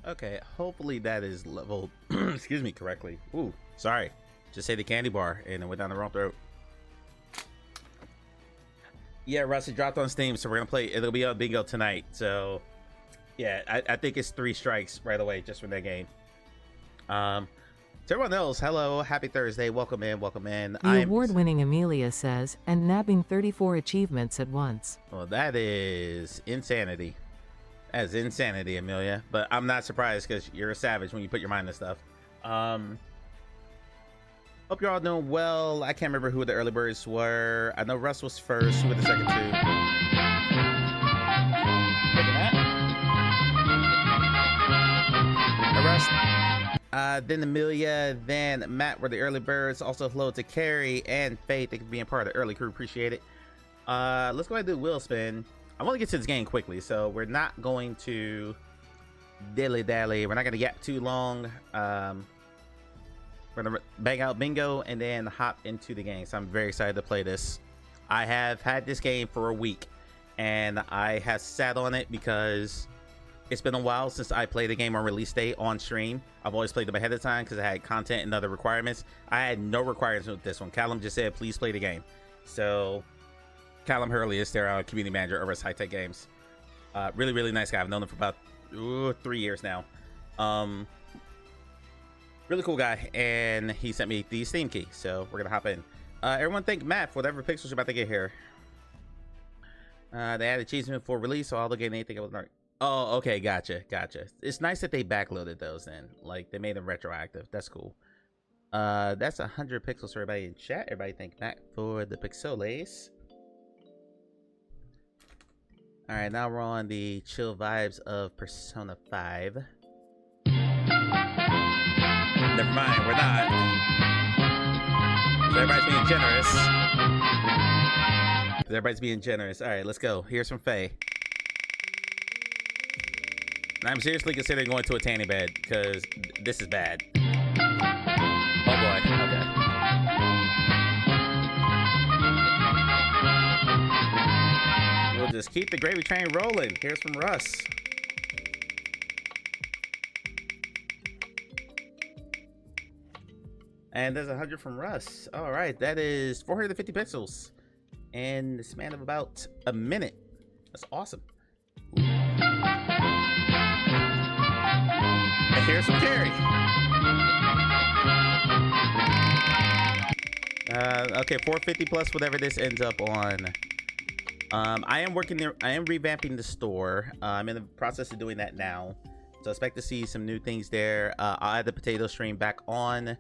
Okay, hopefully that is leveled, excuse me, correctly. Ooh, sorry. Just say the candy bar and it went down the wrong throat. Yeah, Russ, it dropped on Steam, so we're gonna play. It'll be on Bingo tonight. So, yeah, I think it's 3 strikes right away just from that game. To everyone else, hello, happy Thursday, welcome in, welcome in. The award-winning Amelia says, and nabbing 34 achievements at once. Well, that is insanity. That is insanity, Amelia. But I'm not surprised because you're a savage when you put your mind to stuff. Hope you're all doing well. I can't remember who the early birds were. I know Russ was first. Who were the second 2? Look at that. Russ. Then Amelia, then Matt were the early birds. Also hello to Carrie and Faith. Thank you for being part of the early crew. Appreciate it. Let's go ahead and do wheel spin. I want to get to this game quickly, so we're not going to dilly-dally. We're not going to yap too long. We're going to bang out bingo and then hop into the game. So I'm very excited to play this. I have had this game for a week, and I have sat on it because it's been a while since I played the game on release day on stream. I've always played them ahead of time because I had content and other requirements. I had no requirements with this one. Callum just said, please play the game. So Callum Hurley is their community manager over at High Tech Games. Really, really nice guy. I've known him for about 3 years now. Really cool guy, and he sent me the Steam key, so we're gonna hop in. Everyone thank Matt for whatever pixels you're about to get here. They added achievement for release, so I'll look at anything I was not. Oh, okay, gotcha. It's nice that they backloaded those then. Like, they made them retroactive. That's cool. That's 100 pixels for everybody in chat. Everybody thank Matt for the pixels. All right, now we're on the chill vibes of Persona 5. Never mind, we're not. So everybody's being generous. All right, let's go. Here's from Faye. And I'm seriously considering going to a tanning bed because this is bad. Oh boy, okay. We'll just keep the gravy train rolling. Here's from Russ. And there's 100 from Russ. All right, that is 450 pixels in the span of about a minute. That's awesome. And here's from Carrie. Okay, 450 plus whatever this ends up on. I am revamping the store. I'm in the process of doing that now, so expect to see some new things there. I'll add the potato stream back on.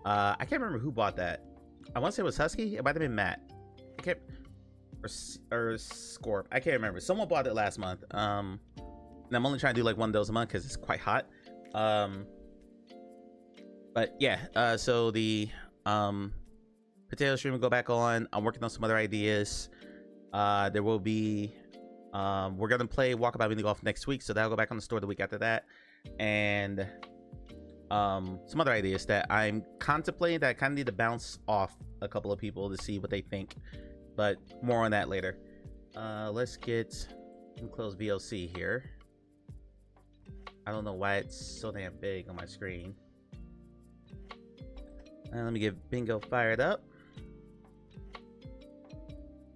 I can't remember who bought that. I want to say it was Husky. It might have been Matt. I can't, or Scorp. I can't remember. Someone bought it last month. And I'm only trying to do like one of those a month because it's quite hot. But yeah. So the potato stream will go back on. I'm working on some other ideas. There will be. We're gonna play Walkabout Mini Golf next week, so that'll go back on the store the week after that, and some other ideas that I'm contemplating that I kind of need to bounce off a couple of people to see what they think, but more on that later. Let's close VLC here. I don't know why it's so damn big on my screen. Let me get bingo fired up.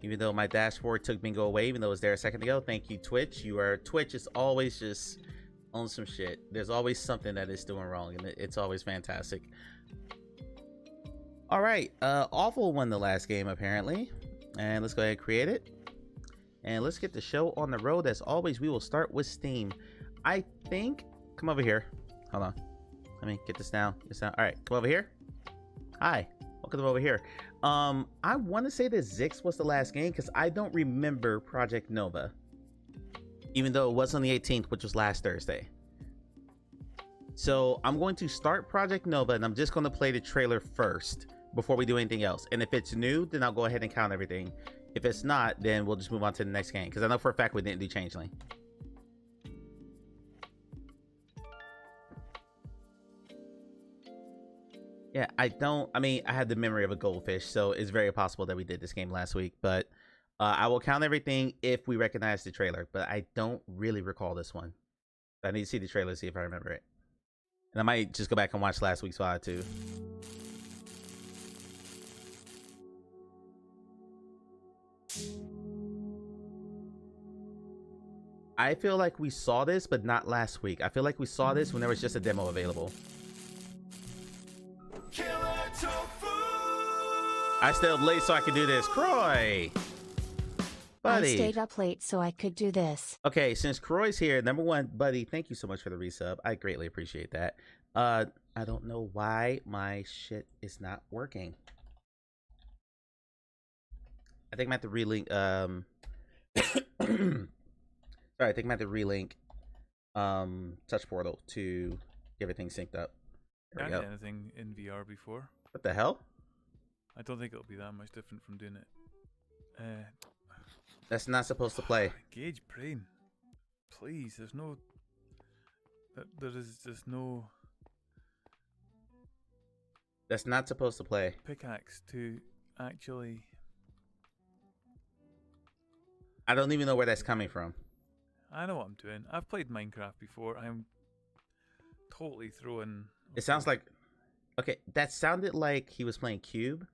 Even though my dashboard took bingo away, even though it was there a second ago. Thank you, Twitch. Twitch is always just on some shit. There's always something that is doing wrong, and it's always fantastic. All right, Awful won the last game apparently, and let's go ahead and create it, and let's get the show on the road. As always, we will start with Steam. I think. Come over here. Hold on. Let me get this down. All right, come over here. Hi, welcome over here. I want to say that Zix was the last game because I don't remember Project Nova. Even though it was on the 18th, which was last Thursday. So I'm going to start Project Nova, and I'm just going to play the trailer first before we do anything else. And if it's new, then I'll go ahead and count everything. If it's not, then we'll just move on to the next game, because I know for a fact we didn't do Changeling. Yeah, I had the memory of a goldfish, so it's very possible that we did this game last week, but I will count everything if we recognize the trailer, but I don't really recall this one. I need to see the trailer to see if I remember it. And I might just go back and watch last week's VOD too. I feel like we saw this, but not last week. I feel like we saw this when there was just a demo available. I stayed up late so I could do this. Croy! Buddy. I stayed up late so I could do this. Okay, since Croy's here, number one, buddy, thank you so much for the resub. I greatly appreciate that. I don't know why my shit is not working. I think I'm at the relink. Sorry, I think I'm at the relink touch portal to get everything synced up. There we go. Anything in VR before? What the hell? I don't think it'll be that much different from doing it. That's not supposed to play. Engage brain, please. There's no. There is just no That's not supposed to play. pickaxe to actually. I don't even know where that's coming from. I know what I'm doing. I've played Minecraft before. I'm totally throwing. It sounds like. Okay, that sounded like he was playing Cube,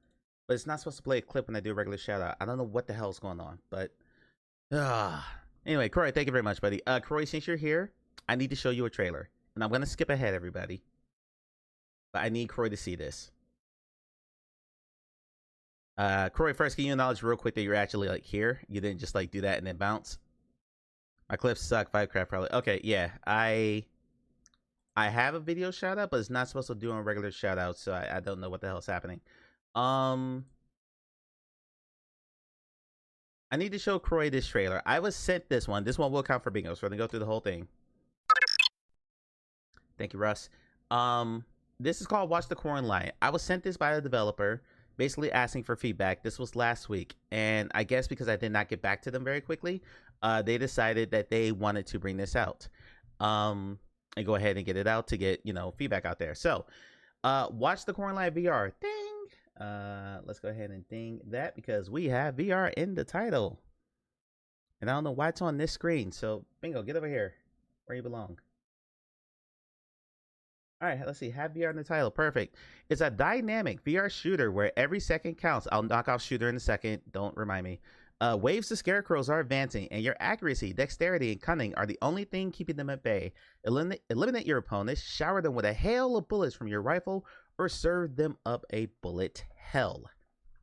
but it's not supposed to play a clip when I do a regular shout out. I don't know what the hell's going on, but. Anyway, Croy, thank you very much, buddy. Croy, since you're here, I need to show you a trailer. And I'm going to skip ahead, everybody. But I need Croy to see this. Croy, first, can you acknowledge real quick that you're actually, like, here? You didn't just, like, do that and then bounce? My clips suck. Fivecraft probably. Okay, yeah. I have a video shout out, but it's not supposed to do a regular shout out, so I don't know what the hell's happening. I need to show Croy this trailer. I was sent this one. This one will count for bingo, so we're gonna go through the whole thing. Thank you, Russ. This is called Watch the Corn Line. I was sent this by a developer, basically asking for feedback. This was last week, and I guess because I did not get back to them very quickly, they decided that they wanted to bring this out, and go ahead and get it out to get, you know, feedback out there. So, Watch the Corn Line VR. Ding! Let's go ahead and ding that because we have VR in the title. And I don't know why it's on this screen. So, bingo, get over here where you belong. All right, let's see. Have VR in the title. Perfect. It's a dynamic VR shooter where every second counts. I'll knock off shooter in a second. Don't remind me. Waves of scarecrows are advancing, and your accuracy, dexterity, and cunning are the only thing keeping them at bay. Eliminate your opponents, shower them with a hail of bullets from your rifle, or serve them up a bullet hell.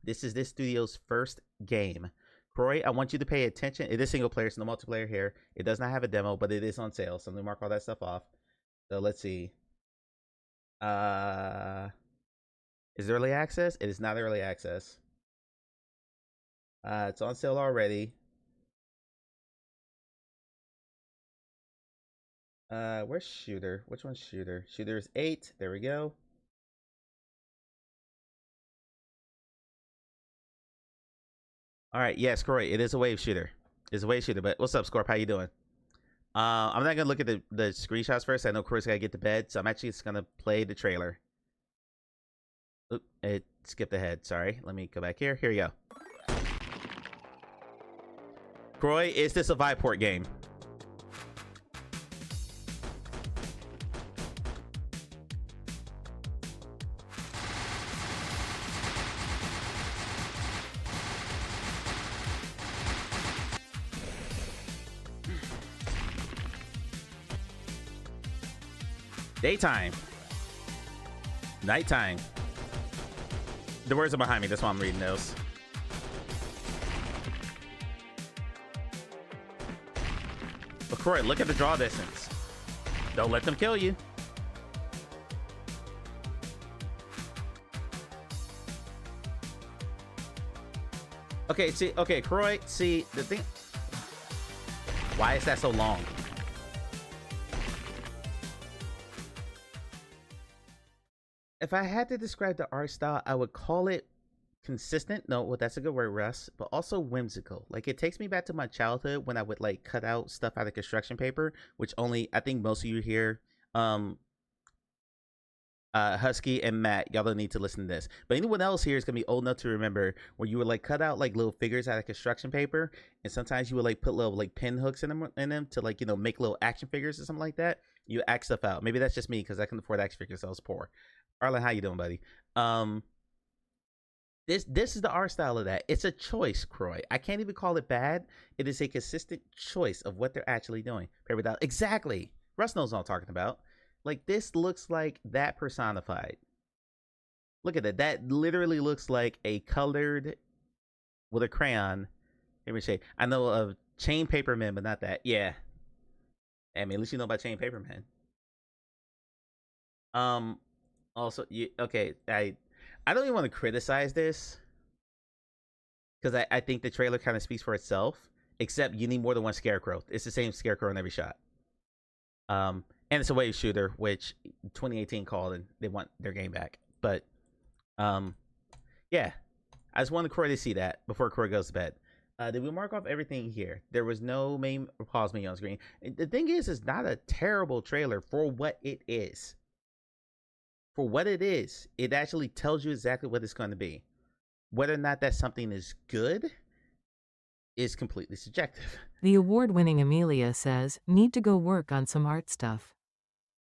This is this studio's first game. Croy, I want you to pay attention. It is single player, so no multiplayer here. It does not have a demo, but it is on sale. So let me mark all that stuff off. So let's see. Is it early access? It is not early access. It's on sale already. Where's shooter? Which one's shooter? Shooter is 8. There we go. All right, yes, Croy, it is a wave shooter. It's a wave shooter, but what's up, Scorp? How you doing? I'm not gonna look at the screenshots first. I know Croy's gotta get to bed, so I'm actually just gonna play the trailer. Oop, it skipped ahead. Sorry. Let me go back here. Here we go. Croy, is this a Viport game? Daytime. Nighttime. The words are behind me. That's why I'm reading those. But Croy, look at the draw distance. Don't let them kill you. Okay, see, okay, Croy, see, the thing... Why is that so long? If I had to describe the art style, I would call it consistent. No, well, that's a good word, Russ. But also whimsical. Like, it takes me back to my childhood when I would, like, cut out stuff out of construction paper, which only, I think most of you here, Husky and Matt, y'all don't need to listen to this. But anyone else here is gonna be old enough to remember where you would like cut out like little figures out of construction paper, and sometimes you would like put little like pin hooks in them to like make little action figures or something like that. You act stuff out. Maybe that's just me because I can afford action figures. So I was poor. Arlen, how you doing, buddy? This is the art style of that. It's a choice, Croy. I can't even call it bad. It is a consistent choice of what they're actually doing. Exactly. Russ knows what I'm talking about. Like, this looks like that personified. Look at that. That literally looks like a colored with a crayon. Let me say, I know of Chain Paper Men, but not that. Yeah. I mean, at least you know about Chain Paper Men. Also, okay, I don't even want to criticize this because I think the trailer kind of speaks for itself. Except you need more than one scarecrow. It's the same scarecrow in every shot. And it's a wave shooter, which 2018 called, and they want their game back. But, yeah, I just wanted Corey to see that before Corey goes to bed. Did we mark off everything here? There was no main pause menu on screen. The thing is, it's not a terrible trailer for what it is. For what it is, it actually tells you exactly what it's going to be. Whether or not that something is good is completely subjective. The award-winning Amelia says, need to go work on some art stuff.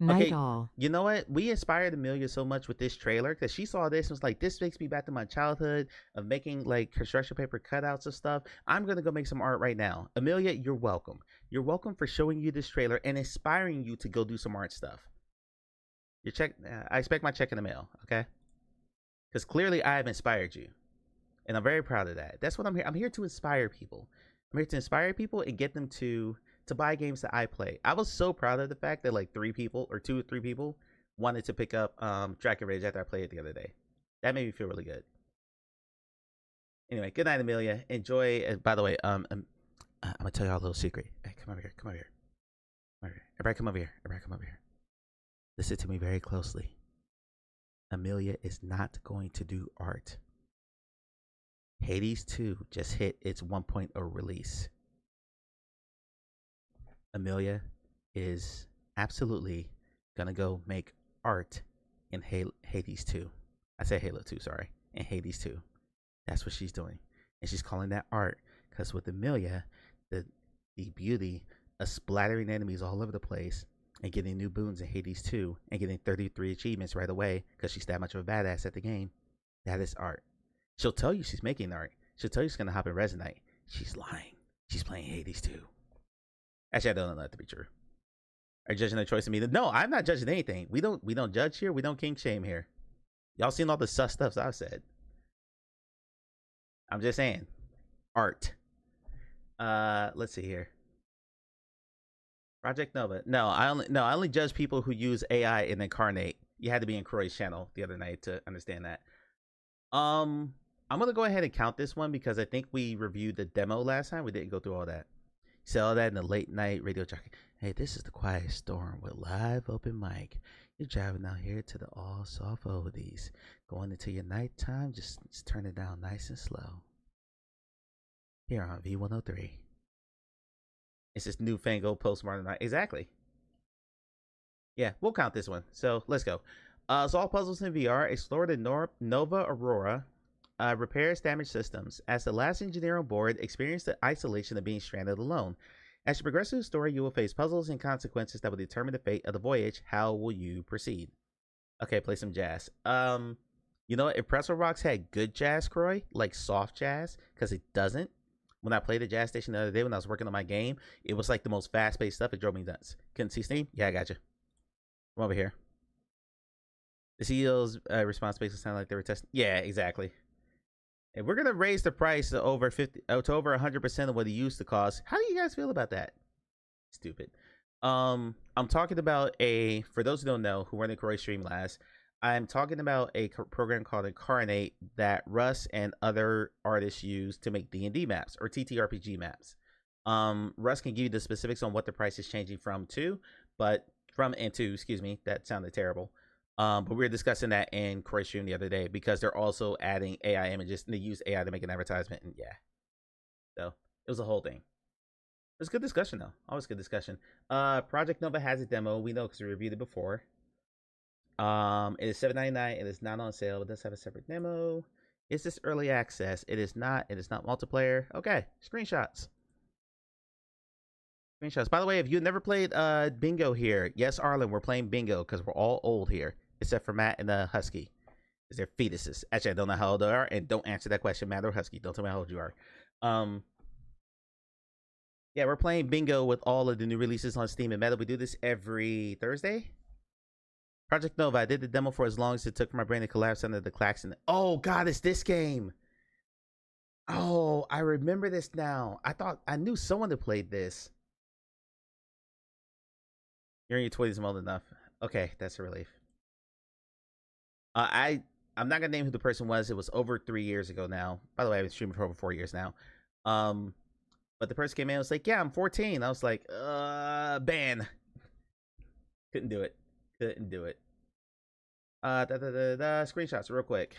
Night all. You know what? We inspired Amelia so much with this trailer because she saw this and was like, this takes me back to my childhood of making like construction paper cutouts of stuff. I'm going to go make some art right now. Amelia, you're welcome. You're welcome for showing you this trailer and inspiring you to go do some art stuff. Your check. I expect my check in the mail, okay? Because clearly I have inspired you. And I'm very proud of that. That's what I'm here. I'm here to inspire people. I'm here to inspire people and get them to buy games that I play. I was so proud of the fact that like 2 or 3 people wanted to pick up Dragon Rage after I played it the other day. That made me feel really good. Anyway, good night, Amelia. Enjoy. By the way, I'm gonna tell y'all a little secret. Hey, come over here. Come over here. Come over here. Everybody, come over here. Everybody, come over here. Listen to me very closely. Amelia is not going to do art. Hades 2 just hit its 1.0 release. Amelia is absolutely gonna go make art in Hades 2. I said Halo 2, sorry. In Hades 2. That's what she's doing. And she's calling that art because with Amelia, the beauty of splattering enemies all over the place and getting new boons in Hades 2 and getting 33 achievements right away because she's that much of a badass at the game, that is art. She'll tell you she's making art. She'll tell you she's going to hop in Resonite. She's lying. She's playing Hades 2. Actually, I don't know that to be true. Are you judging their choice of me? No, I'm not judging anything. We don't judge here. We don't kink shame here. Y'all seen all the sus stuff I've said. I'm just saying. Art. Let's see here. Project Nova. No, I only judge people who use AI and incarnate. You had to be in Croy's channel the other night to understand that. I'm gonna go ahead and count this one because I think we reviewed the demo last time. We didn't go through all that. You said all that in the late night radio jockey. Hey, this is the Quiet Storm with live open mic. You're driving out here to the all soft oldies. Going into your nighttime, just turn it down nice and slow. Here on V103. It's this newfangled postmodern night. Exactly. Yeah, we'll count this one. So let's go. Solve puzzles in VR. Explore the Nova Aurora. Repairs damaged systems. As the last engineer on board, experience the isolation of being stranded alone. As you progress through the story, you will face puzzles and consequences that will determine the fate of the voyage. How will you proceed? Okay, play some jazz. You know what? If Pretzel Rocks had good jazz, Croy, like soft jazz, because it doesn't. When I played the jazz station the other day when I was working on my game, it was like the most fast-paced stuff. It drove me nuts. Couldn't see Steam? Yeah, I got you. Come over here. The CEO's response basically sounded like they were testing. Yeah, exactly. And we're gonna raise the price to over 100% of what it used to cost. How do you guys feel about that? Stupid. I'm talking about for those who don't know, who were in the Croy stream last, I'm talking about a program called Incarnate that Russ and other artists use to make D&D maps or TTRPG maps. Russ can give you the specifics on what the price is changing from to, excuse me, that sounded terrible. But we were discussing that in Croy stream the other day because they're also adding AI images and they use AI to make an advertisement, and yeah. So it was a whole thing. It was a good discussion though. Always good discussion. Project Nova has a demo. We know because we reviewed it before. It is $7.99. It is not on sale. It does have a separate demo. Is this early access? It is not. It is not multiplayer. Okay, screenshots. Screenshots. By the way, if you've never played bingo here, yes, Arlen, we're playing bingo because we're all old here, except for Matt and the Husky. Is they're fetuses. Actually, I don't know how old they are, and don't answer that question, Matt or Husky. Don't tell me how old you are. Yeah, we're playing bingo with all of the new releases on Steam and Meta. We do this every Thursday. Project Nova, I did the demo for as long as it took for my brain to collapse under the klaxon. Oh God, it's this game. Oh, I remember this now. I knew someone that played this. You're in your 20s and old enough. Okay, that's a relief. I'm not gonna name who the person was. It was over 3 years ago now. By the way, I've been streaming for over 4 years now. But the person came in and was like, "Yeah, I'm 14." I was like, ban. Couldn't do it. Couldn't do it. Screenshots real quick.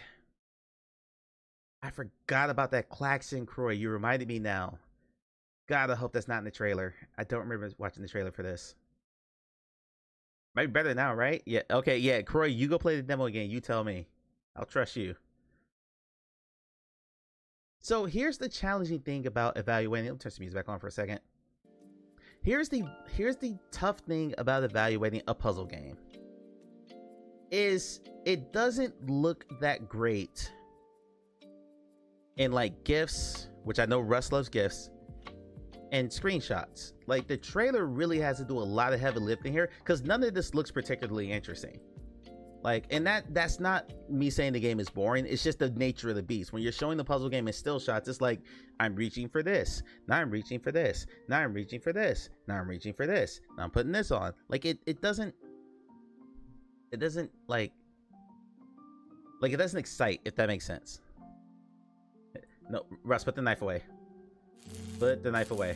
I forgot about that klaxon, Croy. You reminded me now. God, I hope that's not in the trailer. I don't remember watching the trailer for this. Might be better now, right? Yeah. Okay. Yeah. Croy, you go play the demo again. You tell me. I'll trust you. So here's the challenging thing about evaluating. Let me turn the music back on for a second. Here's the tough thing about evaluating a puzzle game. Is it doesn't look that great in like GIFs, which I know Russ loves GIFs, and screenshots. Like the trailer really has to do a lot of heavy lifting here because none of this looks particularly interesting. Like, and that's not me saying the game is boring. It's just the nature of the beast. When you're showing the puzzle game in still shots, it's like, I'm reaching for this. Now I'm reaching for this. Now I'm reaching for this. Now I'm reaching for this. Now I'm putting this on. Like it doesn't like it doesn't excite, if that makes sense. No, Russ, put the knife away. Put the knife away.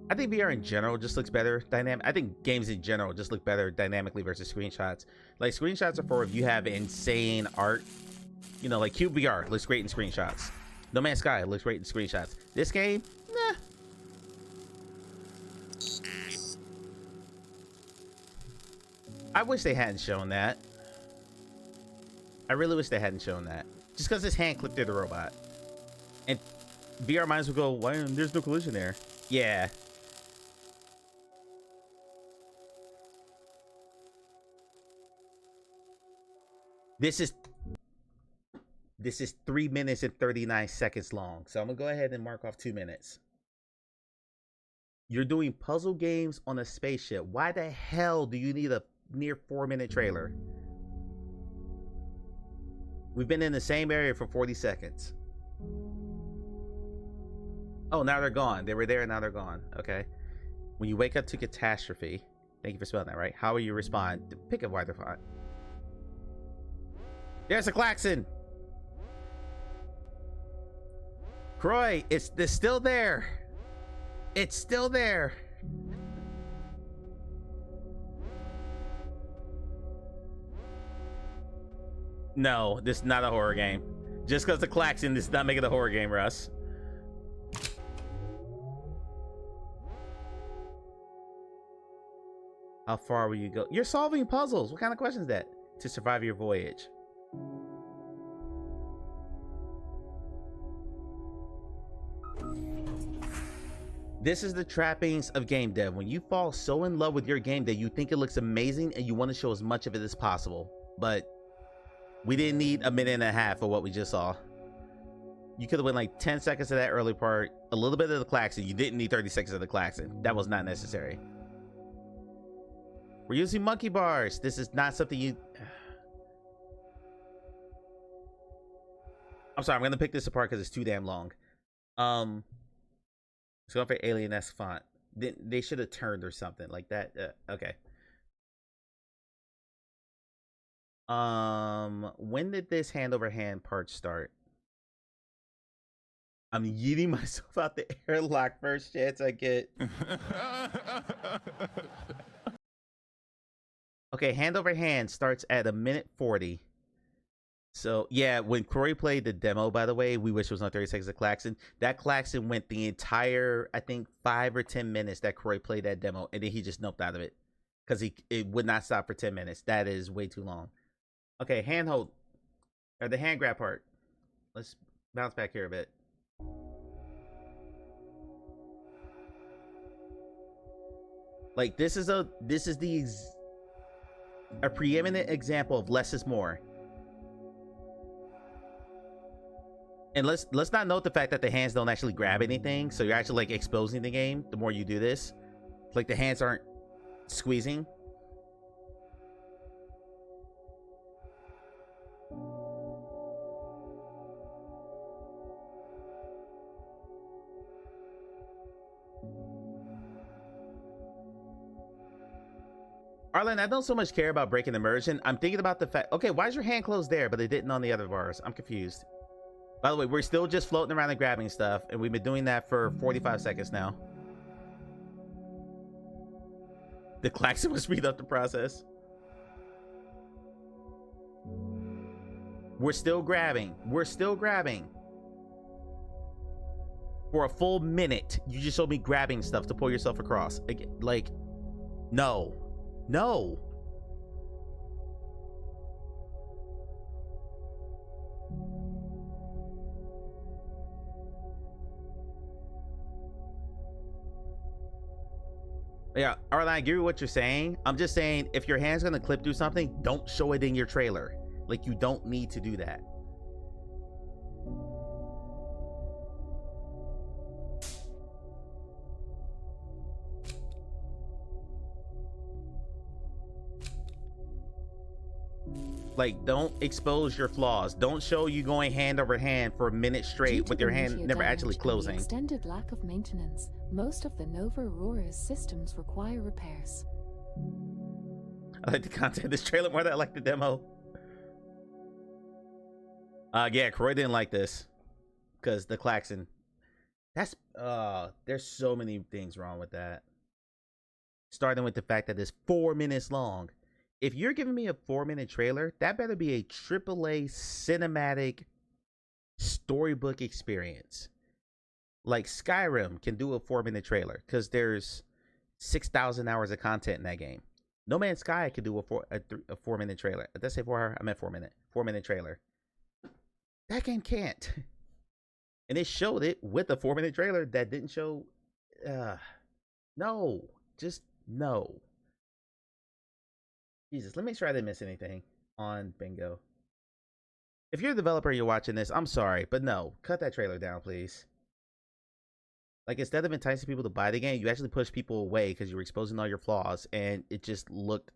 I think VR in general just looks better dynamic. I think games in general just look better dynamically versus screenshots. Like screenshots are for if you have insane art. You know, like Cube VR looks great in screenshots. No Man's Sky looks great in screenshots. This game, nah. I wish they hadn't shown that. I really wish they hadn't shown that. Just because his hand clipped through the robot. And VR minds will go, why? There's no collision there. Yeah. This is 3 minutes and 39 seconds long. So I'm gonna go ahead and mark off 2 minutes. You're doing puzzle games on a spaceship. Why the hell do you need a near 4-minute trailer? We've been in the same area for 40 seconds. Oh, now they're gone. They were there and now they're gone. Okay. When you wake up to catastrophe, thank you for spelling that right. How will you respond? Pick a wider font. There's a klaxon. Croy, it's still there. It's still there. No, this is not a horror game. Just because the klaxon does not make it a horror game, Russ. How far will you go? You're solving puzzles. What kind of question is that? To survive your voyage. This is the trappings of game dev. When you fall so in love with your game that you think it looks amazing and you want to show as much of it as possible. But we didn't need a minute and a half of what we just saw. You could have went like 10 seconds of that early part, a little bit of the klaxon. You didn't need 30 seconds of the klaxon. That was not necessary. We're using monkey bars. This is not something you... I'm sorry, I'm gonna pick this apart because it's too damn long. It's going for alien-esque font. They should have turned or something like that. Okay. When did this hand over hand part start? I'm yeeting myself out the airlock first chance I get. Okay, hand over hand starts at 1:40. So yeah, when Corey played the demo, by the way, we wish it was on 30 seconds of klaxon. That klaxon went the entire, I think, 5 or 10 minutes that Corey played that demo, and then he just noped out of it because it would not stop for 10 minutes. That is way too long. Okay, handhold or the hand grab part. Let's bounce back here a bit. Like this is a preeminent example of less is more. And let's not note the fact that the hands don't actually grab anything, so you're actually like exposing the game the more you do this. Like the hands aren't squeezing. Arlen, I don't so much care about breaking immersion. I'm thinking about the fact, okay, why is your hand closed there, but it didn't on the other bars? I'm confused. By the way, we're still just floating around and grabbing stuff, and we've been doing that for 45 seconds now. The klaxon will speed up the process. We're still grabbing. We're still grabbing. For a full minute, you just showed me grabbing stuff to pull yourself across. Like, no. No. Yeah, Arlen, I agree with what you're saying. I'm just saying, if your hand's gonna clip through something, don't show it in your trailer. Like, you don't need to do that. Like, don't expose your flaws. Don't show you going hand over hand for a minute straight with your hand never actually closing. Extended lack of maintenance. Most of the Nova Aurora's systems require repairs. I like the content of this trailer more than I like the demo. Yeah, Croy didn't like this because the klaxon. That's there's so many things wrong with that. Starting with the fact that it's 4 minutes long. If you're giving me a 4-minute trailer, that better be a AAA cinematic storybook experience. Like Skyrim can do a 4-minute trailer because there's 6,000 hours of content in that game. No Man's Sky could do a 4-minute trailer. Did I say 4 hour? I meant 4-minute trailer. That game can't. And it showed it with a 4-minute trailer that didn't show. No, just no. Jesus, let me make sure I didn't miss anything on Bingo. If you're a developer and you're watching this, I'm sorry, but no, cut that trailer down, please. Like, instead of enticing people to buy the game, you actually push people away because you were exposing all your flaws, and it just looked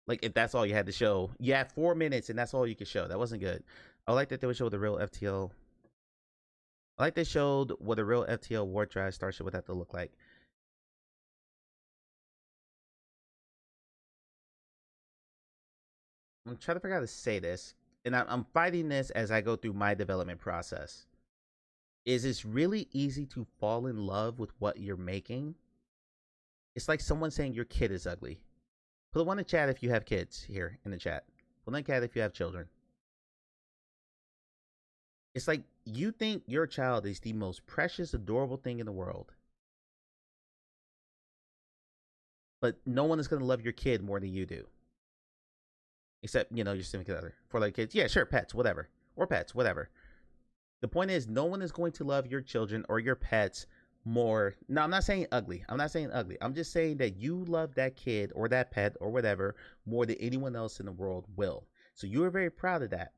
like if that's all you had to show. You had 4 minutes, and that's all you could show. That wasn't good. I like that they would show the real FTL. I like they showed what a real FTL warp drive starship would have to look like. I'm trying to figure out how to say this, and I'm fighting this as I go through my development process. Is it's really easy to fall in love with what you're making. It's like someone saying your kid is ugly. Put one in the chat if you have kids here in the chat. Put in the chat if you have children. It's like you think your child is the most precious, adorable thing in the world. But no one is going to love your kid more than you do. Except, you know, your significant other. For like kids, yeah, sure, pets, whatever. Or pets, whatever. The point is, no one is going to love your children or your pets more. No, I'm not saying ugly. I'm not saying ugly. I'm just saying that you love that kid or that pet or whatever more than anyone else in the world will. So you are very proud of that.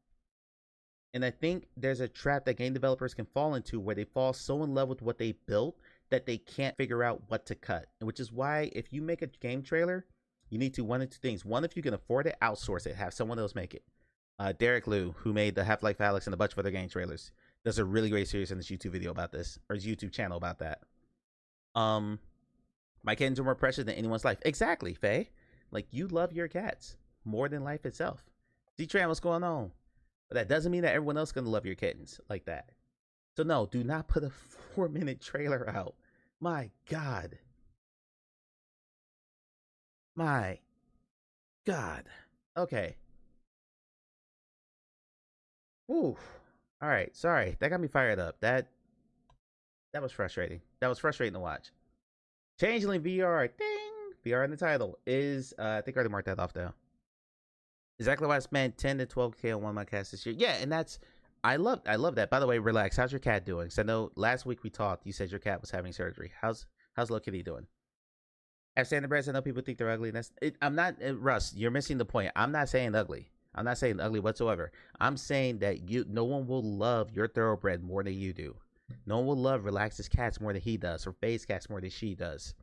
And I think there's a trap that game developers can fall into where they fall so in love with what they built that they can't figure out what to cut. Which is why if you make a game trailer, you need to one of two things. One, if you can afford it, outsource it. Have someone else make it. Derek Liu, who made the Half-Life Alyx and a bunch of other game trailers, does a really great series on this YouTube video about this, or his YouTube channel about that. My kittens are more precious than anyone's life. Exactly, Faye. Like, you love your cats more than life itself. D-Tran, what's going on? But that doesn't mean that everyone else is going to love your kittens like that. So no, do not put a 4-minute trailer out. My God. My God. Okay. Ooh. All right. Sorry. That got me fired up. That was frustrating. That was frustrating to watch. Changeling VR. Ding. VR in the title is. I think I already marked that off though. Exactly why I spent 10 to 12K on one of my casts this year. Yeah, and that's. I love that. By the way, relax. How's your cat doing? So I know last week we talked. You said your cat was having surgery. How's Little Kitty doing? Have standard breasts. I know people think they're ugly. That's it. I'm not Russ. You're missing the point. I'm not saying ugly. I'm not saying ugly whatsoever. I'm saying that no one will love your thoroughbred more than you do. No one will love Relax's cats more than he does, or Faye's cats more than she does.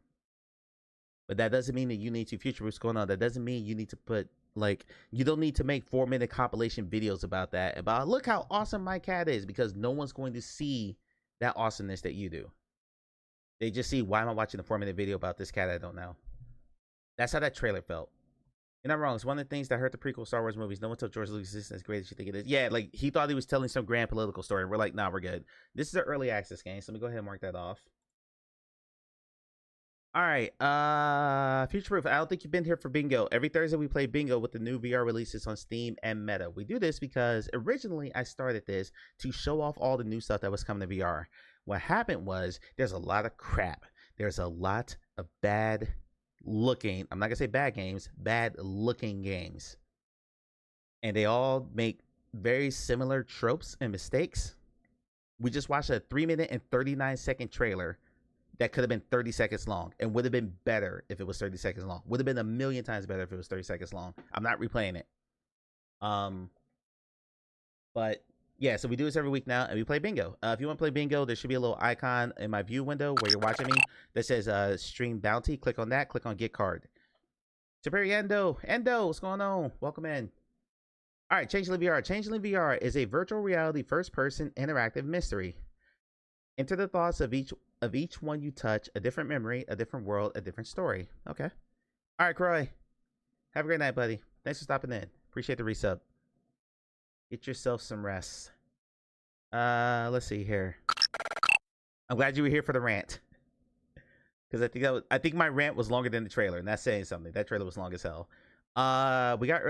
But that doesn't mean that you need to future what's going on. That doesn't mean you need to put you don't need to make 4-minute compilation videos about that. About look how awesome my cat is, because no one's going to see that awesomeness that you do. They just see, why am I watching a 4-minute video about this cat I don't know? That's how that trailer felt. You're not wrong. It's one of the things that hurt the prequel Star Wars movies. No one told George Lucas this is as great as you think it is. Yeah, like he thought he was telling some grand political story. We're like, nah, we're good. This is an early access game, so let me go ahead and mark that off. All right, future proof. I don't think you've been here for bingo. Every Thursday we play bingo with the new VR releases on Steam and Meta. We do this because originally I started this to show off all the new stuff that was coming to VR. What happened was there's a lot of crap. There's a lot of bad looking, I'm not gonna say bad games, bad looking games. And they all make very similar tropes and mistakes. We just watched a 3-minute and 39-second trailer that could have been 30 seconds long and would have been better if it was 30 seconds long. Would have been a million times better if it was 30 seconds long. I'm not replaying it. But yeah, so we do this every week now, and we play bingo. If you want to play bingo, there should be a little icon in my view window where you're watching me that says stream bounty. Click on that. Click on get card. Superior Endo, what's going on? Welcome in. All right, Changeling VR. Changeling VR is a virtual reality first-person interactive mystery. Enter the thoughts of each one you touch, a different memory, a different world, a different story. Okay. All right, Croy. Have a great night, buddy. Thanks for stopping in. Appreciate the resub. Get yourself some rest. Let's see here. I'm glad you were here for the rant, because I think my rant was longer than the trailer, and that's saying something. That trailer was long as hell. We got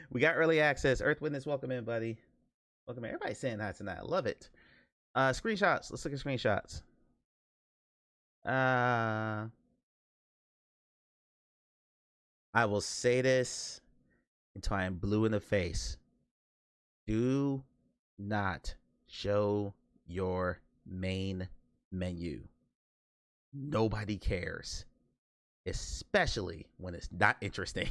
we got early access. Earth Witness, welcome in, buddy. Welcome in. Everybody's saying hi tonight. I love it. Screenshots. Let's look at screenshots. I will say this until I am blue in the face. Do not show your main menu. Nobody cares, especially when it's not interesting.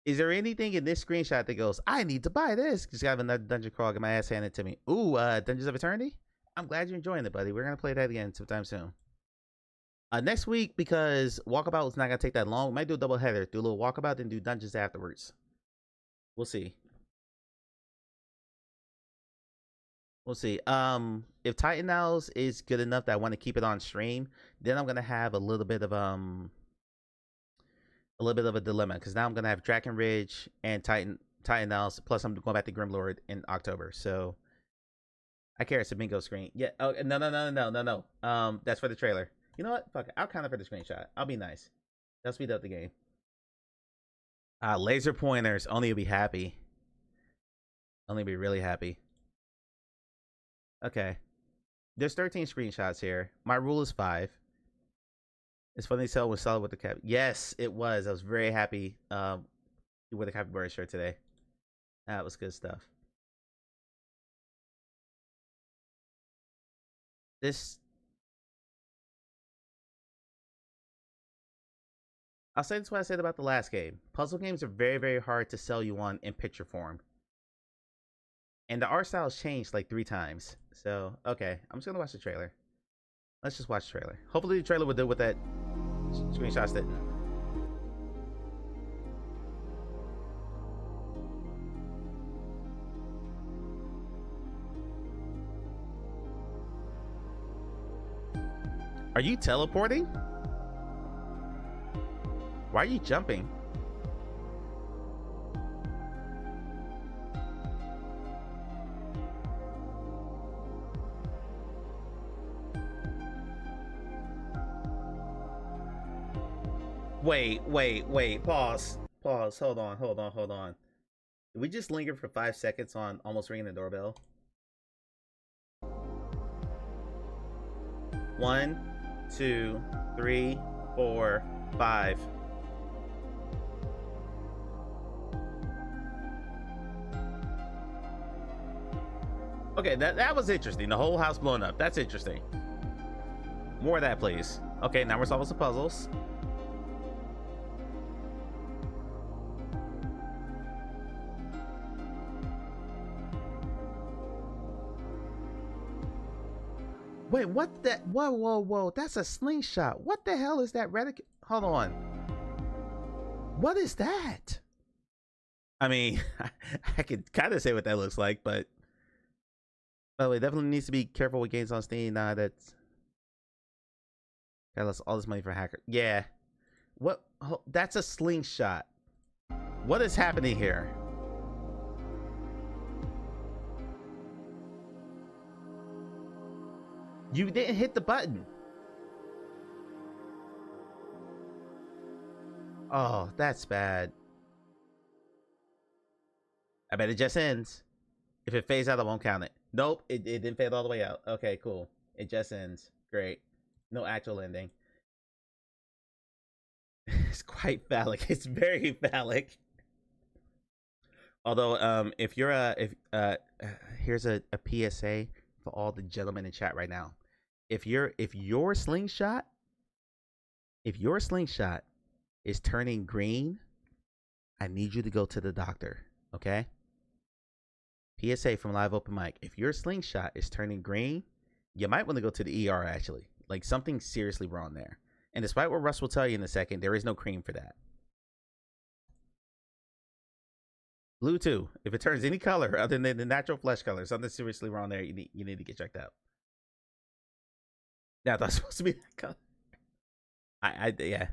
Is there anything in this screenshot that goes, I need to buy this? Just got another dungeon crawl, get my ass handed to me. Ooh, Dungeons of Eternity? I'm glad you're enjoying it, buddy. We're going to play that again sometime soon. Next week, because Walkabout is not going to take that long, we might do a double header. Do a little Walkabout, then do Dungeons afterwards. We'll see. We'll see. If Titan Owls is good enough that I want to keep it on stream, then I'm going to have a little bit of a dilemma, because now I'm gonna have Draken Ridge and Titan Owls, plus I'm going back to Grimlord in October. So I care. It's a bingo screen. Yeah. Oh no. That's for the trailer. You know what? Fuck it. I'll count it for the screenshot. I'll be nice. That'll speed up the game. Laser pointers. Only will be happy. Only be really happy. Okay. There's 13 screenshots here. My rule is 5. It's funny Cell was solid with the cap. Yes, it was. I was very happy with the capybara shirt today. That was good stuff. I'll say this what I said about the last game. Puzzle games are very, very hard to sell you on in picture form. And the art style has changed like 3 times. So, okay. I'm just going to watch the trailer. Let's just watch the trailer. Hopefully the trailer will do what that screenshots didn't. Are you teleporting? Why are you jumping? Wait. Pause. Hold on. Did we just linger for 5 seconds on almost ringing the doorbell? 1, 2, 3, 4, 5. Okay, that was interesting. The whole house blowing up. That's interesting. More of that, please. Okay, now we're solving some puzzles. Wait, what the? Whoa, whoa, whoa. That's a slingshot. What the hell is that? Hold on. What is that? I mean, I could kind of say what that looks like, but... By the way, definitely needs to be careful with games on Steam. Nah, that's... Got all this money for hacker. Yeah. What? That's a slingshot. What is happening here? You didn't hit the button. Oh, that's bad. I bet it just ends. If it fades out, I won't count it. Nope, it didn't fade all the way out. Okay, cool. It just ends. Great. No actual ending. It's quite phallic. It's very phallic. Although, if you're here's a PSA for all the gentlemen in chat right now. If your slingshot is turning green, I need you to go to the doctor. Okay. PSA from Live Open Mic. If your slingshot is turning green, you might want to go to the ER, actually. Like, something's seriously wrong there. And despite what Russ will tell you in a second, there is no cream for that. Blue, too. If it turns any color other than the natural flesh color, something's seriously wrong there. You need to get checked out. Yeah, that's supposed to be that color. Yeah.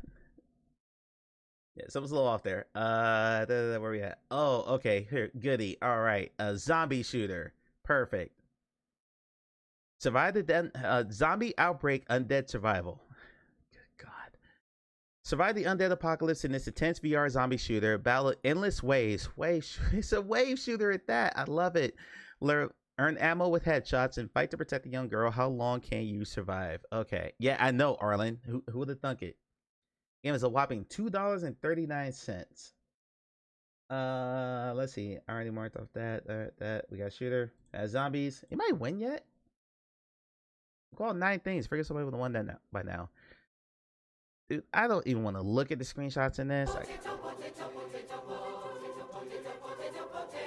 Yeah, something's a little off there. Where we at? Oh, okay. Here, goody. All right. A zombie shooter. Perfect. Survive the zombie outbreak. Undead survival. Good God. Survive the undead apocalypse in this intense VR zombie shooter. Battle endless waves. It's a wave shooter at that. I love it. Earn ammo with headshots and fight to protect the young girl. How long can you survive? Okay. Yeah, I know, Arlen. Who would have thunk it? Game is a whopping $2.39. Let's see. I already marked off that. We got shooter. Zombies. You might win yet. Call 9 things. Figure somebody with the one that by now. Dude, I don't even want to look at the screenshots in this. You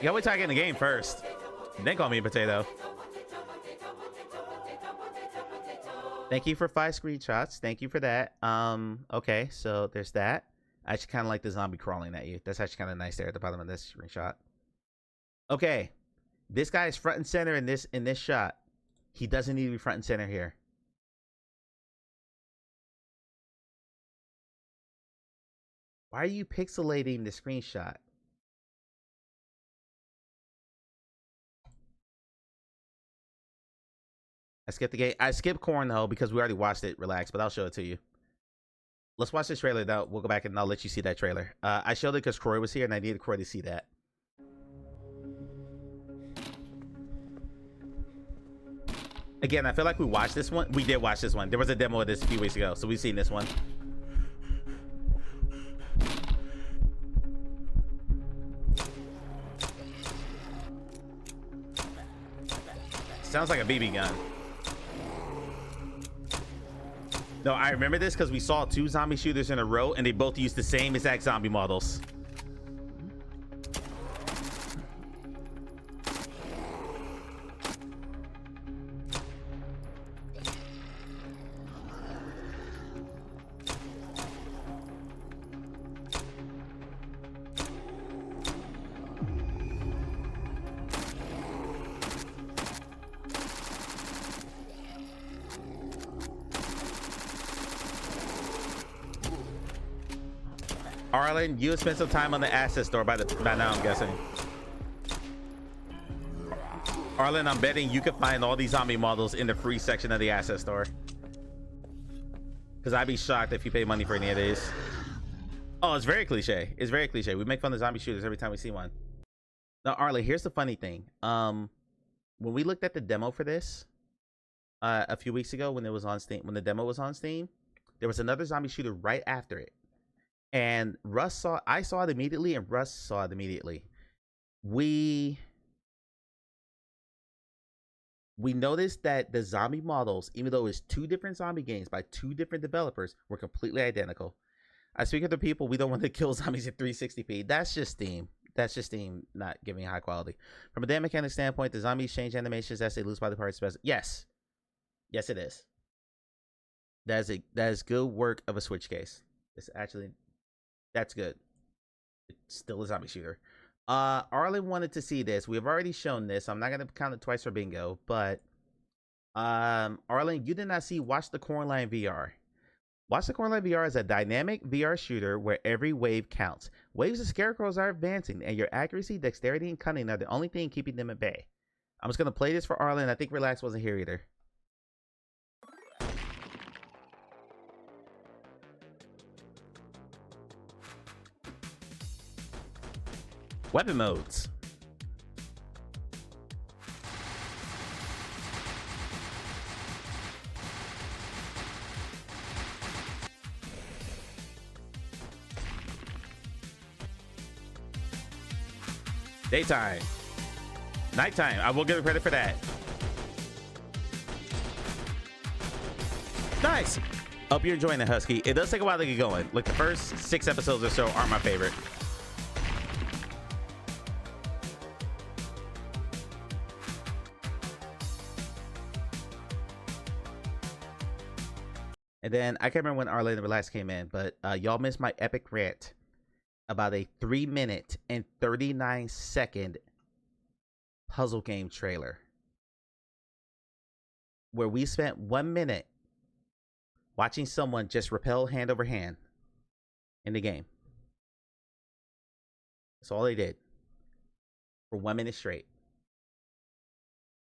gotta wait till I get in the game first. Then call me a potato. Thank you for 5 screenshots. Thank you for that. Okay, so there's that. I actually kind of like the zombie crawling at you. That's actually kind of nice there at the bottom of this screenshot. Okay, this guy is front and center in this shot. He doesn't need to be front and center here. Why are you pixelating the screenshot? I skipped the game. I skipped Cornhole because we already watched it. Relax, but I'll show it to you. Let's watch this trailer. Now we'll go back and I'll let you see that trailer. I showed it because Croy was here and I needed Croy to see that. Again, I feel like we watched this one. We did watch this one. There was a demo of this a few weeks ago, so we've seen this one. Sounds like a BB gun. No, I remember this because we saw 2 zombie shooters in a row and they both used the same exact zombie models. Arlen, you have spent some time on the asset store by now, I'm guessing. Arlen, I'm betting you can find all these zombie models in the free section of the asset store. Because I'd be shocked if you pay money for any of these. Oh, it's very cliche. It's very cliche. We make fun of zombie shooters every time we see one. Now, Arlie, here's the funny thing. When we looked at the demo for this a few weeks ago when it was on Steam, when the demo was on Steam, there was another zombie shooter right after it. And I saw it immediately, and Russ saw it immediately. We noticed that the zombie models, even though it's two different zombie games by two different developers, were completely identical. I speak of the people, we don't want to kill zombies at 360p. That's just Steam. That's just Steam not giving high quality. From a damn mechanic standpoint, the zombies change animations as they lose body parts. Yes. Yes, it is. That is good work of a Switch case. That's good. It's still a zombie shooter. Arlen wanted to see this. We've already shown this. So I'm not gonna count it twice for bingo, but Arlen, you did not see Watch the Cornline VR. Watch the Cornline VR is a dynamic VR shooter where every wave counts. Waves of scarecrows are advancing, and your accuracy, dexterity, and cunning are the only thing keeping them at bay. I'm just gonna play this for Arlen. I think Relax wasn't here either. Weapon modes. Daytime. Nighttime. I will give it credit for that. Nice. Hope you're enjoying it, Husky. It does take a while to get going. Like the first 6 episodes or so aren't my favorite. And then I can't remember when Arlen and Relax came in, but y'all missed my epic rant about a 3-minute and 39-second puzzle game trailer where we spent 1 minute watching someone just rappel hand over hand in the game. That's all they did for 1 minute straight.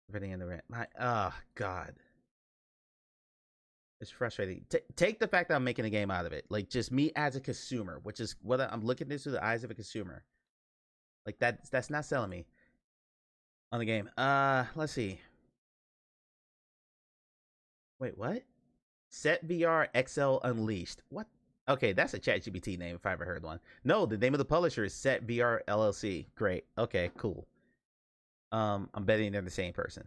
Everything in the rant. Oh God. It's frustrating. Take the fact that I'm making a game out of it. Like, just me as a consumer, which is what I'm looking at this through the eyes of a consumer. Like, that's not selling me on the game. Let's see. Wait, what? Sept VR XL Unleashed. What? Okay, that's a ChatGPT name if I ever heard one. No, the name of the publisher is Sept VR LLC. Great. Okay, cool. I'm betting they're the same person.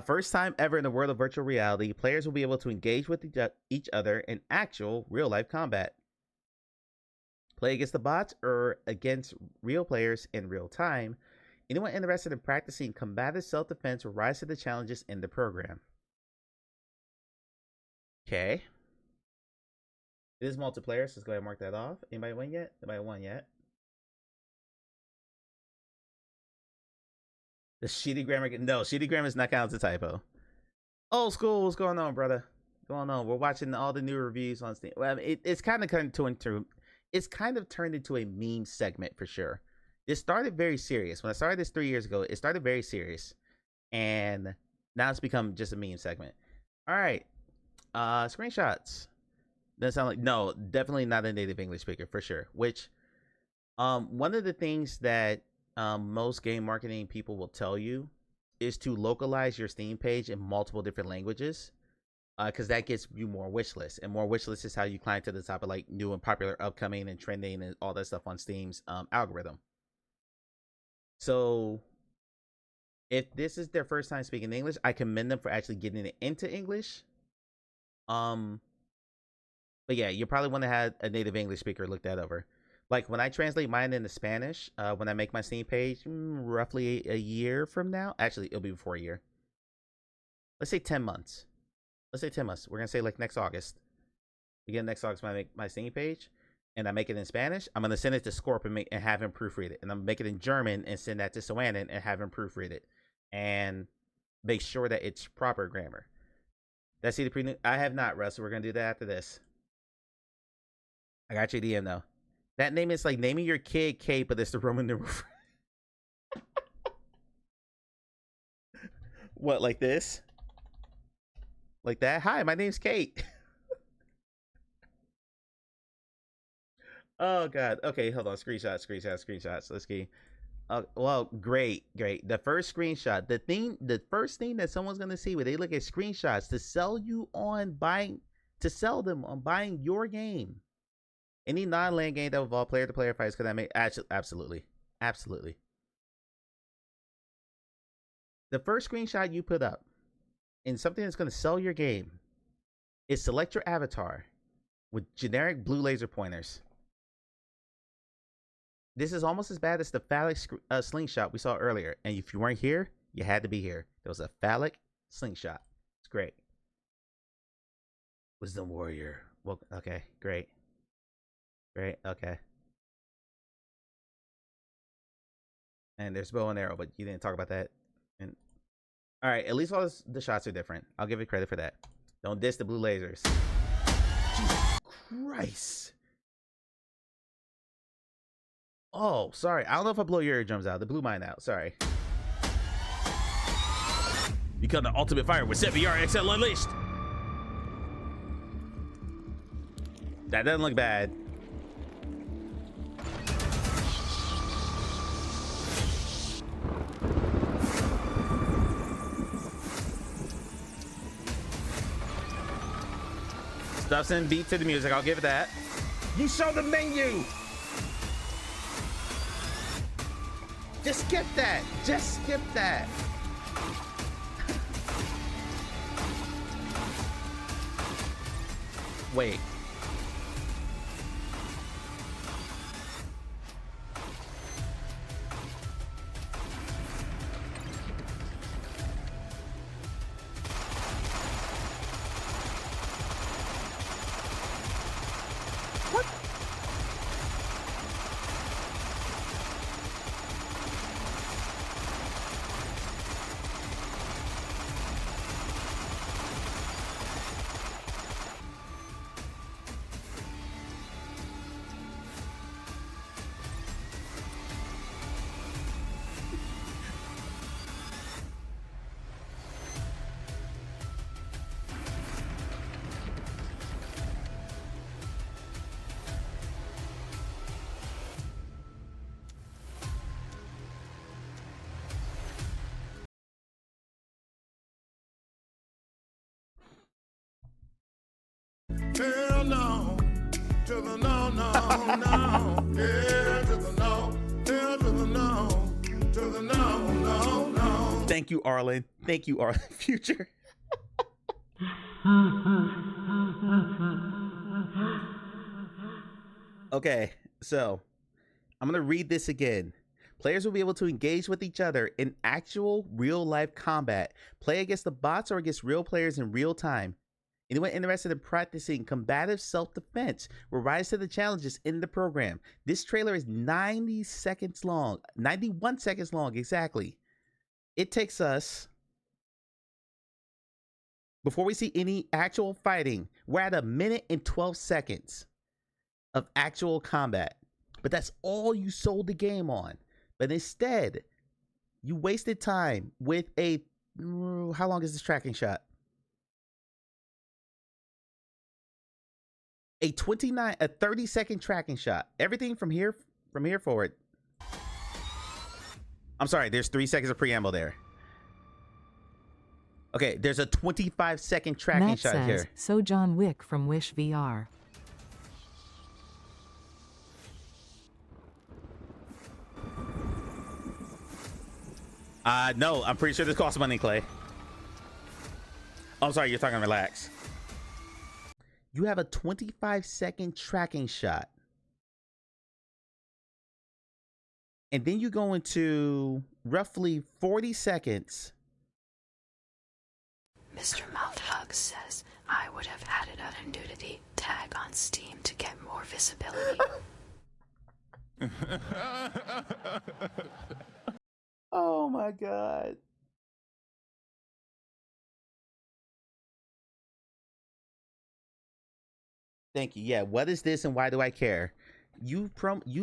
First time ever in the world of virtual reality, players will be able to engage with each other in actual real-life combat. Play against the bots or against real players in real time. Anyone interested in practicing combative self-defense will rise to the challenges in the program. Okay. It is multiplayer, so let's go ahead and mark that off. Anybody win yet? Nobody won yet. The shitty grammar. No, shitty grammar is not counted as a typo. Old school, what's going on, brother? What's going on? We're watching all the new reviews on Steam. Well, I mean, it's kind of turned into a meme segment for sure. It started very serious. When I started this 3 years ago, it started very serious, and now it's become just a meme segment. All right, screenshots. Doesn't sound like, no, definitely not a native English speaker for sure. Which, one of the things that most game marketing people will tell you is to localize your Steam page in multiple different languages, because that gets you more wish lists, and more wish lists is how you climb to the top of like new and popular, upcoming and trending and all that stuff on Steam's algorithm. So if this is their first time speaking English, I commend them for actually getting it into English. But yeah, you probably want to have a native English speaker look that over. Like when I translate mine into Spanish, when I make my Steam page, roughly a year from now, actually it'll be before a year. Let's say 10 months. Let's say 10 months. We're gonna say like next August. Again, next August when I make my Steam page, and I make it in Spanish, I'm gonna send it to Scorp and have him proofread it, and I'm gonna make it in German and send that to Soanen and have him proofread it, and make sure that it's proper grammar. That's the pre. I have not, Russ. So we're gonna do that after this. I got your DM though. That name is like naming your kid Kate, but it's the Roman numeral. What, like this? Like that? Hi, my name's Kate. Oh God. Okay, hold on. Screenshots. Let's see. Well, great. The first screenshot, the first thing that someone's gonna see when they look at screenshots to sell them on buying your game. Any non-land game that will involve player-to-player fights could that make absolutely. The first screenshot you put up in something that's gonna sell your game is select your avatar with generic blue laser pointers. This is almost as bad as the phallic slingshot we saw earlier. And if you weren't here, you had to be here. There was a phallic slingshot. It's great. Wisdom warrior. Well, okay, great. Okay. And there's bow and arrow, but you didn't talk about that. And all right, at least all the shots are different. I'll give you credit for that. Don't diss the blue lasers. Jesus Christ. Oh, sorry. I don't know if I blow your eardrums out. They blew mine out. Sorry. Become the ultimate fire with Sept XL Unleashed. That doesn't look bad. Stuff's in beat to the music. I'll give it that. You show the menu. Just skip that. Just skip that. Wait. What? Hell no, to the no, no, no. Yeah, to the no, hell to the no, to the no, no, no. Thank you, Arlen. Thank you, Arlen. Future. Okay, so I'm going to read this again. Players will be able to engage with each other in actual real-life combat, play against the bots or against real players in real time. Anyone interested in practicing combative self-defense will rise to the challenges in the program. This trailer is 90 seconds long, 91 seconds long exactly. It takes us, before we see any actual fighting, we're at 1 minute and 12 seconds of actual combat. But that's all you sold the game on. But instead, you wasted time with a, how long is this tracking shot? A 30-second tracking shot. Everything from here forward. I'm sorry, there's 3 seconds of preamble there. Okay, there's a 25-second tracking Matt shot says, here. So John Wick from Wish VR. No, I'm pretty sure this costs money, Clay. Oh, I'm sorry, you're talking relax. You have a 25-second tracking shot. And then you go into roughly 40 seconds. Mr. Mouthhug says, I would have added a nudity tag on Steam to get more visibility. Oh my God. Thank you. Yeah, what is this and why do I care? You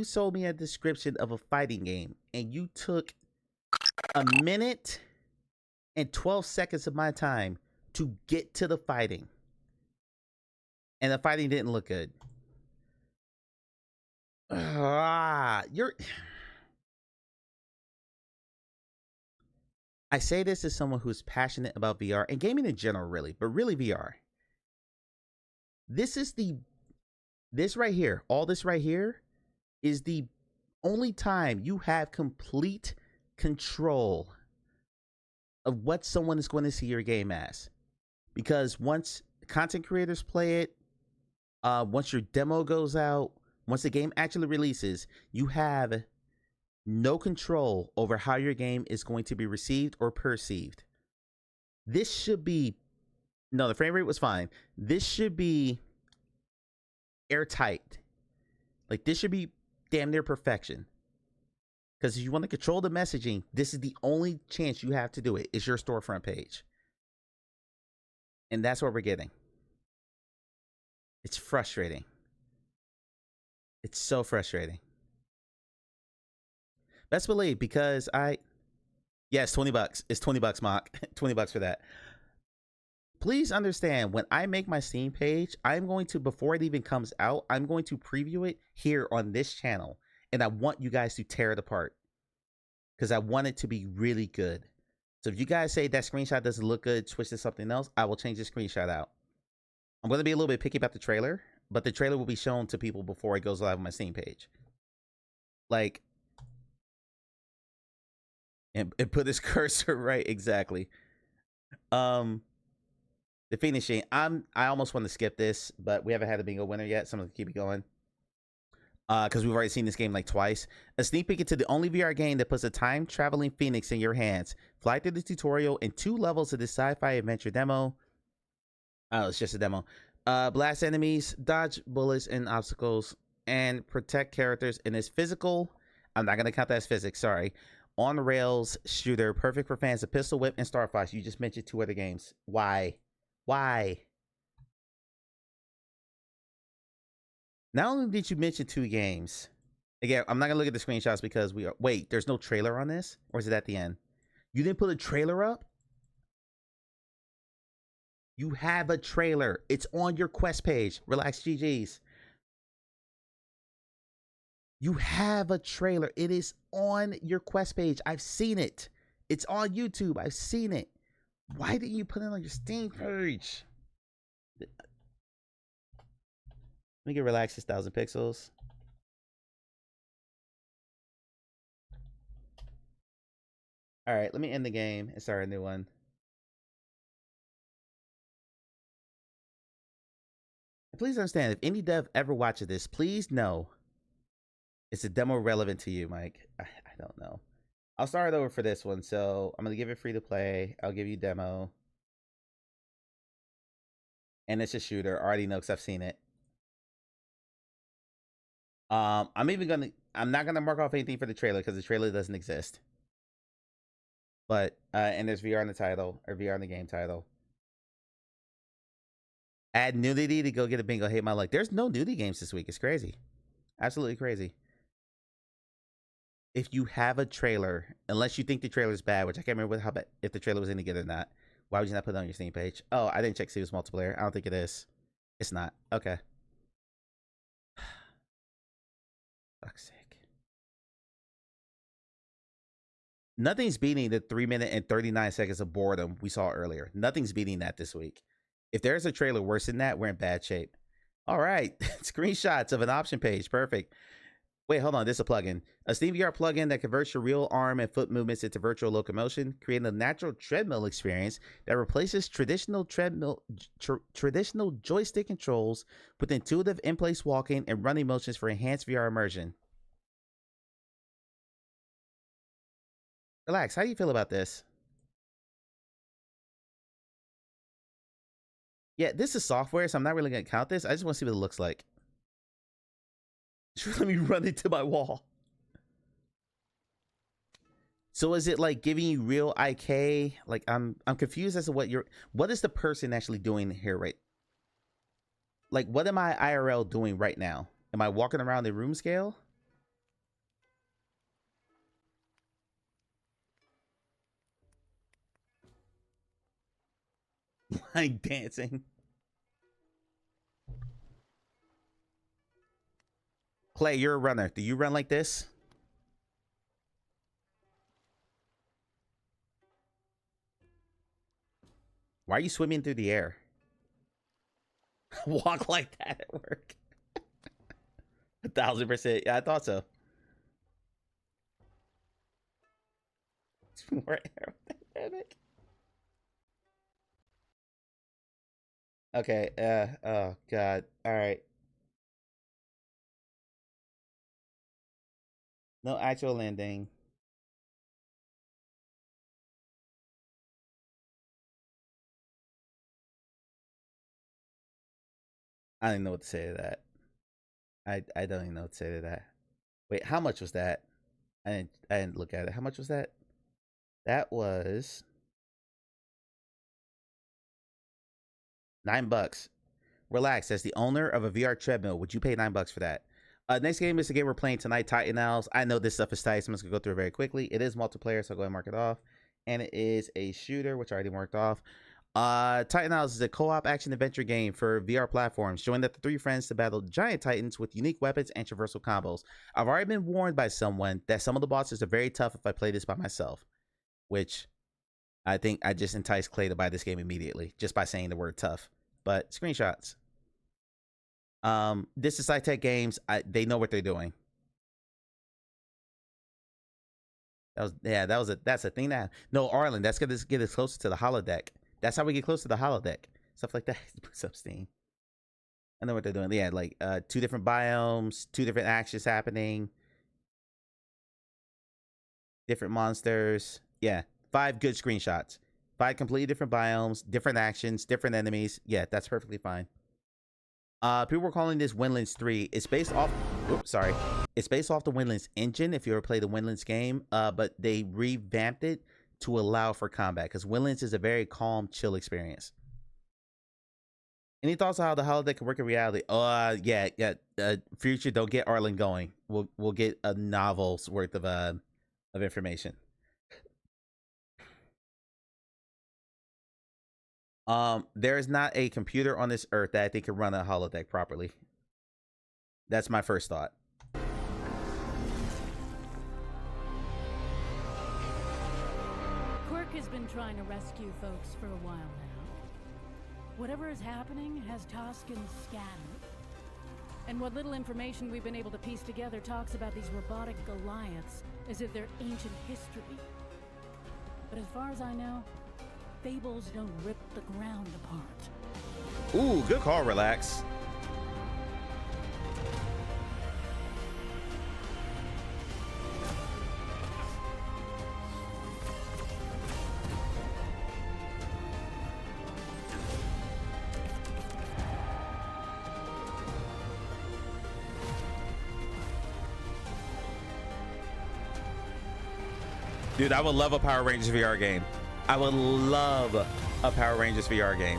sold me a description of a fighting game and you took 1 minute and 12 seconds of my time to get to the fighting. And the fighting didn't look good. I say this as someone who's passionate about VR and gaming in general, really, but really VR. This right here, all this right here is the only time you have complete control of what someone is going to see your game as. Because once content creators play it, once your demo goes out, once the game actually releases, you have no control over how your game is going to be received or perceived. This should be, no, the frame rate was fine. This should be airtight. Like, this should be damn near perfection. Because if you want to control the messaging, this is the only chance you have to do it. It's your storefront page. And that's what we're getting. It's frustrating. It's so frustrating. Best believe, because yes, $20. It's $20, Mock. $20 for that. Please understand, when I make my Steam page, I'm going to, before it even comes out, I'm going to preview it here on this channel. And I want you guys to tear it apart. Because I want it to be really good. So if you guys say that screenshot doesn't look good, switch to something else, I will change the screenshot out. I'm going to be a little bit picky about the trailer, but the trailer will be shown to people before it goes live on my Steam page. Like, and put this cursor right, exactly. The finishing, I almost want to skip this, but we haven't had a bingo winner yet, so I'm going to keep it going. Because we've already seen this game like twice. A sneak peek into the only VR game that puts a time-traveling phoenix in your hands. Fly through the tutorial and 2 levels of this sci-fi adventure demo. Oh, it's just a demo. Blast enemies, dodge bullets and obstacles, and protect characters in this physical, I'm not going to count that as physics, sorry, on-rails shooter, perfect for fans of Pistol Whip and Star Fox. You just mentioned 2 other games. Why? Why? Not only did you mention 2 games, again, I'm not going to look at the screenshots because we are, wait, there's no trailer on this? Or is it at the end? You didn't put a trailer up? You have a trailer. It's on your Quest page. Relax, GG's. You have a trailer. It is on your Quest page. I've seen it. It's on YouTube. I've seen it. Why didn't you put it on your Steam page? Let me get relaxed. 6,000 pixels. All right, let me end the game and start a new one. Please understand, if any dev ever watches this, please know it's a demo relevant to you, Mike. I don't know. I'll start it over for this one. So I'm going to give it free to play. I'll give you demo. And it's a shooter. I already know because I've seen it. I'm not going to mark off anything for the trailer because the trailer doesn't exist. But, and there's VR in the title, or VR in the game title. Add nudity to go get a bingo. Hate my luck. There's no nudity games this week. It's crazy. Absolutely crazy. If you have a trailer, unless you think the trailer is bad, which I can't remember how bad, if the trailer was any good or not, why would you not put it on your Steam page? Oh, I didn't check to see if it was multiplayer. I don't think it is. It's not. Okay. Fuck's sake. Nothing's beating the 3 minute and 39 seconds of boredom we saw earlier. Nothing's beating that this week. If there's a trailer worse than that, we're in bad shape. All right. Screenshots of an option page. Perfect. Wait, hold on. This is a plugin. A Steam VR plugin that converts your real arm and foot movements into virtual locomotion, creating a natural treadmill experience that replaces traditional joystick controls with intuitive in-place walking and running motions for enhanced VR immersion. Relax. How do you feel about this? Yeah, this is software, so I'm not really going to count this. I just want to see what it looks like. Just let me run into my wall. So is it like giving you real IK? Like I'm confused as to what is the person actually doing here, right? Like what am I IRL doing right now? Am I walking around the room scale? Like dancing. Clay, you're a runner. Do you run like this? Why are you swimming through the air? Walk like that at work. 1000%. Yeah, I thought so. More aerodynamic. Okay. Oh God. All right. No actual landing. I don't even know what to say to that. I don't even know what to say to that. Wait, how much was that? I didn't look at it. How much was that? That was $9. Relax. As the owner of a VR treadmill, would you pay $9 for that? Next game is the game we're playing tonight, Titan Owls. I know this stuff is tight, so I'm just gonna go through it very quickly. It is multiplayer, so I'll go ahead and mark it off. And it is a shooter, which I already marked off. Titan Owls is a co-op action adventure game for VR platforms. Join the 3 friends to battle giant titans with unique weapons and traversal combos. I've already been warned by someone that some of the bosses are very tough if I play this by myself, which I think I just enticed Clay to buy this game immediately just by saying the word tough. But screenshots. This is SciTech Games. They know what they're doing. That's a thing now. No, Arlen, that's gonna get us closer to the holodeck. That's how we get close to the holodeck. Stuff like that. What's up, Steam? I know what they're doing. Yeah, like 2 different biomes, 2 different actions happening, different monsters. Yeah, 5 good screenshots. 5 completely different biomes, different actions, different enemies. Yeah, that's perfectly fine. People were calling this Windlands 3. It's based off. Oops, sorry. It's based off the Windlands engine. If you ever played the Windlands game, but they revamped it to allow for combat because Windlands is a very calm, chill experience. Any thoughts on how the holodeck can work in reality? Yeah. Future, don't get Arlen going. We'll get a novel's worth of information. There is not a computer on this earth that I think can run a holodeck properly. That's my first thought. Quirk has been trying to rescue folks for a while now. Whatever is happening has Toskins scattered. And what little information we've been able to piece together talks about these robotic Goliaths as if they're ancient history. But as far as I know, fables don't rip the ground apart. Ooh, good call, Relax. Dude, I would love a Power Rangers VR game. I would love a Power Rangers VR game.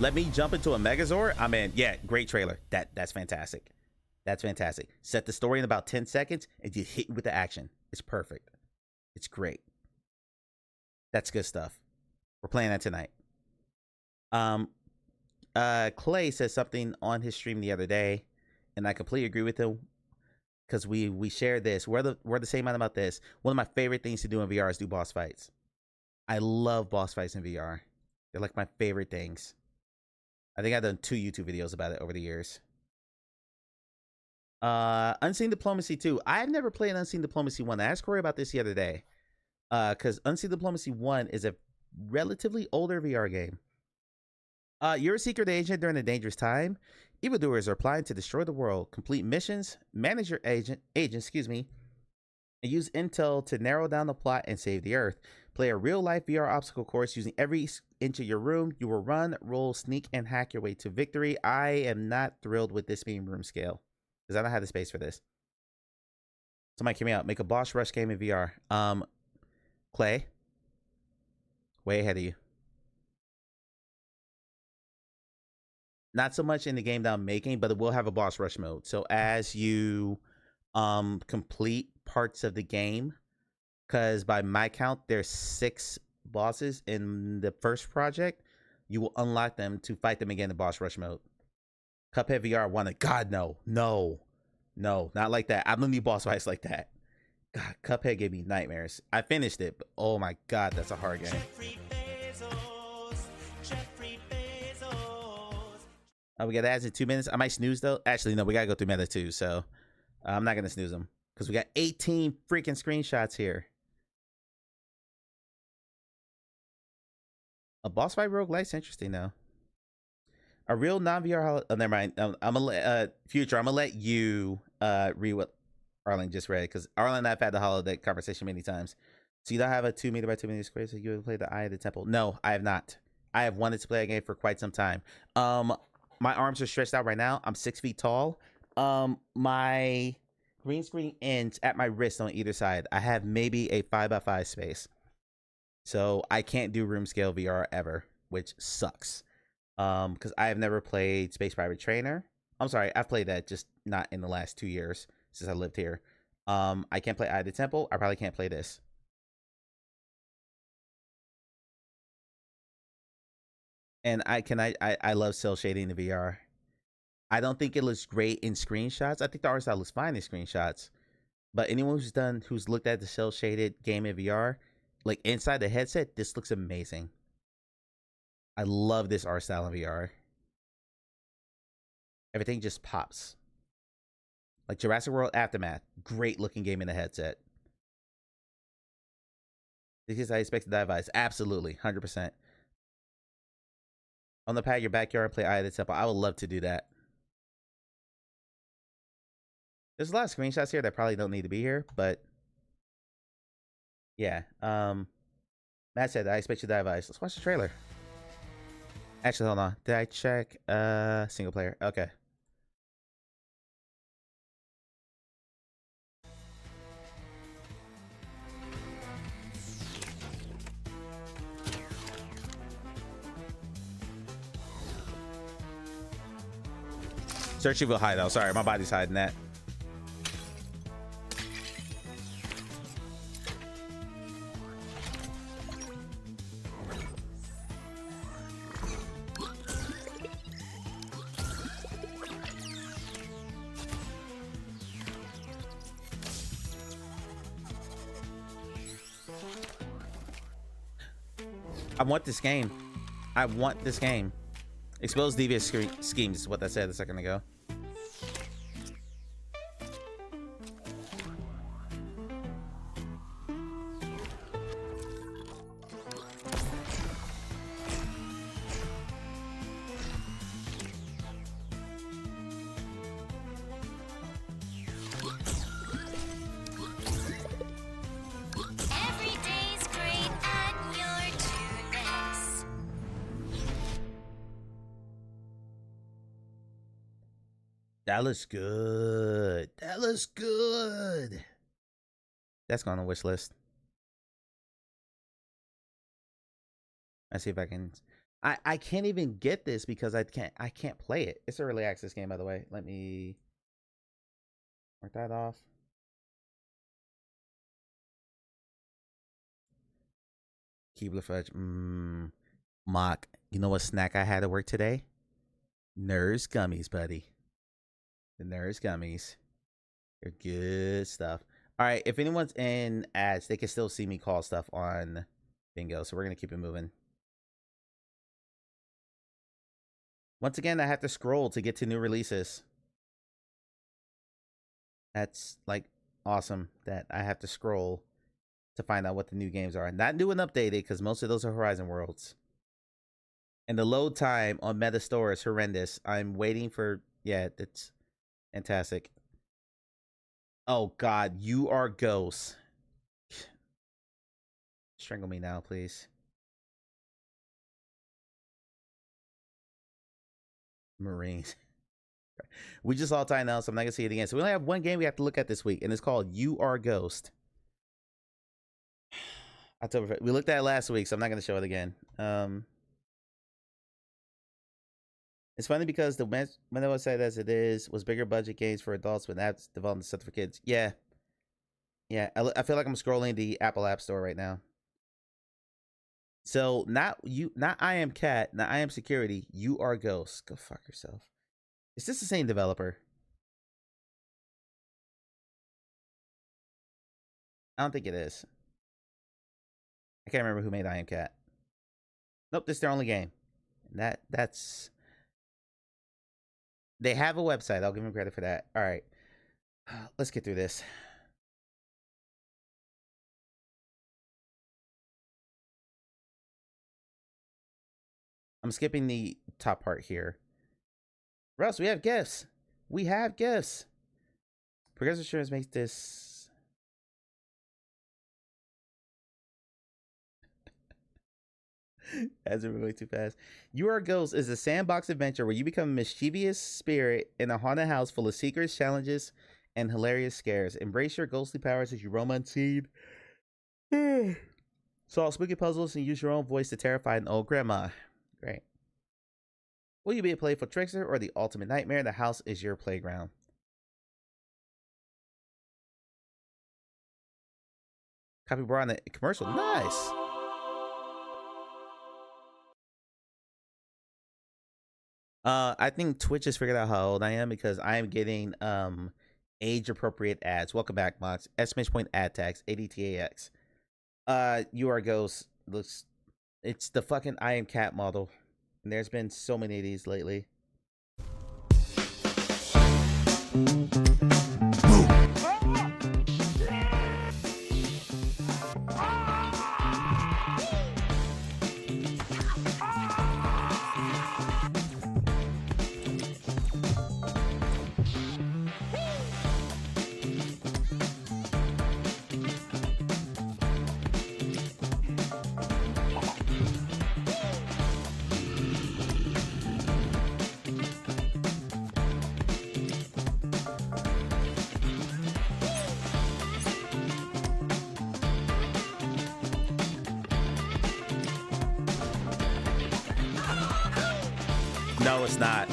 Let me jump into a Megazord. I'm in. Yeah, great trailer. That's fantastic. That's fantastic. Set the story in about 10 seconds and just hit you with the action. It's perfect. It's great. That's good stuff. We're playing that tonight. Clay said something on his stream the other day, and I completely agree with him. Because we share this. We're the same mind about this. One of my favorite things to do in VR is do boss fights. I love boss fights in VR. They're like my favorite things. I think I've done 2 YouTube videos about it over the years. Unseen Diplomacy 2. I've never played Unseen Diplomacy 1. I asked Corey about this the other day. Because Unseen Diplomacy 1 is a relatively older VR game. You're a secret agent during a dangerous time. Evildoers are applying to destroy the world. Complete missions, manage your agent, and use intel to narrow down the plot and save the Earth. Play a real-life VR obstacle course using every inch of your room. You will run, roll, sneak, and hack your way to victory. I am not thrilled with this being room scale because I don't have the space for this. Somebody hear me out. Make a boss rush game in VR. Clay, way ahead of you. Not so much in the game that I'm making, but it will have a boss rush mode. So as you complete parts of the game, because by my count, there's 6 bosses in the first project, you will unlock them to fight them again in boss rush mode. Cuphead VR 1, God, no, not like that. I don't need boss fights like that. God, Cuphead gave me nightmares. I finished it, but oh my god, that's a hard game. Oh, we got ads in 2 minutes. I might snooze though. Actually, no, we gotta go through meta too, so I'm not gonna snooze them because we got 18 freaking screenshots here. A boss fight roguelite's interesting though. A real non-VR. Oh, never mind. I'm gonna let Future. I'm gonna let you read what Arlen just read because Arlen and I've had the holodeck conversation many times. So you don't have a 2 meter by 2 meter square, so you would play the Eye of the Temple. No, I have not. I have wanted to play a game for quite some time. My arms are stretched out right now. I'm 6 feet tall. My green screen ends at my wrist on either side. I have maybe a 5x5 space. So I can't do room scale VR ever, which sucks. Because I have never played Space Pirate Trainer. I'm sorry, I've played that, just not in the last 2 years since I lived here. I can't play Eye of the Temple. I probably can't play this. And I love cell shading in the VR. I don't think it looks great in screenshots. I think the art style looks fine in screenshots. But anyone who's looked at the cell shaded game in VR, like inside the headset, this looks amazing. I love this art style in VR. Everything just pops. Like Jurassic World Aftermath, great looking game in the headset. Because I expected that advice. Absolutely, 100%. On the pad, your backyard, play Eye of the Temple. I would love to do that. There's a lot of screenshots here that probably don't need to be here, but yeah. Matt said, I expect you to advice. Let's watch the trailer. Actually, hold on. Did I check single player? Okay. Searching for hideout. Sorry, my body's hiding that. I want this game. I want this game. Expose devious schemes is what I said a second ago. Every day's great and you're too nice. That looks good. That looks good. That's going on the wish list. Let's see if I can. I can't even get this because I can't play it. It's an early access game, by the way. Let me mark that off. Keebler fudge. Mock. You know what snack I had at work today? Nerds gummies, buddy. The Nerds gummies. They're good stuff. All right, if anyone's in ads, they can still see me call stuff on Bingo. So we're going to keep it moving. Once again, I have to scroll to get to new releases. That's like awesome that I have to scroll to find out what the new games are. Not new and updated because most of those are Horizon Worlds. And the load time on Meta Store is horrendous. I'm waiting for, yeah, it's fantastic. Oh God, you are Ghost. Strangle me now, please. Marines. We just all tied now, so I'm not gonna see it again. So we only have one game we have to look at this week, and it's called You Are Ghost. October. We looked at it last week, so I'm not gonna show it again. It's funny because the website as it is was bigger budget games for adults with apps development stuff for kids. Yeah, yeah. I feel like I'm scrolling the Apple App Store right now. So not I am Cat, not I am Security. You Are Ghost. Go fuck yourself. Is this the same developer? I don't think it is. I can't remember who made I Am Cat. Nope, this is their only game. That's they have a website. I'll give them credit for that. All right, let's get through this. I'm skipping the top part here. Russ, we have gifts. We have gifts. Progressive Insurance makes this. As it way too fast. You Are a Ghost is a sandbox adventure where you become a mischievous spirit in a haunted house full of secrets, challenges, and hilarious scares. Embrace your ghostly powers as you roam unseen. Solve spooky puzzles and use your own voice to terrify an old grandma. Great. Will you be a playful trickster or the ultimate nightmare? The house is your playground. Copy brought on the commercial. Nice. I think Twitch has figured out how old I am because I am getting age appropriate ads. Welcome back, Mox. Exclamation point ad tags. ADTAX. You Are Ghost looks. It's the fucking I Am Cat model. And there's been so many of these lately. No, it's not.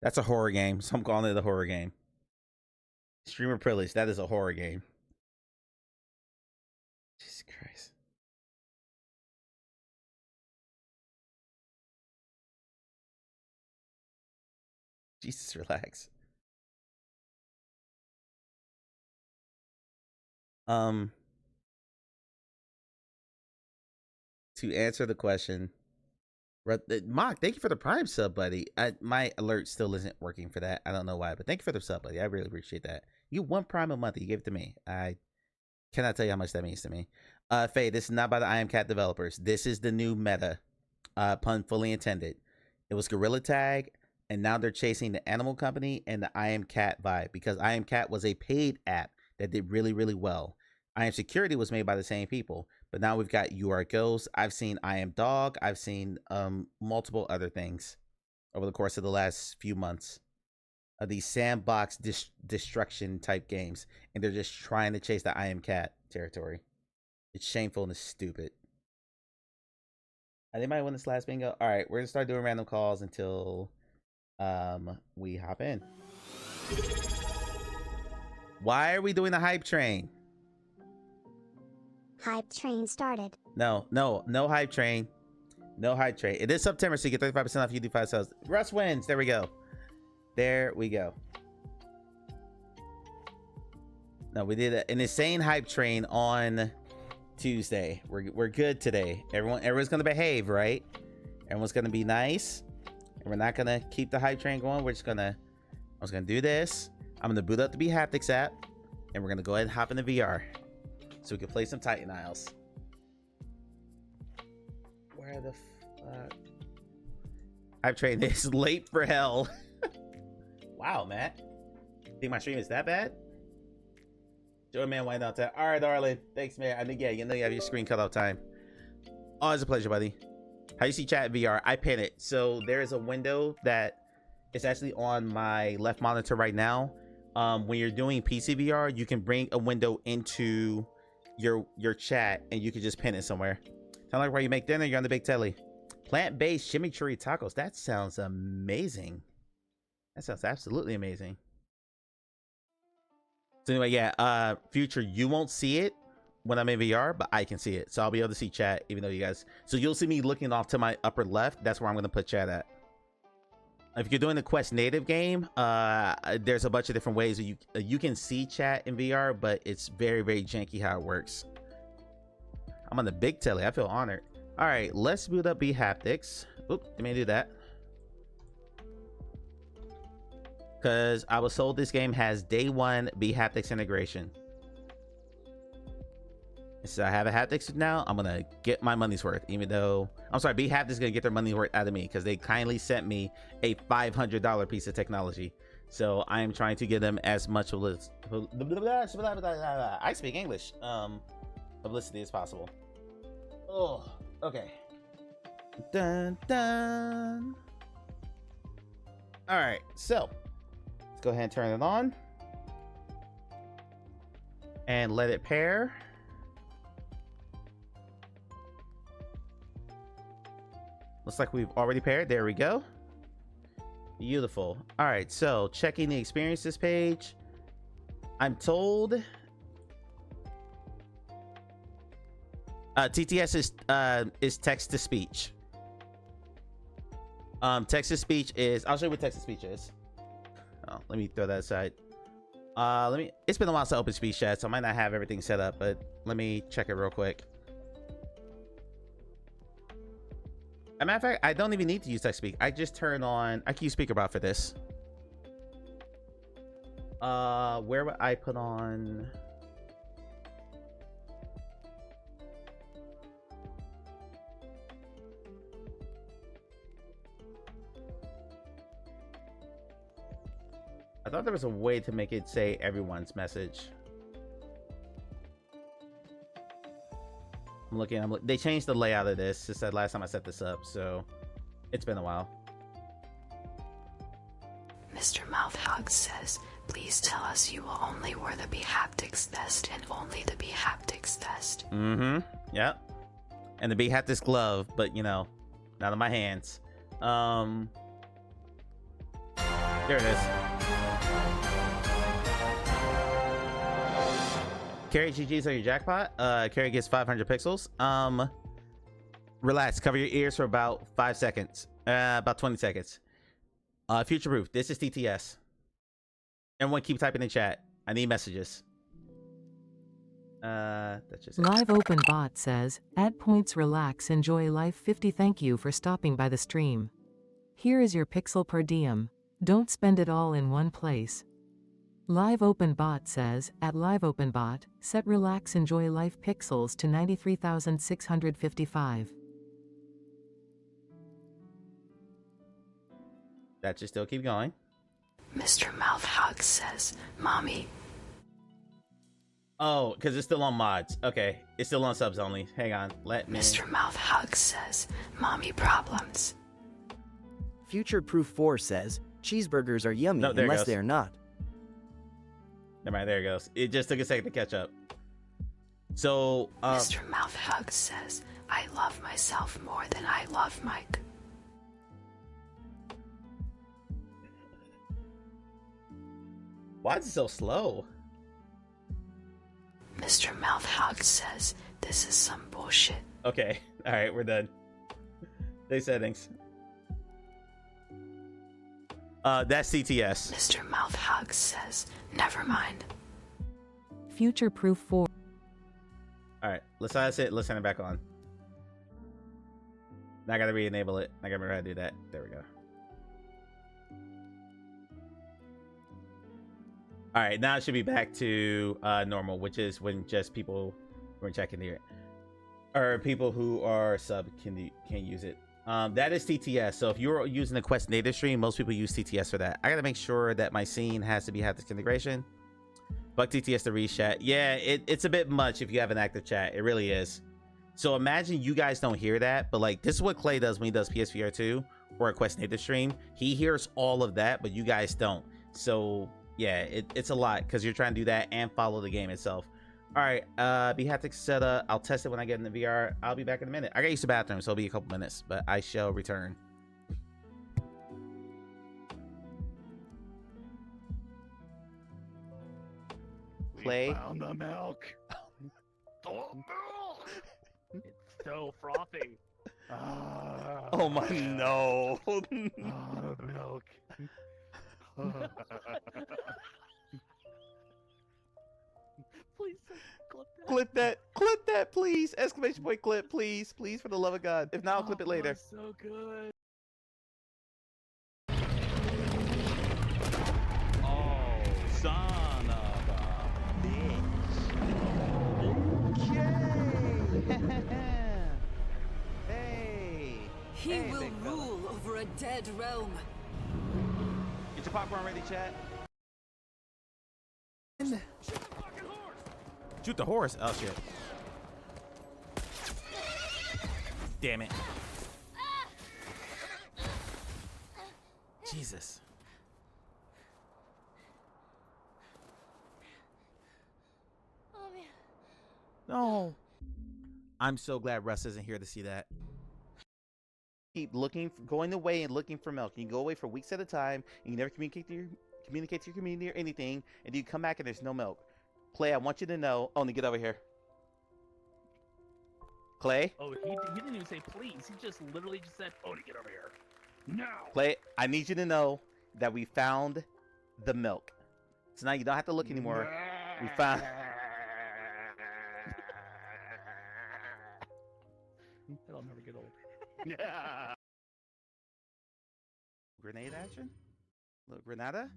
That's a horror game, so I'm calling it a horror game. Streamer privilege, that is a horror game. Jesus Christ. Jesus, relax. To answer the question, Mock, thank you for the Prime sub, buddy. My alert still isn't working for that. I don't know why, but thank you for the sub, buddy. I really appreciate that. You one Prime a month, you give it to me. I cannot tell you how much that means to me. Faye, this is not by the I Am Cat developers. This is the new meta. Pun fully intended. It was Gorilla Tag, and now they're chasing the Animal Company and the I Am Cat vibe because I Am Cat was a paid app that did really, really well. I Am Security was made by the same people, but now we've got You Are Ghost. I've seen I Am Dog. I've seen multiple other things over the course of the last few months. These sandbox destruction type games, and they're just trying to chase the I Am Cat territory. It's shameful and it's stupid. I think I might win this last bingo. All right, we're gonna start doing random calls until we hop in. Why are we doing the hype train? Hype train started. No hype train. No hype train. It is September, so you get 35% off. You do 5 sales. Russ wins. There we go. There we go. No, we did an insane hype train on Tuesday. We're good today. Everyone's gonna behave, right? Everyone's gonna be nice, and we're not gonna keep the hype train going. We're just gonna. I was gonna do this. I'm gonna boot up the Haptics app, and we're gonna go ahead and hop into VR, so we can play some Titan Isles. Where the fuck? Hype train is late for hell. Wow, Matt. Think my stream is that bad? Joey, man, why not that? All right, darling. Thanks, man. I think, yeah, you know you have your screen cut off time. Always a pleasure, buddy. How you see chat in VR? I pin it. So there is a window that is actually on my left monitor right now. When you're doing PC VR, you can bring a window into your chat and you can just pin it somewhere. Sound like where you make dinner, you're on the big telly. Plant-based chimichurri tacos. That sounds amazing. That sounds absolutely amazing. So anyway, yeah, Future, you won't see it when I'm in VR, but I can see it. So I'll be able to see chat even though you guys, so you'll see me looking off to my upper left. That's where I'm going to put chat at. If you're doing the Quest native game, there's a bunch of different ways that you can see chat in VR, but it's very, very janky how it works. I'm on the big telly. I feel honored. All right, let's boot up bHaptics. Oop, let me do that. Because I was told this game has day one bHaptics integration. So I have a haptics now. I'm gonna get my money's worth, even though I'm sorry, bHaptics is gonna get their money's worth out of me because they kindly sent me a $500 piece of technology. So I am trying to give them as much I speak English publicity as possible. Oh, okay. Dun dun. All right, so let's go ahead and turn it on and let it pair. Looks like we've already paired. There we go. Beautiful. All right, so checking the experiences page. I'm told TTS is text to speech. Text to speech is, I'll show you what text to speech is. Oh, let me throw that aside. It's been a while since I opened speech chat, so I might not have everything set up, but let me check it real quick. As a matter of fact, I don't even need to use text speak. I just turn on, I can use speakerbot for this. Where would I put on? I thought there was a way to make it say everyone's message. I'm looking, they changed the layout of this since that last time I set this up, so it's been a while. Mr. Mouthhug says, please tell us you will only wear the bHaptics vest and only the bHaptics vest. Mm-hmm. Yep. And the bHaptics glove, but you know, not on my hands. There it is. Carrie, GG's on your jackpot. Carrie gets 500 pixels. Relax, cover your ears for about 5 seconds. About 20 seconds. Future proof, this is TTS. Everyone keep typing in chat. I need messages. That's just it. Live Open Bot says, at points relax enjoy life 50. Thank you for stopping by the stream. Here is your pixel per diem. Don't spend it all in one place. Live Open Bot says, at Live Open Bot, set relax enjoy life pixels to 93,655. That should still keep going. Mr. Mouthhug says, Mommy. Oh, because it's still on mods. Okay, it's still on subs only. Hang on, let me. Mr. Mouthhug says, Mommy problems. Future Proof 4 says, cheeseburgers are yummy unless they're not. Never mind, there it goes. It just took a second to catch up. So, Mr. Mouthhug says, I love myself more than I love Mike. Why is it so slow? Mr. Mouthhug says, this is some bullshit. Okay, alright, we're done. Day settings. That's CTS. Mr. Mouthhug says, never mind. Future Proof 4. Alright, let's turn it back on. Now I gotta re-enable it. I gotta remember how to do that. There we go. Alright, now it should be back to normal, which is when just people who are checking here, or people who are sub can use it. That is TTS. So if you're using the Quest native stream, most people use TTS for that. I gotta make sure that my scene has to have this integration. Fuck TTS to reach-chat. Yeah, it's a bit much if you have an active chat. It really is. So imagine you guys don't hear that, but like this is what Clay does when he does PSVR 2 or a Quest native stream. He hears all of that, but you guys don't. So yeah, it's a lot because you're trying to do that and follow the game itself. All right, bHaptics setup. I'll test it when I get in the VR. I'll be back in a minute. I gotta use the bathroom, so it'll be a couple minutes, but I shall return. Play. We found the milk. It's so frothy. Oh my no. Milk. Please clip that. Clip that, please! Exclamation point clip, please, for the love of God. If not, I'll clip it later. That's so good. Oh, son of a bitch. Okay. Hey. He Hey, will big fella. rule over a dead realm. Get your popcorn ready, chat. Shoot the horse. Oh shit. Damn it. Jesus. Oh man. No. I'm so glad Russ isn't here to see that. Keep looking, going away and looking for milk. You can go away for weeks at a time, and you never communicate to your community or anything, and you come back and there's no milk. Clay, I want you to know. Oh, get over here. Clay? Oh, he didn't even say please. He just literally just said, "Oh, get over here." No. Clay, I need you to know that we found the milk. So now you don't have to look anymore. We found. That'll never get old. Yeah. Grenade action? Little grenada?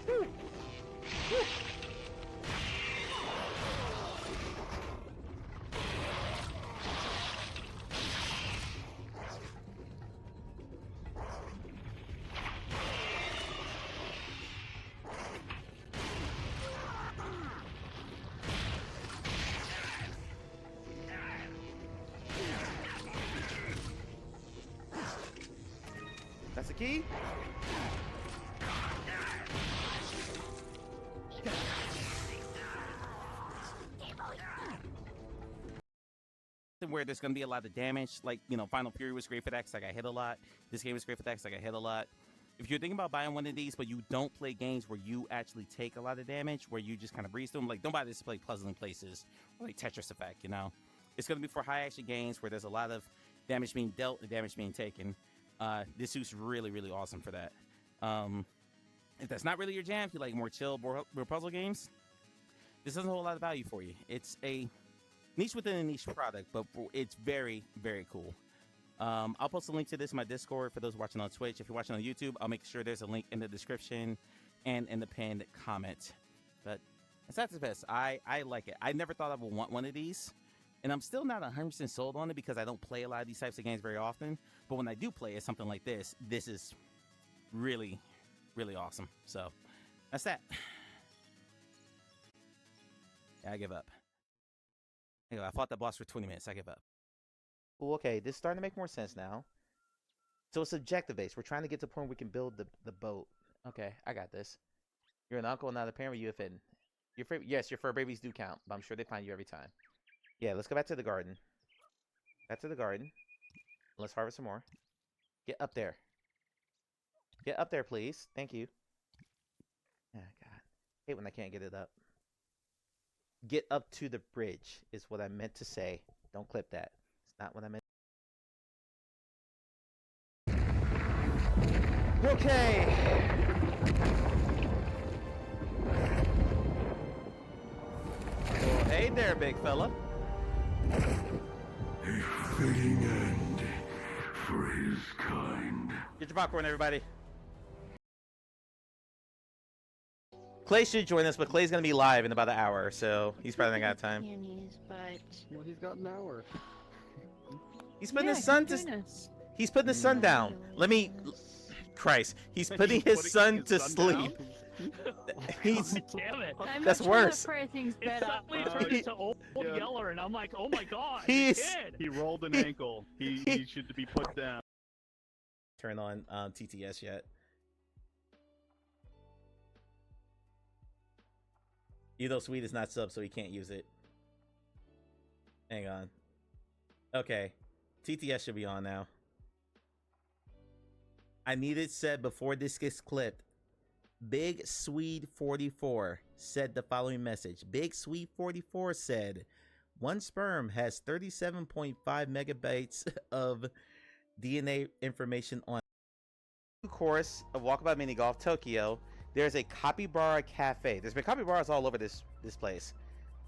Woo. Woo. That's the key? Where there's going to be a lot of damage, like, you know, Final Fury was great for that because I got hit a lot. This game was great for that because I got hit a lot. If you're thinking about buying one of these, but you don't play games where you actually take a lot of damage, where you just kind of breeze through them, like, don't buy this to play Puzzle in Places, or like Tetris Effect, you know? It's going to be for high-action games where there's a lot of damage being dealt and damage being taken. This suit's really, really awesome for that. If that's not really your jam, if you like more chill, more puzzle games, this doesn't hold a lot of value for you. It's a niche within a niche product, but it's very, very cool. I'll post a link to this in my Discord for those watching on Twitch. If you're watching on YouTube, I'll make sure there's a link in the description and in the pinned comment. But that's the best. I like it. I never thought I would want one of these, and I'm still not 100% sold on it because I don't play a lot of these types of games very often. But when I do play it, something like this is really, really awesome. So that's that. Yeah, I give up. Anyway, I fought that boss for 20 minutes. I give up. Well, okay, this is starting to make more sense now. So it's objective based. We're trying to get to the point where we can build the boat. Okay, I got this. You're an uncle, not a parent. You a fit. Yes, your fur babies do count, but I'm sure they find you every time. Yeah, let's go back to the garden. Back to the garden. Let's harvest some more. Get up there. Get up there, please. Thank you. Oh, God. I hate when I can't get it up. Get up to the bridge is what I meant to say. Don't clip that. It's not what I meant. Okay. Well, hey there, big fella. A fitting end for his kind. Get your popcorn, everybody. Clay should join us, but Clay's gonna be live in about an hour, so he's probably not got time. Well, he's got an hour. He's putting his son to. He's putting his son down. Let me. Christ, he's putting his son to sleep. He's. Damn it. That's worse. It suddenly turned into old Yeller, and I'm like, oh my god, He's. kid. He rolled an ankle. He should be put down. Turn on TTS yet. Even though Sweet is not sub, so he can't use it. Hang on. Okay. TTS should be on now. I need it said before this gets clipped Big Swede 44 said the following message. Big Swede 44 said, one sperm has 37.5 megabytes of DNA information on course of Walkabout Mini Golf Tokyo. There's a Capybara Cafe. There's been capybaras all over this place.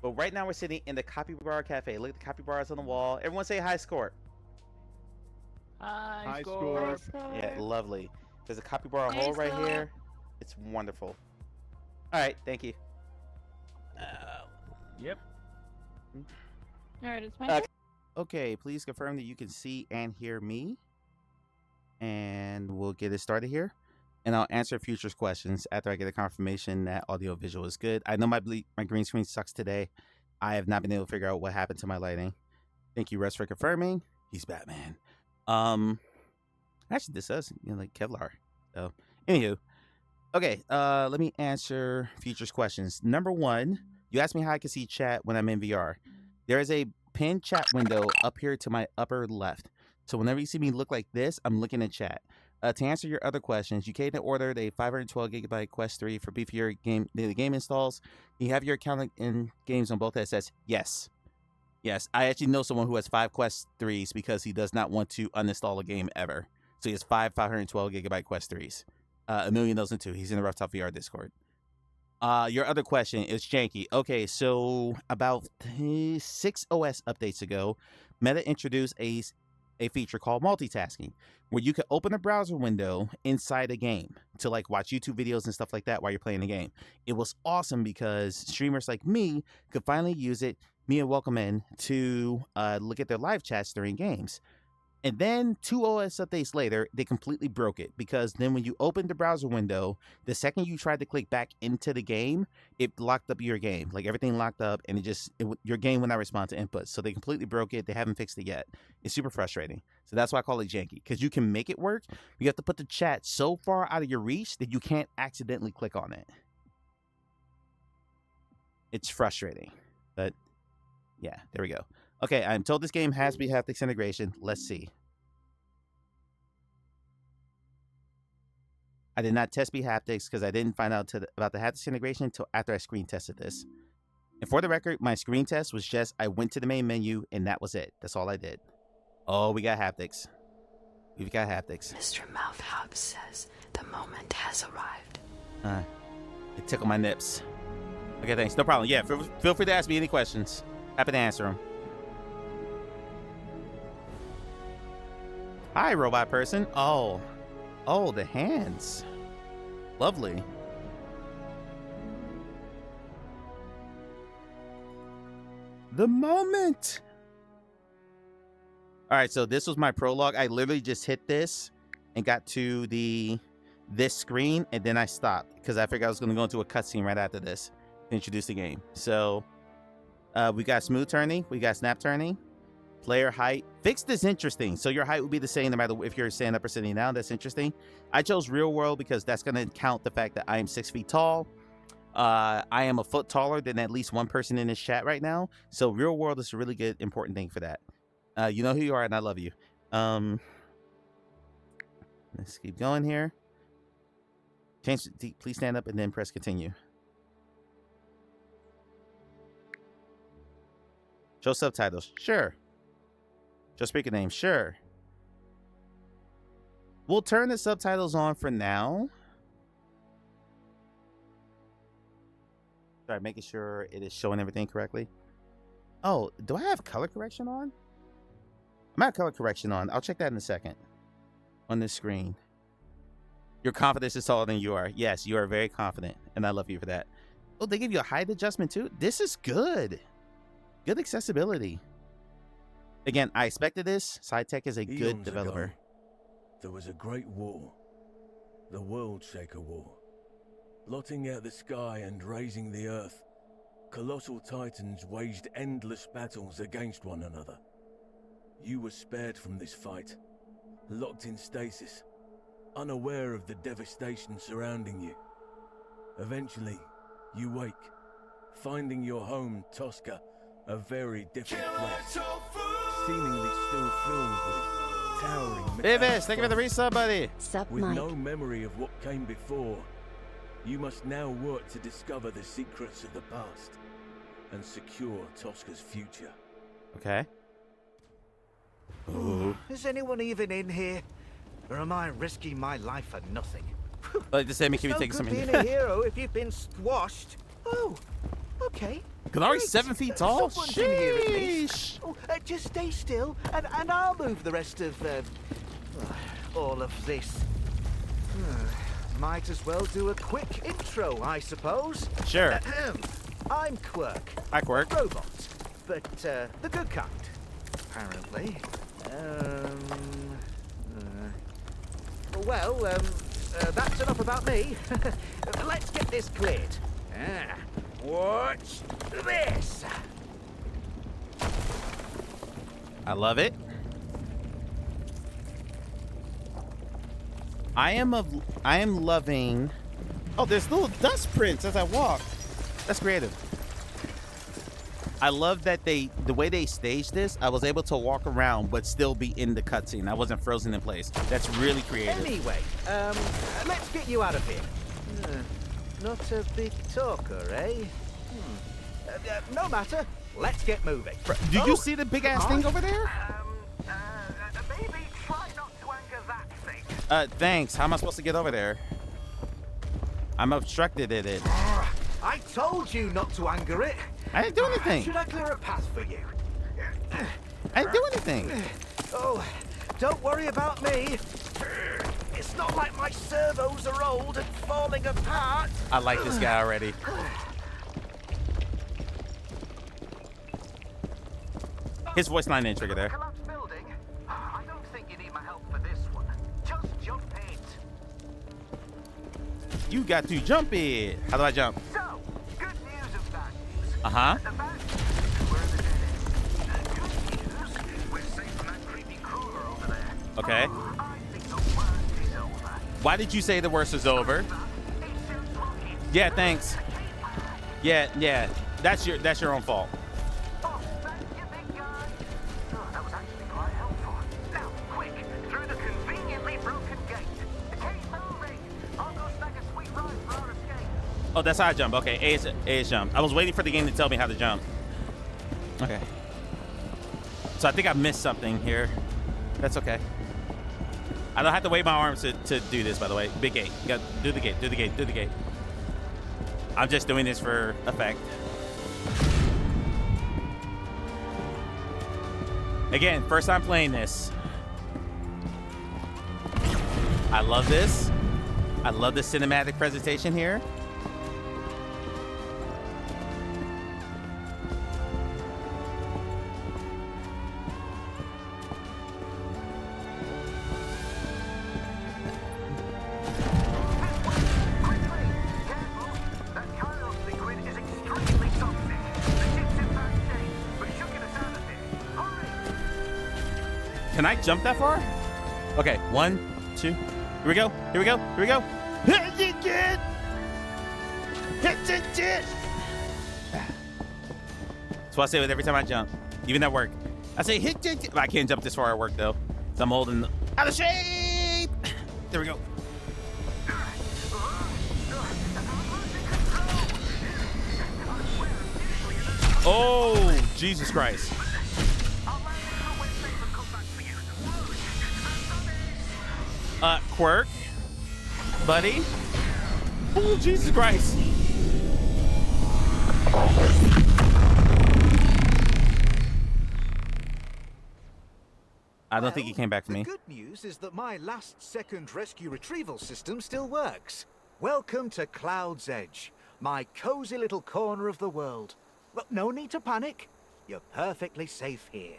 But right now we're sitting in the Capybara Cafe. Look at the capybaras on the wall. Everyone say hi, Score. Hi, Score. Yeah, lovely. There's a capybara hole right here. It's wonderful. All right, thank you. Yep. All right, it's my turn. Okay, please confirm that you can see and hear me. And we'll get it started here. And I'll answer Future's questions after I get a confirmation that audio visual is good. I know my green screen sucks today. I have not been able to figure out what happened to my lighting. Thank you, Russ, for confirming. He's Batman. Actually, this does, like Kevlar. So, anywho. Okay, let me answer Future's questions. Number one, you asked me how I can see chat when I'm in VR. There is a pinned chat window up here to my upper left. So whenever you see me look like this, I'm looking at chat. To answer your other questions, you can order a 512 gigabyte Quest 3 for beefier the game installs. You have your account in games on both headsets. Yes. Yes, I actually know someone who has 5 Quest 3s because he does not want to uninstall a game ever. So he has 512 gigabyte Quest 3s. Emilio knows him too. He's in the Rooftop VR Discord. Your other question is janky. Okay, so about 6 OS updates ago, Meta introduced a feature called multitasking, where you can open a browser window inside a game to like watch YouTube videos and stuff like that while you're playing the game. It was awesome because streamers like me could finally use it, me and Welcome In, to look at their live chats during games. And then 2 OS updates later, they completely broke it because then when you opened the browser window, the second you tried to click back into the game, it locked up your game. Like everything locked up and your game would not respond to inputs. So they completely broke it. They haven't fixed it yet. It's super frustrating. So that's why I call it janky, because you can make it work. You have to put the chat so far out of your reach that you can't accidentally click on it. It's frustrating, but yeah, there we go. Okay, I'm told this game has haptics integration. Let's see. I did not test haptics because I didn't find out about the haptics integration until after I screen tested this. And for the record, my screen test was just I went to the main menu and that was it. That's all I did. Oh, we got haptics. We've got haptics. Mr. Mouthhub says the moment has arrived. It tickled my nips. Okay, thanks. No problem. Yeah, feel free to ask me any questions. Happy to answer them. Hi, robot person. Oh, the hands. Lovely. The moment. All right, so this was my prologue. I literally just hit this and got to this screen, and then I stopped because I figured I was going to go into a cutscene right after this to introduce the game. So we got smooth turning, we got snap turning. Player height. Fixed is interesting. So your height will be the same no matter if you're standing up or sitting down. That's interesting. I chose real world because that's going to count the fact that I am 6 feet tall. I am a foot taller than at least one person in this chat right now. So real world is a really good, important thing for that. You know who you are and I love you. Let's keep going here. Change. Please stand up and then press continue. Show subtitles. Sure. Show speaker name. Sure. We'll turn the subtitles on for now. Sorry, making sure it is showing everything correctly. Oh, do I have color correction on? I might have color correction on. I'll check that in a second. On this screen. Your confidence is taller than you are. Yes, you are very confident, and I love you for that. Oh, they give you a height adjustment too? This is good. Good accessibility. Again, I expected this. SciTech is a good Eons developer. ago, there was a great war. The World Shaker War. Blotting out the sky and raising the earth, colossal titans waged endless battles against one another. You were spared from this fight, locked in stasis, unaware of the devastation surrounding you. Eventually, you wake, finding your home, Tosca, a very different place, seemingly still filled with towering Vivis, thank you for the resub, buddy. Sup, with Mike. no memory of what came before. You must now work to discover the secrets of the past and secure Tosca's future. Okay. Ooh. Is anyone even in here? Or am I risking my life for nothing? Like the same, can we It's take no some good being a hero if you've been squashed. Oh, okay. Glori's 7 feet tall? Someone's in here at least. Oh, just stay still, and I'll move the rest of all of this. Might as well do a quick intro, I suppose. Sure. I'm Quirk. Hi, Quirk. Robot, but the good kind, apparently. Well, that's enough about me. Let's get this cleared. Watch this. I love it. I am loving. Oh, there's little dust prints as I walk. That's creative. I love that the way they staged this, I was able to walk around but still be in the cutscene. I wasn't frozen in place. That's really creative. Anyway, let's get you out of here. Not a big talker, eh? No matter. Let's get moving. Do you see the big ass thing over there? Maybe try not to anger that thing. Thanks. How am I supposed to get over there? I'm obstructed at it. I told you not to anger it. I didn't do anything. Should I clear a path for you? I didn't do anything. Oh, don't worry about me. It's not like my servos are old and falling apart. I like this guy already. His voice line didn't trigger there. Collapsed building? I don't think you need my help for this one. Just jump it. You got to jump it. How do I jump? So, good news and bad news. Uh-huh. The bad news, we're in the dead end. Good news, we're safe from that creepy crawler over there. Okay. I think the worst is over. Why did you say the worst is over? Yeah, thanks. Yeah. That's your own fault. Oh, thank you, big guy. Oh, that was actually quite helpful. Now, quick, through the conveniently broken gate. Keep moving. I'll go snag a sweet ride for our escape. Oh, that's how I jump. Okay, A is jump. I was waiting for the game to tell me how to jump. Okay. So I think I missed something here. That's okay. I don't have to wave my arms to do this, by the way. Big gate. You got do the gate. I'm just doing this for effect. Again, first time playing this. I love this. I love the cinematic presentation here. Can I jump that far? Okay, 1, 2. Here we go. That's what I say with every time I jump, even at work. I say hit. I can't jump this far at work though. So I'm holding out of shape. There we go. Oh, Jesus Christ. Quirk, buddy. Oh, Jesus Christ. I don't think he came back for me. The good news is that my last-second rescue retrieval system still works. Welcome to Cloud's Edge, my cozy little corner of the world. Well, no need to panic. You're perfectly safe here.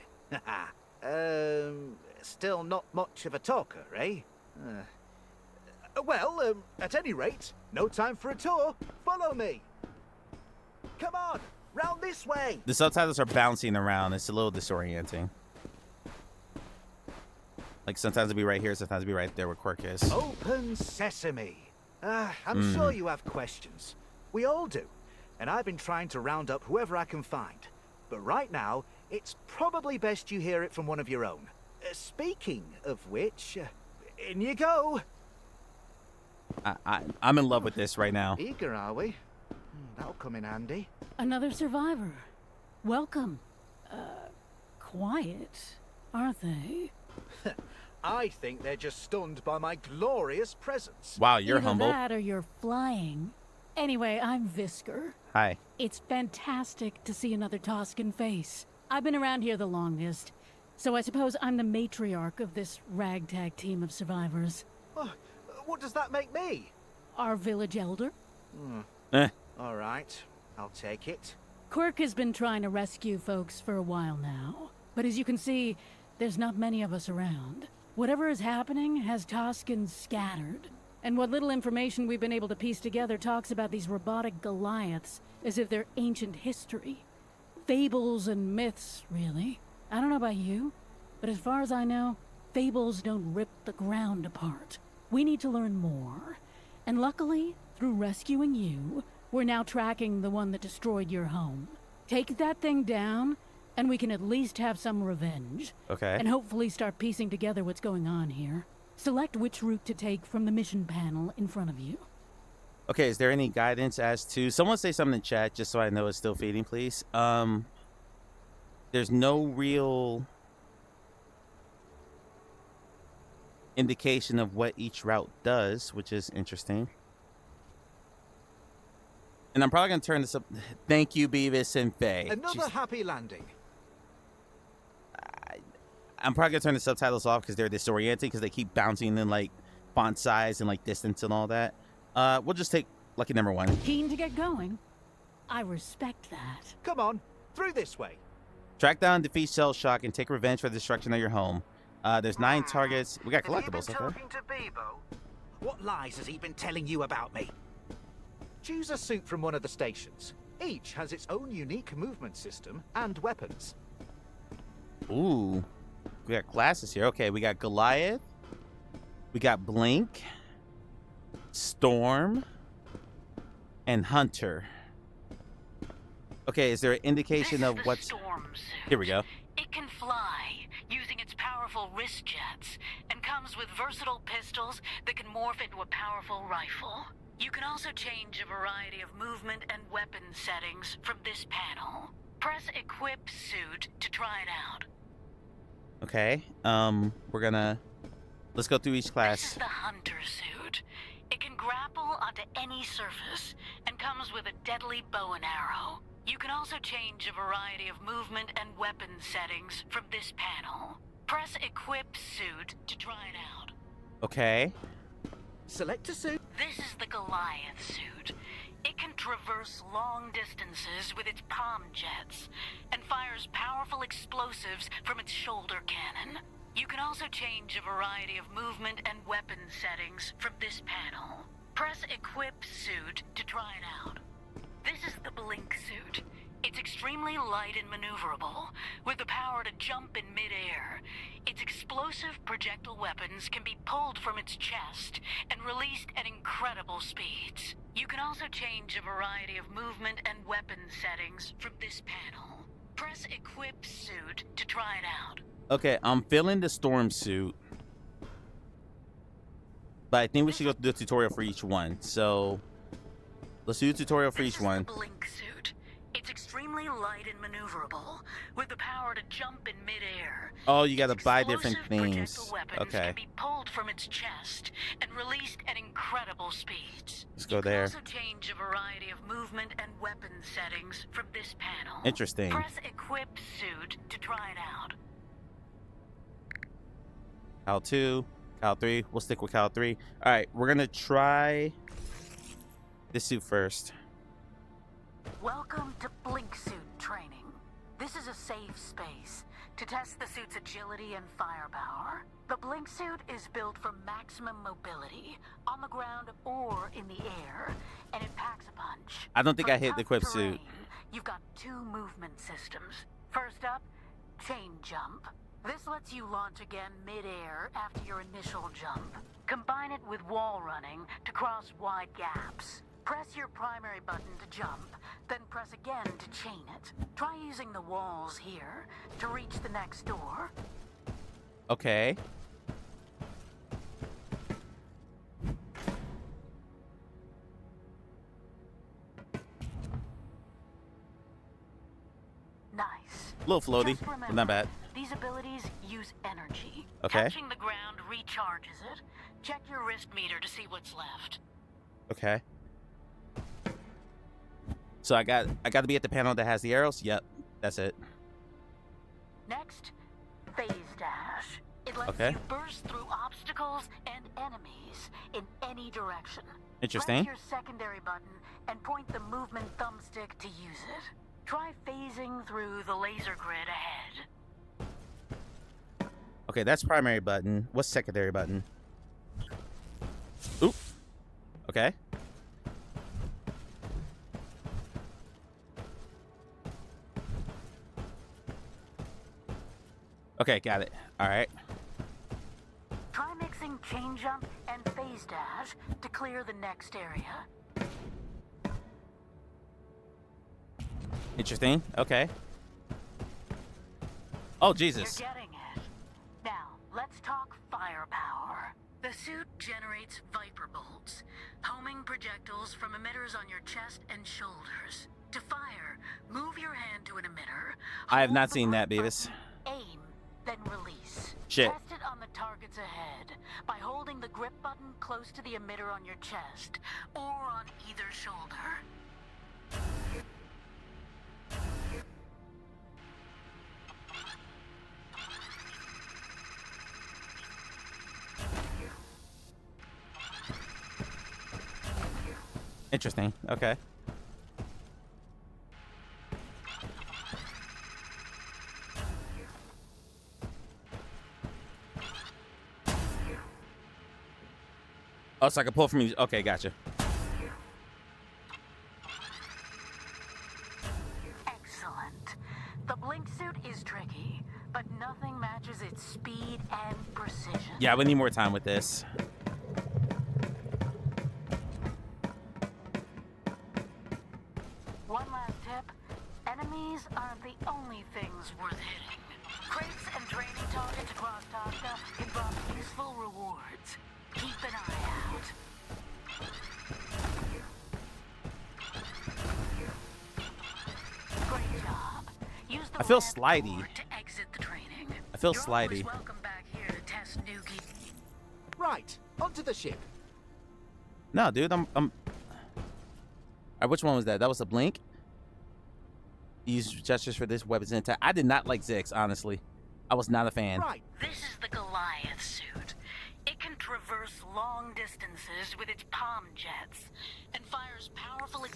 Still not much of a talker, eh? Well, at any rate, no time for a tour. Follow me. Come on, round this way. The subtitles are bouncing around. It's a little disorienting. Like sometimes it'll be right here, sometimes it'll be right there where Quirk is. Open sesame. I'm sure you have questions. We all do. And I've been trying to round up whoever I can find. But right now, it's probably best you hear it from one of your own. Speaking of which, in you go. I'm in love with this right now. Eager, are we? That'll come in handy. Another survivor. Welcome. Quiet, aren't they? I think they're just stunned by my glorious presence. Wow, you're Either humble. that or you're flying. Anyway, I'm Visker. Hi. It's fantastic to see another Toscan face. I've been around here the longest, so I suppose I'm the matriarch of this ragtag team of survivors. Oh, what does that make me? Our village elder. All right, I'll take it. Quirk has been trying to rescue folks for a while now, but as you can see, there's not many of us around. Whatever is happening has Toskans scattered, and what little information we've been able to piece together talks about these robotic Goliaths as if they're ancient history. Fables and myths, really. I don't know about you, but as far as I know, fables don't rip the ground apart. We need to learn more, and luckily, through rescuing you, we're now tracking the one that destroyed your home. Take that thing down, and we can at least have some revenge. Okay. And hopefully start piecing together what's going on here. Select which route to take from the mission panel in front of you. Okay, is there any guidance as to... Someone say something in chat, just so I know it's still feeding, please. There's no real indication of what each route does, which is interesting. And I'm probably going to turn this up. Thank you, Beavis and Faye. Another happy landing. I'm probably going to turn the subtitles off because they're disorienting because they keep bouncing in like font size and like distance and all that. We'll just take lucky number 1. Keen to get going? I respect that. Come on, through this way. Track down, defeat Shell Shock, and take revenge for the destruction of your home. There's 9 targets. We got collectibles, okay? Talking to Bebo? What lies has he been telling you about me? Choose a suit from one of the stations. Each has its own unique movement system and weapons. Ooh. We got glasses here. Okay, we got Goliath. We got Blink. Storm. And Hunter. Okay, is there an indication of what's... Storm suit. Here we go. It can fly, using its powerful wrist jets, and comes with versatile pistols that can morph into a powerful rifle. You can also change a variety of movement and weapon settings from this panel. Press Equip Suit to try it out. Okay, we're gonna... Let's go through each class. This is the Hunter suit. It can grapple onto any surface, and comes with a deadly bow and arrow. You can also change a variety of movement and weapon settings from this panel. Press Equip Suit to try it out. Okay. Select a suit. This is the Goliath suit. It can traverse long distances with its palm jets, and fires powerful explosives from its shoulder cannon. You can also change a variety of movement and weapon settings from this panel. Press Equip Suit to try it out. This is the Blink suit. It's extremely light and maneuverable, with the power to jump in mid-air. Its explosive projectile weapons can be pulled from its chest and released at incredible speeds. You can also change a variety of movement and weapon settings from this panel. Press Equip Suit to try it out. Okay, I'm feeling the Storm suit. But I think we should go through the tutorial for each one. So, let's do the tutorial for each one. This is the Blink suit. It's extremely light and maneuverable, with the power to jump in mid-air. Oh, you gotta buy different things. Projectile weapons Okay. can be pulled from its chest and released at incredible speeds. Let's go You can there. also change a variety of movement and weapon settings from this panel. Interesting. Press Equip Suit to try it out. Cal 2, Cal 3. We'll stick with Cal 3. All right, we're gonna try this suit first. Welcome to Blink Suit training. This is a safe space to test the suit's agility and firepower. The Blink Suit is built for maximum mobility on the ground or in the air, and it packs a punch. I don't think For I hit the tough equip suit. terrain, you've got 2 movement systems. First up, chain jump. This lets you launch again mid-air after your initial jump. Combine it with wall running to cross wide gaps. Press your primary button to jump, then press again to chain it. Try using the walls here to reach the next door. Okay. A little floaty, Just remember, but not bad. These abilities use energy. Okay. Touching the ground recharges it. Check your wrist meter to see what's left. Okay. So I got to be at the panel that has the arrows. Yep, that's it. Next, phase dash. It lets Okay. you burst through obstacles and enemies in any direction. Interesting. Press your secondary button and point the movement thumbstick to use it. Try phasing through the laser grid ahead. Okay, that's primary button. What's secondary button? Oop. Okay. Okay, got it. All right. Try mixing chain jump and phase dash to clear the next area. Interesting. Okay. Oh, Jesus. You're getting it. Now, let's talk firepower. The suit generates Viper bolts, homing projectiles from emitters on your chest and shoulders. To fire, move your hand to an emitter. I have not seen that, Beavis. Aim, then release. Shit. Test it on the targets ahead by holding the grip button close to the emitter on your chest or on either shoulder. Interesting. Okay. Oh, so I can pull from you. Okay, gotcha. Excellent. The blink suit is tricky, but nothing matches its speed and precision. Yeah, we need more time with this. One last tip. Enemies aren't the only things worth hitting. Crates and training targets across Tosca can drop useful rewards. Keep an eye out. Great job. Use the I feel ramp slidey. board to exit the training. I feel You're slidey. always welcome back here to test new gear. Right, onto the ship. No, dude, I'm which one was that? That was a blink? Use gestures for this weapons and attack. I did not like Zix, honestly. I was not a fan. Right. This is the Goliath suit. It can traverse long distances with its palm jets and fires powerful. All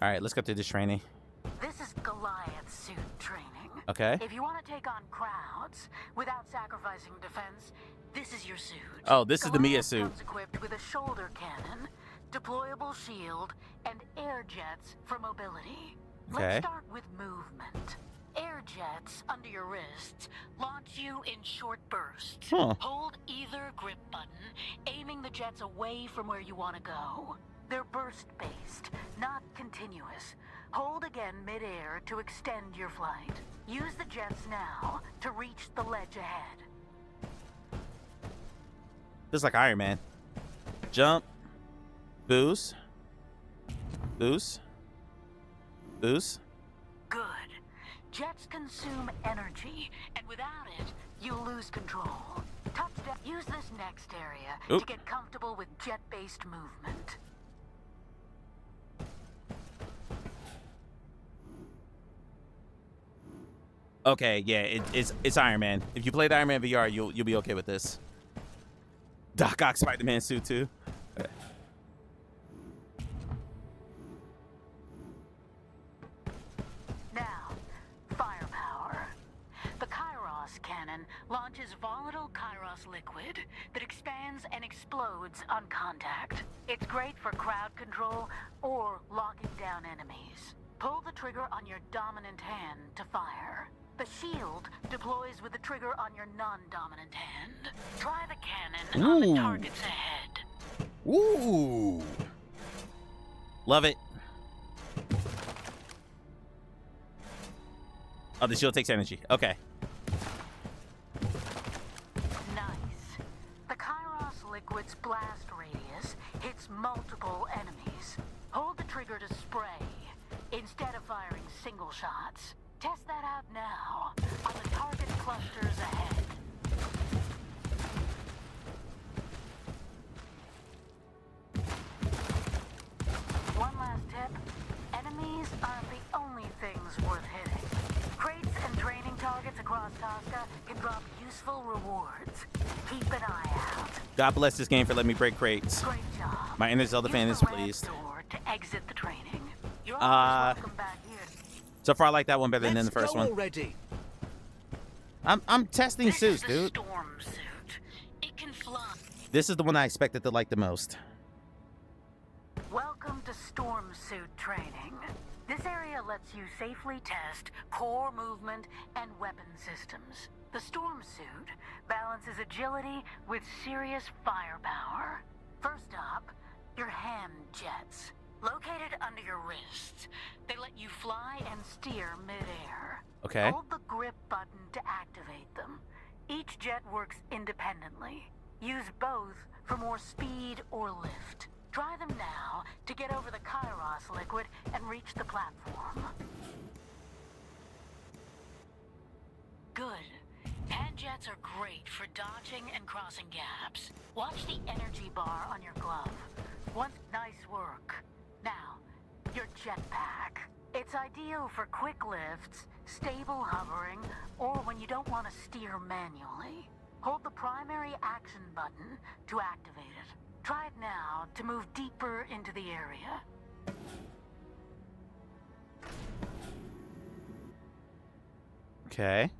right, let's go through this training. This is Goliath suit training. Okay. If you want to take on crowds without sacrificing defense, this is your suit. Oh, this is the Mia Goliath suit. comes equipped with a shoulder cannon, deployable shield, and air jets for mobility. Okay. Let's start with movement. Air jets under your wrists launch you in short bursts. Huh. Hold either grip button, aiming the jets away from where you want to go. They're burst-based, not continuous. Hold again mid-air to extend your flight. Use the jets now to reach the ledge ahead. This is like Iron Man. Jump. Boost. Boost. Boost. Good. Jets consume energy, and without it, you'll lose control. Touchdown. Use this next area Oop. to get comfortable with jet-based movement. Okay, yeah, it's Iron Man. If you played Iron Man VR, you'll be okay with this. Doc Ock Spider-Man suit too. Okay. Now, firepower. The Kairos cannon launches volatile Kairos liquid that expands and explodes on contact. It's great for crowd control or locking down enemies. Pull the trigger on your dominant hand to fire. The shield deploys with the trigger on your non-dominant hand. Try the cannon on the Ooh. targets ahead. Ooh. Love it. Oh, the shield takes energy. Okay. Nice. The Kairos liquid's blast radius hits multiple enemies. Hold the trigger to spray instead of firing single shots. Test that out now on the target clusters ahead. One last tip. Enemies aren't the only things worth hitting. Crates and training targets across Tosca can drop useful rewards. Keep an eye out. God bless this game for letting me break crates. Great job. My inner Zelda fan is pleased. Door to exit the training. You're always welcome back here. So far I like that one better than the first one. Already. I'm testing This suits, is the dude. storm suit. It can fly. This is the one I expected to like the most. Welcome to storm suit training. This area lets you safely test core movement and weapon systems. The storm suit balances agility with serious firepower. First up, your hand jets. Located under your wrists, they let you fly and steer midair. Okay. Hold the grip button to activate them. Each jet works independently. Use both for more speed or lift. Try them now to get over the Kairos liquid and reach the platform. Good. Hand jets are great for dodging and crossing gaps. Watch the energy bar on your glove. Nice work. Now, your jetpack. It's ideal for quick lifts, stable hovering, or when you don't want to steer manually. Hold the primary action button to activate it. Try it now to move deeper into the area. Okay.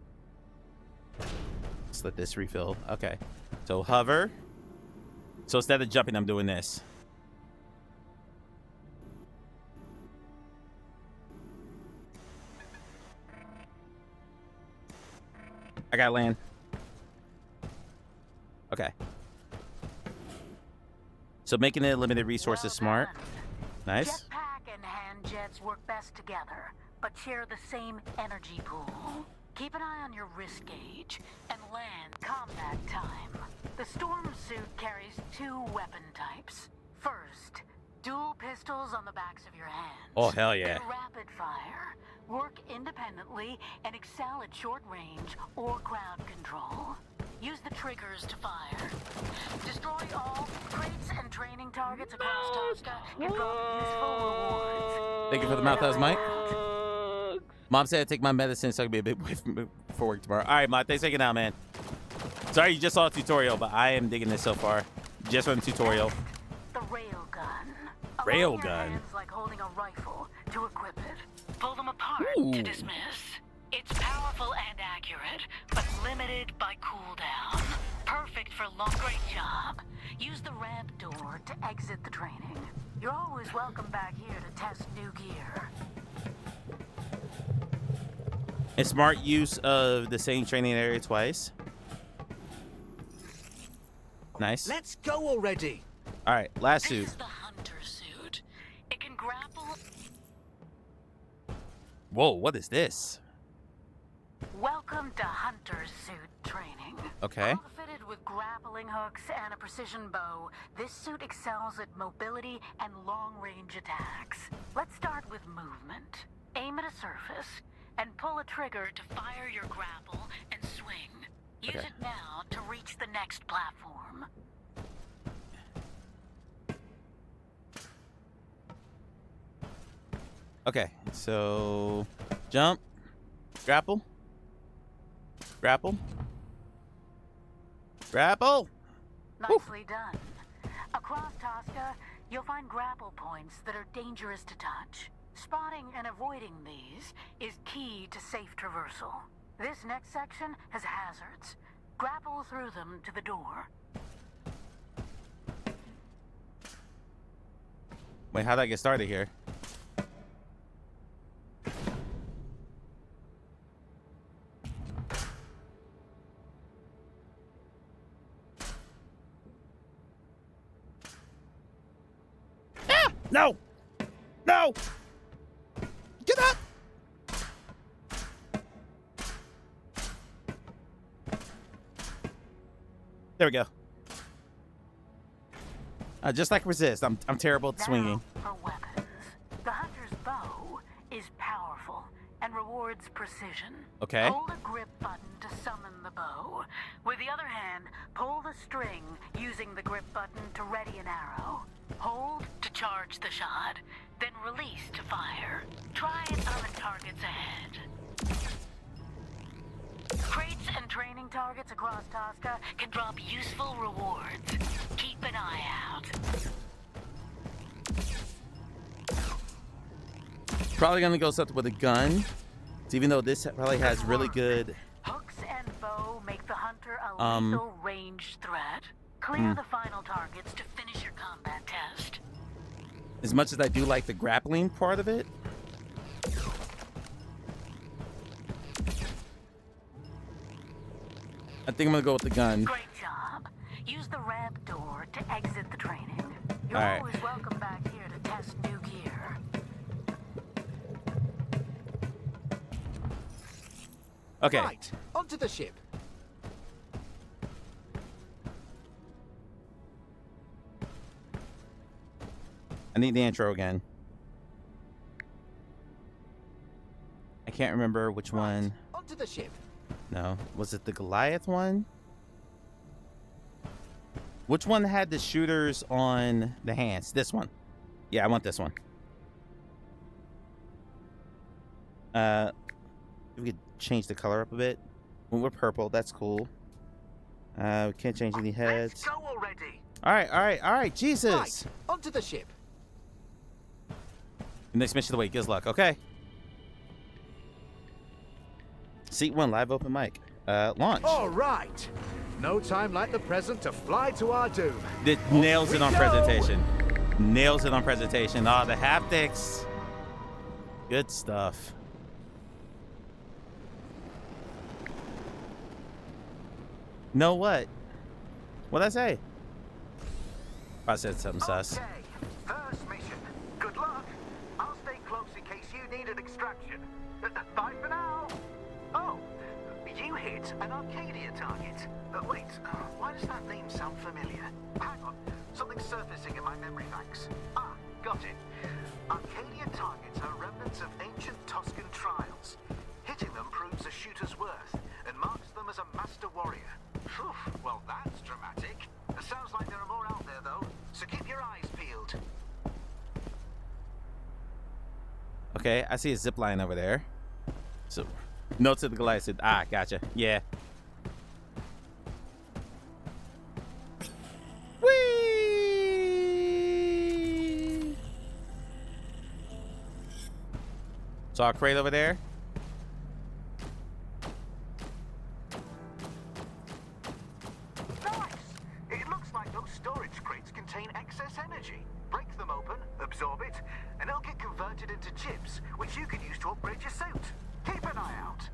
Let's let this refill. Okay. So hover. So instead of jumping, I'm doing this. I gotta land. Okay. So making it a limited resource is smart. Nice. Jetpack and hand jets work best together, but share the same energy pool. Keep an eye on your wrist gauge and land combat time. The storm suit carries 2 weapon types. First, dual pistols on the backs of your hands. Oh, hell yeah. They're rapid fire, work independently, and excel at short range or crowd control. Use the triggers to fire. Destroy all crates and training targets across Tosca and drop useful rewards. Thank you for the mouth, that was Mike. Mom said to take my medicine so I can be a bit for work tomorrow. All right, Mom, thanks for taking it out, man. Sorry, you just saw a tutorial, but I am digging this so far. Just from the tutorial. The railgun. Railgun. Hands like holding a rifle to equip it. Pull them apart to dismiss. It's powerful and accurate, but limited by cooldown. Perfect for long. Great job. Use the ramp door to exit the training. You're always welcome back here to test new gear. And smart use of the same training area twice. Nice. Let's go already. All right, last This suit. is the hunter suit. It can grapple. Whoa, what is this? Welcome to hunter suit training. Okay. Outfitted with grappling hooks and a precision bow, this suit excels at mobility and long-range attacks. Let's start with movement. Aim at a surface and pull a trigger to fire your grapple and swing. Use it now to reach the next platform. Okay, so jump, grapple, grapple, grapple. Nicely done. Across Tosca, you'll find grapple points that are dangerous to touch. Spotting and avoiding these is key to safe traversal. This next section has hazards. Grapple through them to the door. Wait, how'd I get started here? Ah! No! No! Get up! There we go. Just like resist, I'm terrible at swinging. Now for weapons. The hunter's bow is powerful and rewards precision. Okay. Hold a grip button to summon the bow. With the other hand, pull the string using the grip button to ready an arrow. Hold to charge the shot, then release to fire. Try it on the targets ahead. Crates and training targets across Tosca can drop useful rewards. Keep an eye out. Probably gonna go something with a gun. So even though this probably has really good hooks and bow make the hunter a lethal ranged threat. Clear the final targets to finish your combat test. As much as I do like the grappling part of it, I think I'm gonna go with the gun. Great job. Use the ramp door to exit the training. You're All right. always welcome back here to test new gear. Okay. Right, onto the ship. I need the intro again. I can't remember which one. Onto the ship. No, was it the Goliath one? Which one had the shooters on the hands? This one. Yeah, I want this one. We could change the color up a bit. Well, we're purple. That's cool. We can't change any heads. Let's go already. All right. Jesus. Right, onto the ship. Next mission of the week. Good luck. Okay. Seat 1, live open mic. Launch. All right. No time like the present to fly to our doom. It nails it on presentation. Nails it on presentation. Oh, the haptics. Good stuff. Know what? What'd I say? I said something sus. Okay, first mission. Good luck. I'll stay close in case you need an extraction. Bye for now. Oh, you hit an Arcadia target. Wait, why does that name sound familiar? Hang on, something's surfacing in my memory banks. Ah, got it. Arcadia targets are remnants of ancient Tuscan trials. Hitting them proves a shooter's worth and marks them as a master warrior. Phew, well, that's dramatic. Sounds like there are more out there, though, so keep your eyes peeled. Okay, I see a zip line over there. So, no to the Goliath. Ah, gotcha. Yeah. Whee! Saw a crate over there. It looks like those storage crates contain excess energy. Break them open, absorb it, and it'll get converted into chips, which you can use to upgrade your suit. Keep an eye out.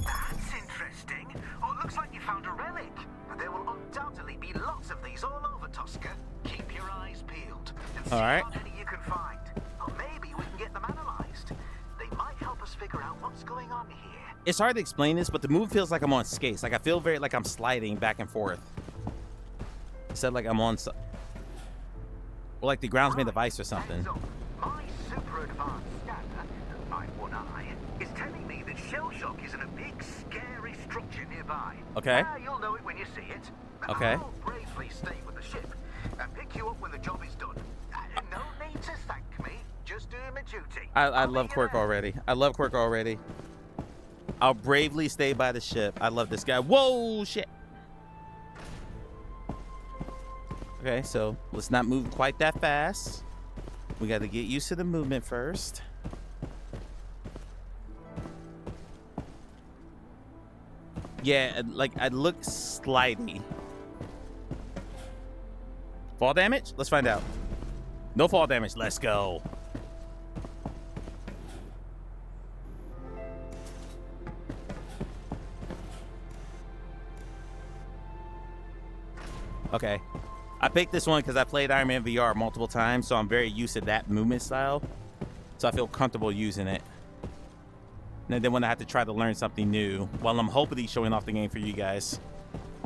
That's interesting. Oh, it looks like you found a relic. There will undoubtedly be lots of these all over Tosca. Keep your eyes peeled and see how many you can find. Or maybe we can get them analyzed. They might help us figure out what's going on here. It's hard to explain this, but the move feels like I'm on skates. Like I feel very like I'm sliding back and forth. Instead, like I'm on, or like the ground's made of ice or something. My super advanced scanner, my one eye, is telling me that shell shock is in a big, scary structure nearby. Okay. You'll know it when you see it. Okay. I'll bravely stay with the ship and pick you up when the job is done. No need to thank me. Just doing my duty. I love Quirk already. I love Quirk already. I'll bravely stay by the ship. I love this guy. Whoa, shit. Okay, so let's not move quite that fast. We got to get used to the movement first. Yeah, like I look slidey. Fall damage? Let's find out. No fall damage. Let's go. Okay. I picked this one because I played Iron Man VR multiple times, so I'm very used to that movement style. So I feel comfortable using it. And then when I have to try to learn something new, while I'm hopefully showing off the game for you guys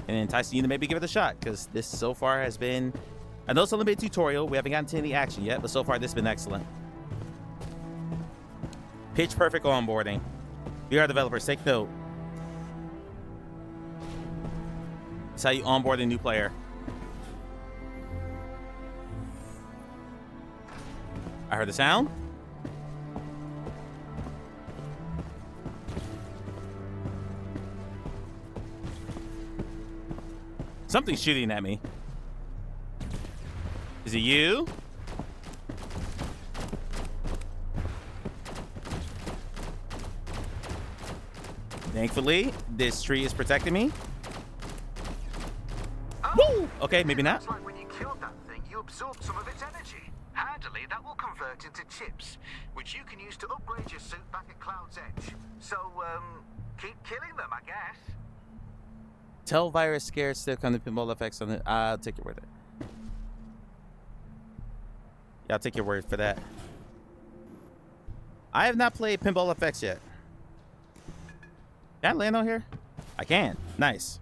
and enticing you to maybe give it a shot, because this so far has been, I know it's only been a tutorial, we haven't gotten to any action yet, but so far this has been excellent. Pitch perfect onboarding. VR developers, take note. That's how you onboard a new player. I heard the sound. Something's shooting at me. Is it you? Thankfully, this tree is protecting me. Woo! Okay, maybe not. Like when you killed that thing, you absorbed some of its energy. Handily, that will convert into chips, which you can use to upgrade your suit back at Cloud's Edge. So, keep killing them, I guess. Tell virus scared stick on the pinball effects on it. I'll take your word. Yeah, I'll take your word for that. I have not played pinball effects yet. Can I land on here? I can. Nice.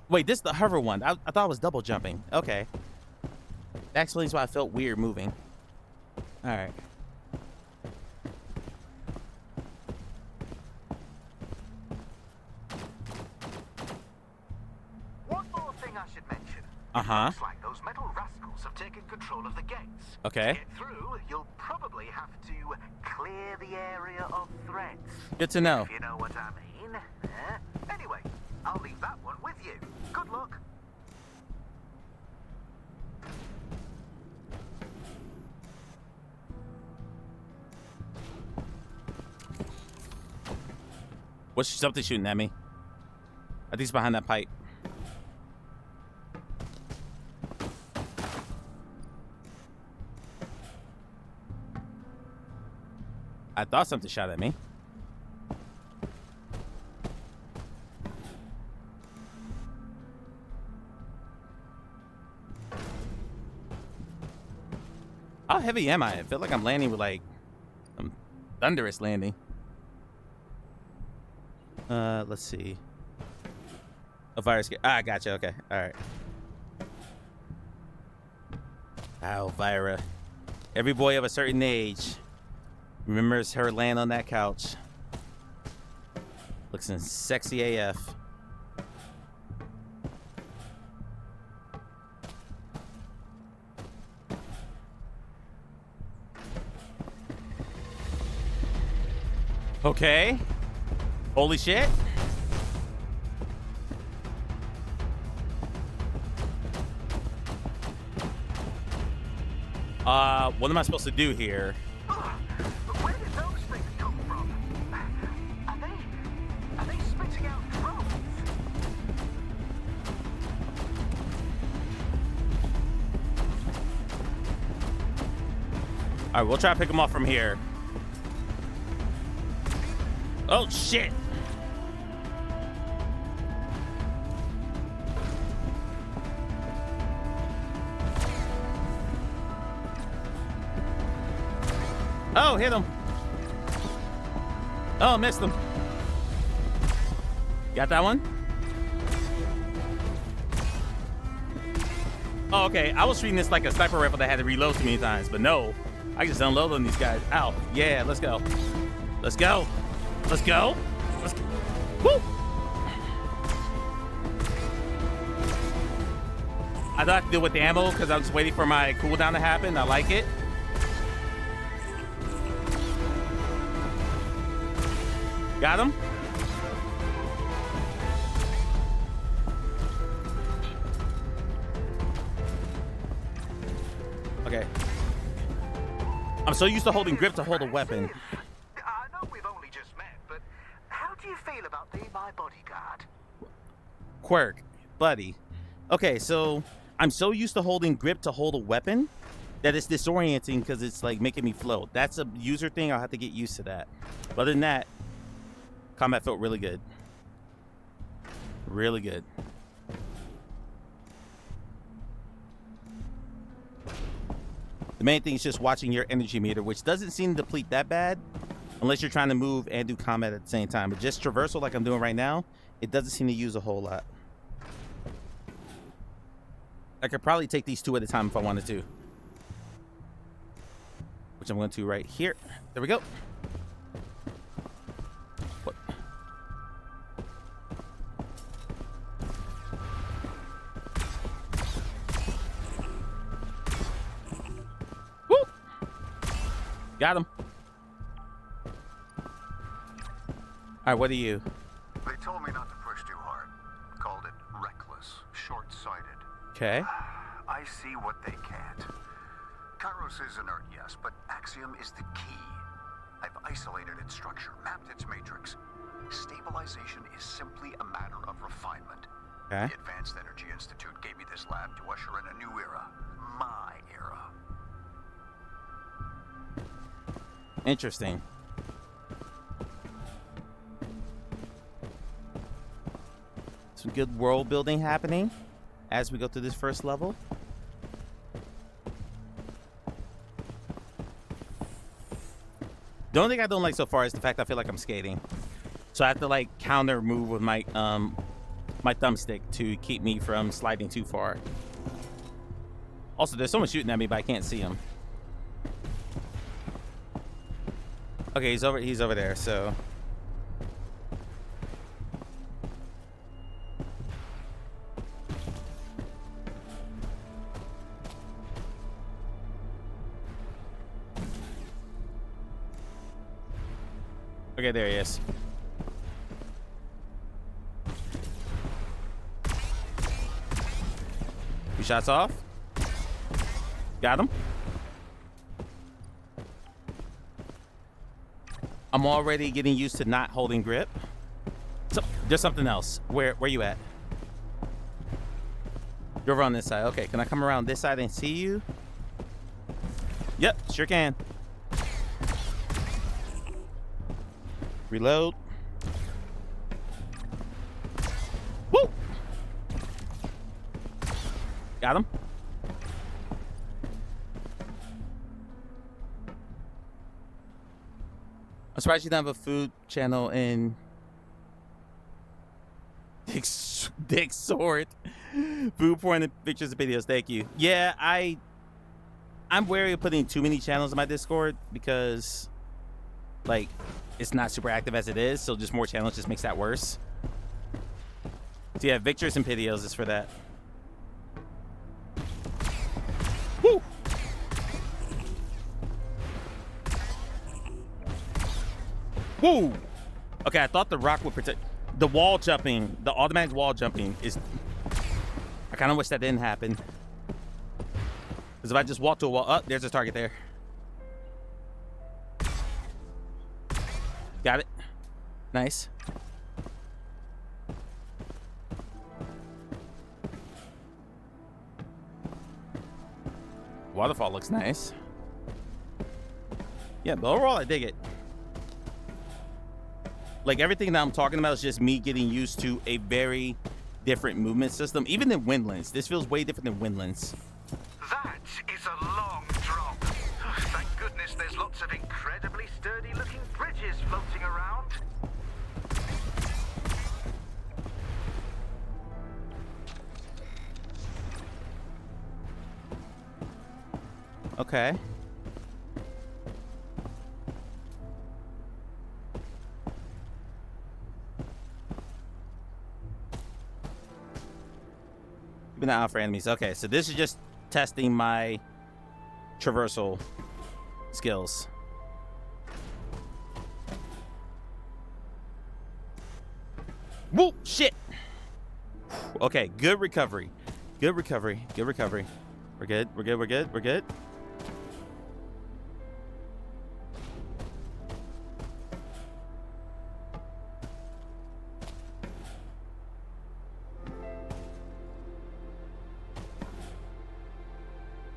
Wait, this is the hover one. I thought it was double jumping. Okay. That explains why I felt weird moving. All right. One more thing I should mention. Uh-huh. Looks like those metal rascals have taken control of the gates. Okay. To get through, you'll probably have to clear the area of threats. Good to know. If you know what I mean. Anyway, I'll leave that one with you. Good luck. What's something shooting at me? I think it's behind that pipe. I thought something shot at me. How heavy am I? I feel like I'm landing with like some thunderous landing. Let's see. A virus. Ah, gotcha. Okay. All right. Elvira. Every boy of a certain age remembers her laying on that couch. Looks sexy AF. Okay. Holy shit. What am I supposed to do here? Where did those things come from? Are they spitting out drones? All right, we'll try to pick them off from here. Oh, shit. Oh, hit him. Oh, missed him. Got that one? Oh, okay. I was treating this like a sniper rifle that had to reload too many times, but no. I just unload on these guys. Ow. Yeah, let's go. Let's go. Let's go. Let's go. Woo! I thought I had to deal with the ammo because I was waiting for my cooldown to happen. I like it. Got him. Okay. I'm so used to holding grip to hold a weapon. I know we've only just met, but how do you feel about being my bodyguard? Quirk, buddy. Okay, so I'm so used to holding grip to hold a weapon that it's disorienting because it's like making me float. That's a user thing. I'll have to get used to that. But other than that, combat felt really good. Really good. The main thing is just watching your energy meter, which doesn't seem to deplete that bad unless you're trying to move and do combat at the same time. But just traversal like I'm doing right now, it doesn't seem to use a whole lot. I could probably take these 2 at a time if I wanted to. Which I'm going to right here. There we go. What? Woo! Got him. All right, what are you? They told me not to push too hard. Called it reckless, short-sighted. Okay. I see what they can't. Kairos is inert, yes, but Axiom is the key. I've isolated its structure, mapped its matrix. Stabilization is simply a matter of refinement. Okay. The Advanced Energy Institute gave me this lab to usher in a new era. My era. Interesting. Some good world building happening as we go through this first level. The only thing I don't like so far is the fact I feel like I'm skating. So I have to like counter move with my my thumbstick to keep me from sliding too far. Also, there's someone shooting at me, but I can't see him. Okay, he's over there, so okay, there he is. Two shots off. Got him. I'm already getting used to not holding grip. So there's something else. Where you at? You're over on this side. Okay, can I come around this side and see you? Yep, sure can. Reload. Woo! Got him. I'm surprised you don't have a food channel in Dick Sword. Food porn and pictures and videos. Thank you. Yeah, I'm wary of putting too many channels in my Discord because like it's not super active as it is, so just more channels just makes that worse. So yeah, Victors and videos is for that. Woo! Woo! Okay, I thought the rock would protect. The wall jumping, the automatic wall jumping is... I kind of wish that didn't happen. Because if I just walk to a wall... Oh, there's a target there. Got it. Nice. Waterfall looks nice. Yeah, but overall, I dig it. Like, everything that I'm talking about is just me getting used to a very different movement system. Even in Windlands. This feels way different than Windlands. That is a long drop. Oh, thank goodness there's lots of incredibly sturdy-looking bridges floating around. Okay. Keeping an eye out for enemies. Okay, so this is just testing my traversal skills. Whoa, shit. Okay, good recovery. Good recovery. Good recovery. We're good. We're good. We're good. We're good.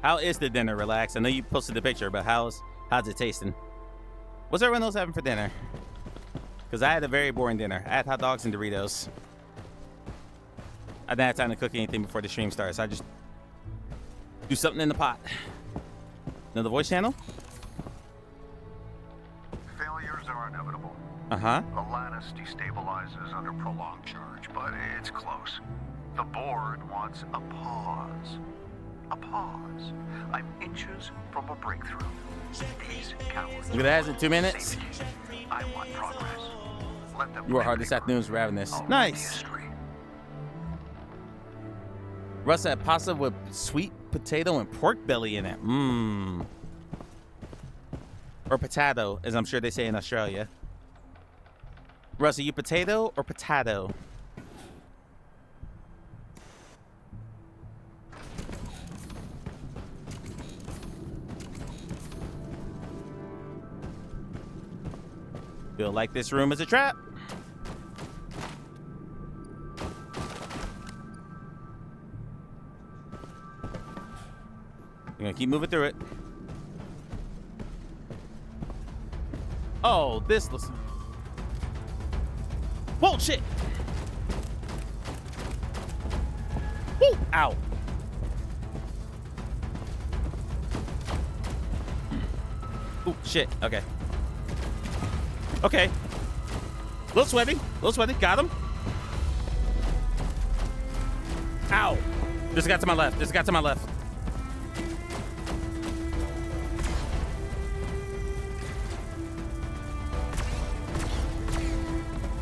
How is the dinner? Relax. I know you posted the picture, but how's it tasting? What's everyone else having for dinner? Because I had a very boring dinner. I had hot dogs and Doritos. I didn't have time to cook anything before the stream starts. I just do something in the pot. Another voice channel? Failures are inevitable. Uh-huh. The lattice destabilizes under prolonged charge, but it's close. The board wants a pause. A pause. I'm inches from a breakthrough. These cowards. Look at that, in 2 minutes. I want progress. Let them You work hard this afternoon's ravenous. Nice. Russ had pasta with sweet potato and pork belly in it. Mmm. Or potato, as I'm sure they say in Australia. Russ, are you potato or potato? Feel like this room is a trap. You're gonna keep moving through it. Oh, this looks... Whoa, shit! Woo! Ow. Ooh, shit. Okay. Okay. Little sweaty. Little sweaty. Got him. Ow. There's a guy to my left. There's a guy to my left.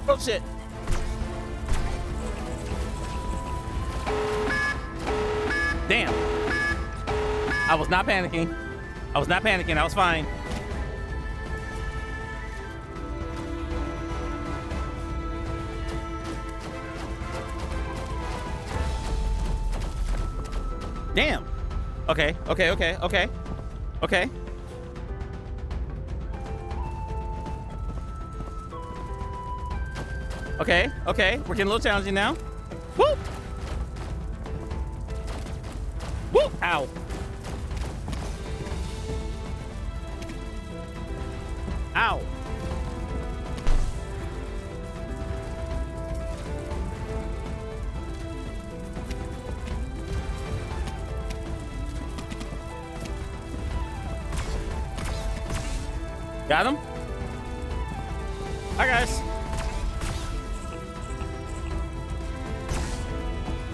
Oh, shit. Damn. I was not panicking. I was not panicking. I was fine. Damn. Okay, okay, okay, okay. Okay. Okay, okay. We're getting a little challenging now. Woo! Woo! Ow. Ow. Got him? Hi, guys.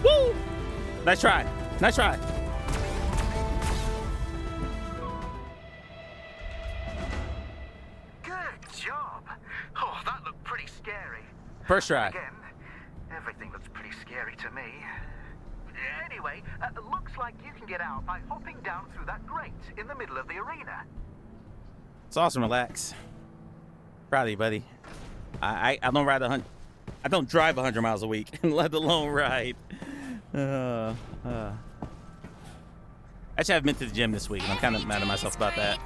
Woo! Nice try. Nice try. Good job. Oh, that looked pretty scary. First try. Again, everything looks pretty scary to me. Anyway, looks like you can get out by hopping down through that grate in the middle of the arena. It's awesome. Relax. Proud of you, buddy. I don't ride I don't drive 100 miles a week, let alone ride. Actually, I've been to the gym this week, and I'm kind of mad at myself about that.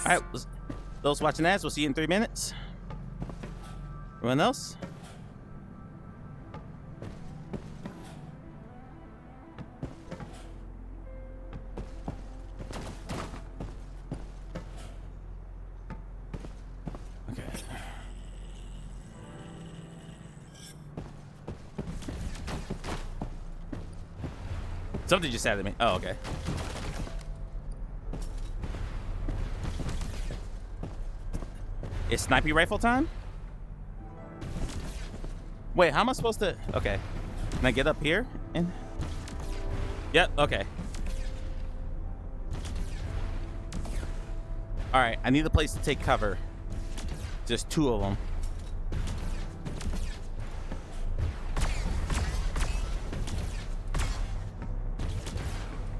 All right, those watching ads, we'll see you in 3 minutes. Everyone else? Something just added me. Oh, okay. It's snipey rifle time? Wait, how am I supposed to... Okay. Can I get up here? And... Yep, okay. Alright, I need a place to take cover. Just 2 of them.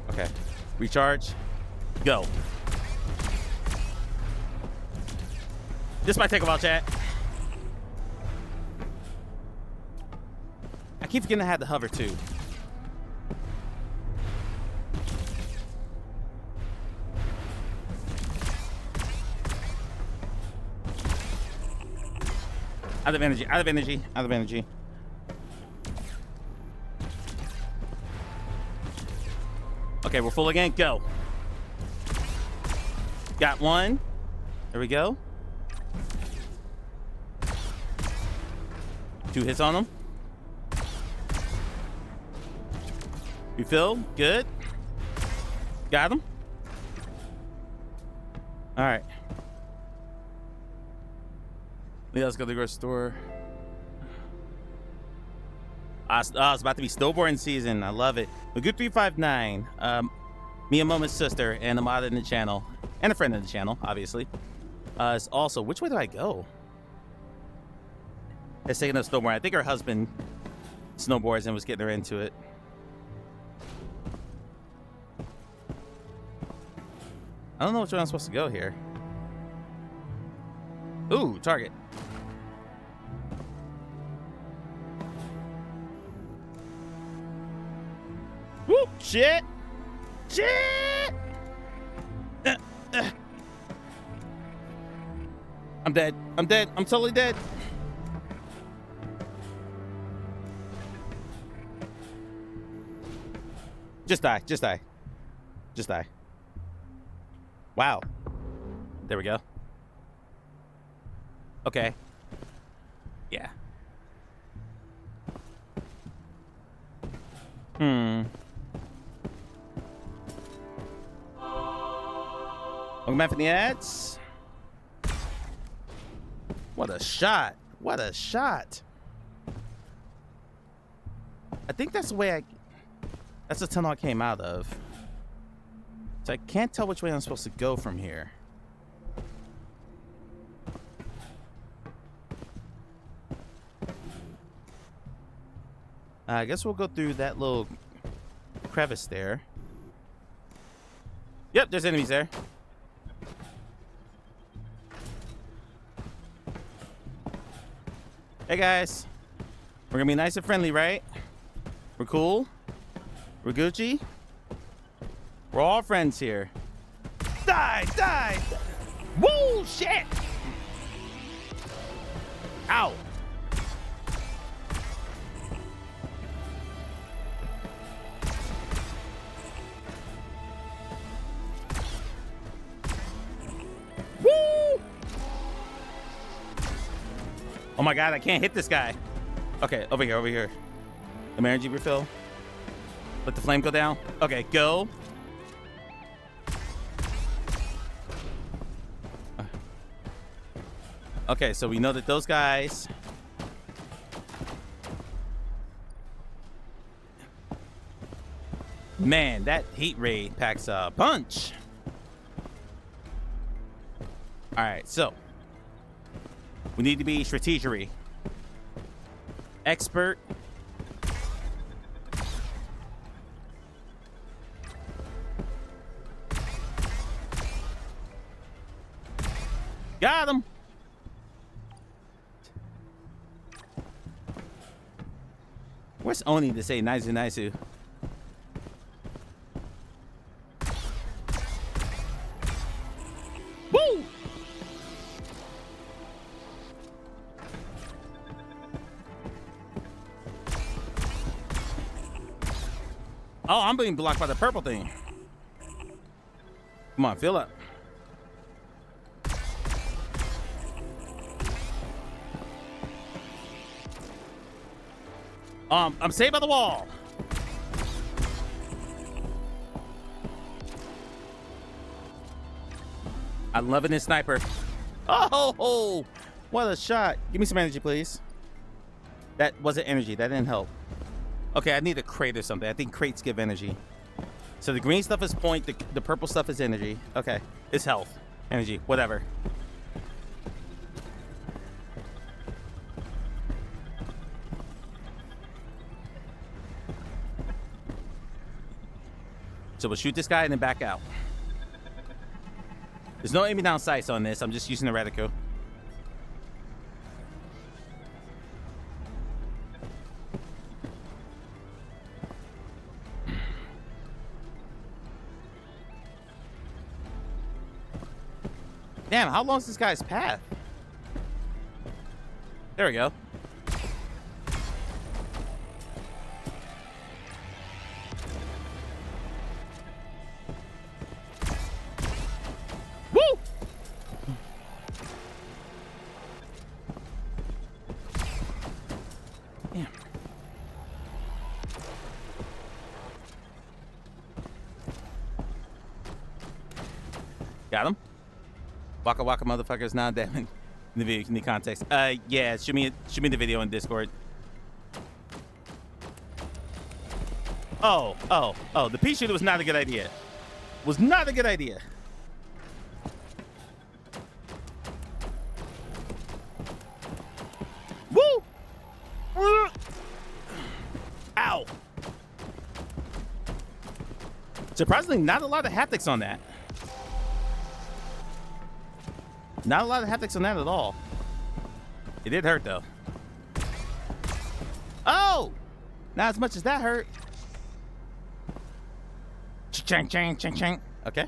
Okay. Recharge. Go. This might take a while, chat. I keep forgetting I had the hover too. Out of energy, out of energy, out of energy. Okay, we're full again. Go. Got one. There we go. 2 hits on him. Refill. Good. Got him. All right. Yeah, let's go to the grocery store. Oh, it's about to be snowboarding season. I love it. Magoo359, me and Moment's sister, and a mod in the channel, and a friend in the channel, obviously. It's also, which way do I go? It's taking up snowboarding. I think her husband snowboards and was getting her into it. I don't know which way I'm supposed to go here. Ooh, target. Whoop! Shit! Shit! I'm dead. I'm dead. I'm totally dead. Just die. Just die. Just die. Wow. There we go. Okay. Yeah. Welcome back from the ads. What a shot. What a shot. I think that's the way that's the tunnel I came out of. So I can't tell which way I'm supposed to go from here. I guess we'll go through that little crevice there. Yep, there's enemies there. Hey guys, we're gonna be nice and friendly, right? We're cool. We're Gucci. We're all friends here. Die, die. Woo, shit. Ow. Woo. Oh my God, I can't hit this guy. Okay, over here, over here. The energy refill. Let the flame go down. Okay, go. Okay, so we know that those guys... Man, that heat ray packs a punch. All right, so we need to be strategery. Expert. Got him. Where's Oni to say Naisu Naisu? Woo! Oh, I'm being blocked by the purple thing. Come on, fill up. I'm saved by the wall. I'm loving this sniper. Oh, what a shot. Give me some energy, please. That wasn't energy. That didn't help. Okay, I need a crate or something. I think crates give energy. So the green stuff is point. The purple stuff is energy. Okay, it's health. Energy, whatever. So we'll shoot this guy and then back out. There's no aiming down sights on this. I'm just using the reticle. Damn, how long is this guy's path? There we go. Woo! Damn. Got him. Waka waka motherfuckers, now damn it. In the context. Yeah, shoot me the video in Discord. The pea shooter was not a good idea. Was not a good idea. Woo! Ow. Surprisingly, not a lot of haptics on that. Not a lot of haptics on that at all. It did hurt, though. Oh! Not as much as that hurt. Chang, chang, chang, chang. Okay.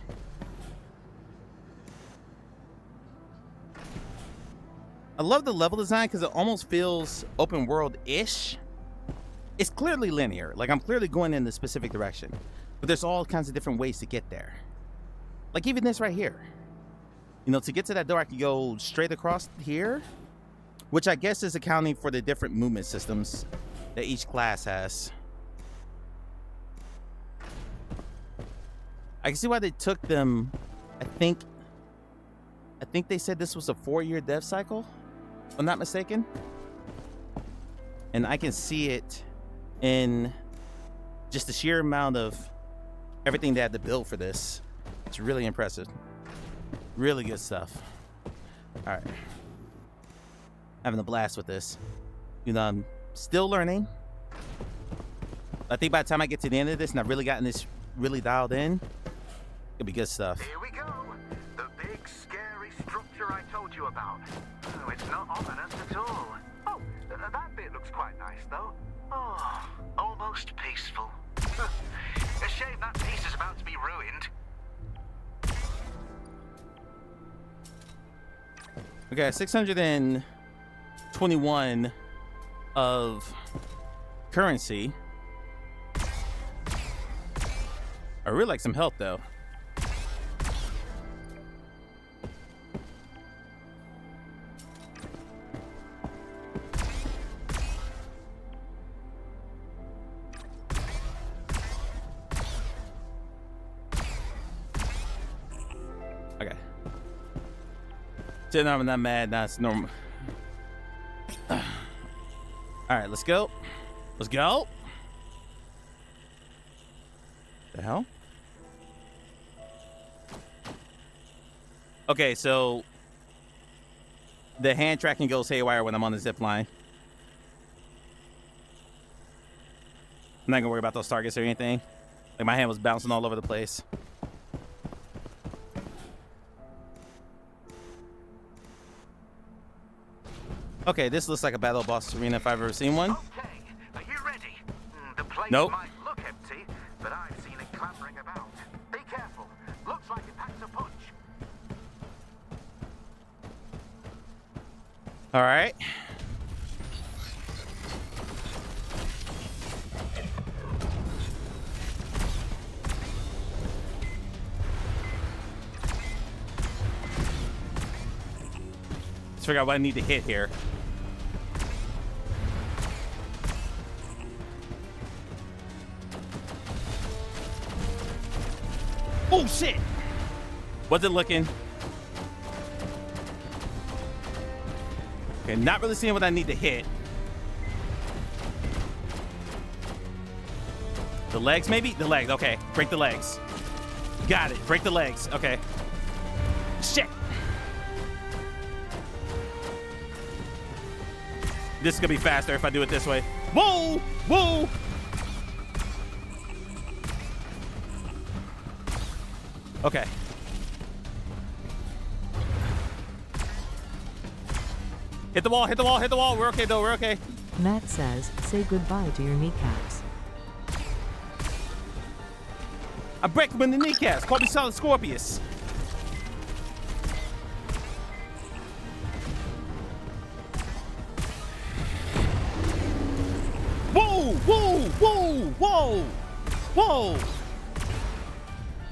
I love the level design because it almost feels open world-ish. It's clearly linear. Like, I'm clearly going in the specific direction. But there's all kinds of different ways to get there. Like, even this right here. You know, to get to that door, I can go straight across here. Which I guess is accounting for the different movement systems that each class has. I can see why they took them. I think they said this was a 4-year dev cycle, if I'm not mistaken. And I can see it in just the sheer amount of everything they had to build for this. It's really impressive. Really good stuff. All right. Having a blast with this. You know, I'm still learning. I think by the time I get to the end of this and I've really gotten this really dialed in, it'll be good stuff. Here we go. The big, scary structure I told you about. Oh, it's not ominous at all. Oh, that bit looks quite nice, though. Oh, almost peaceful. A shame that piece is about to be ruined. Okay, 621 of currency. I really like some health, though. Okay. Still I'm not mad. That's normal. All right, let's go. Let's go. The hell? Okay, so the hand tracking goes haywire when I'm on the zip line. I'm not gonna worry about those targets or anything. Like, my hand was bouncing all over the place. Okay, this looks like a battle boss arena if I've ever seen one. Okay, are you ready? The place Nope. might look empty, but I've seen it clambering about. Be careful. Looks like it packs a punch. All right. Let's figure out what I need to hit here. Oh, shit. What's it looking? Okay, not really seeing what I need to hit. The legs, maybe? The legs, okay. Break the legs. Got it, break the legs, okay. Shit. This is gonna be faster if I do it this way. Whoa, whoa. Okay. Hit the wall, hit the wall, hit the wall. We're okay, though. We're okay. Matt says, say goodbye to your kneecaps. I break them in the kneecaps. Call me Solid Scorpius. Whoa, whoa, whoa, whoa, whoa.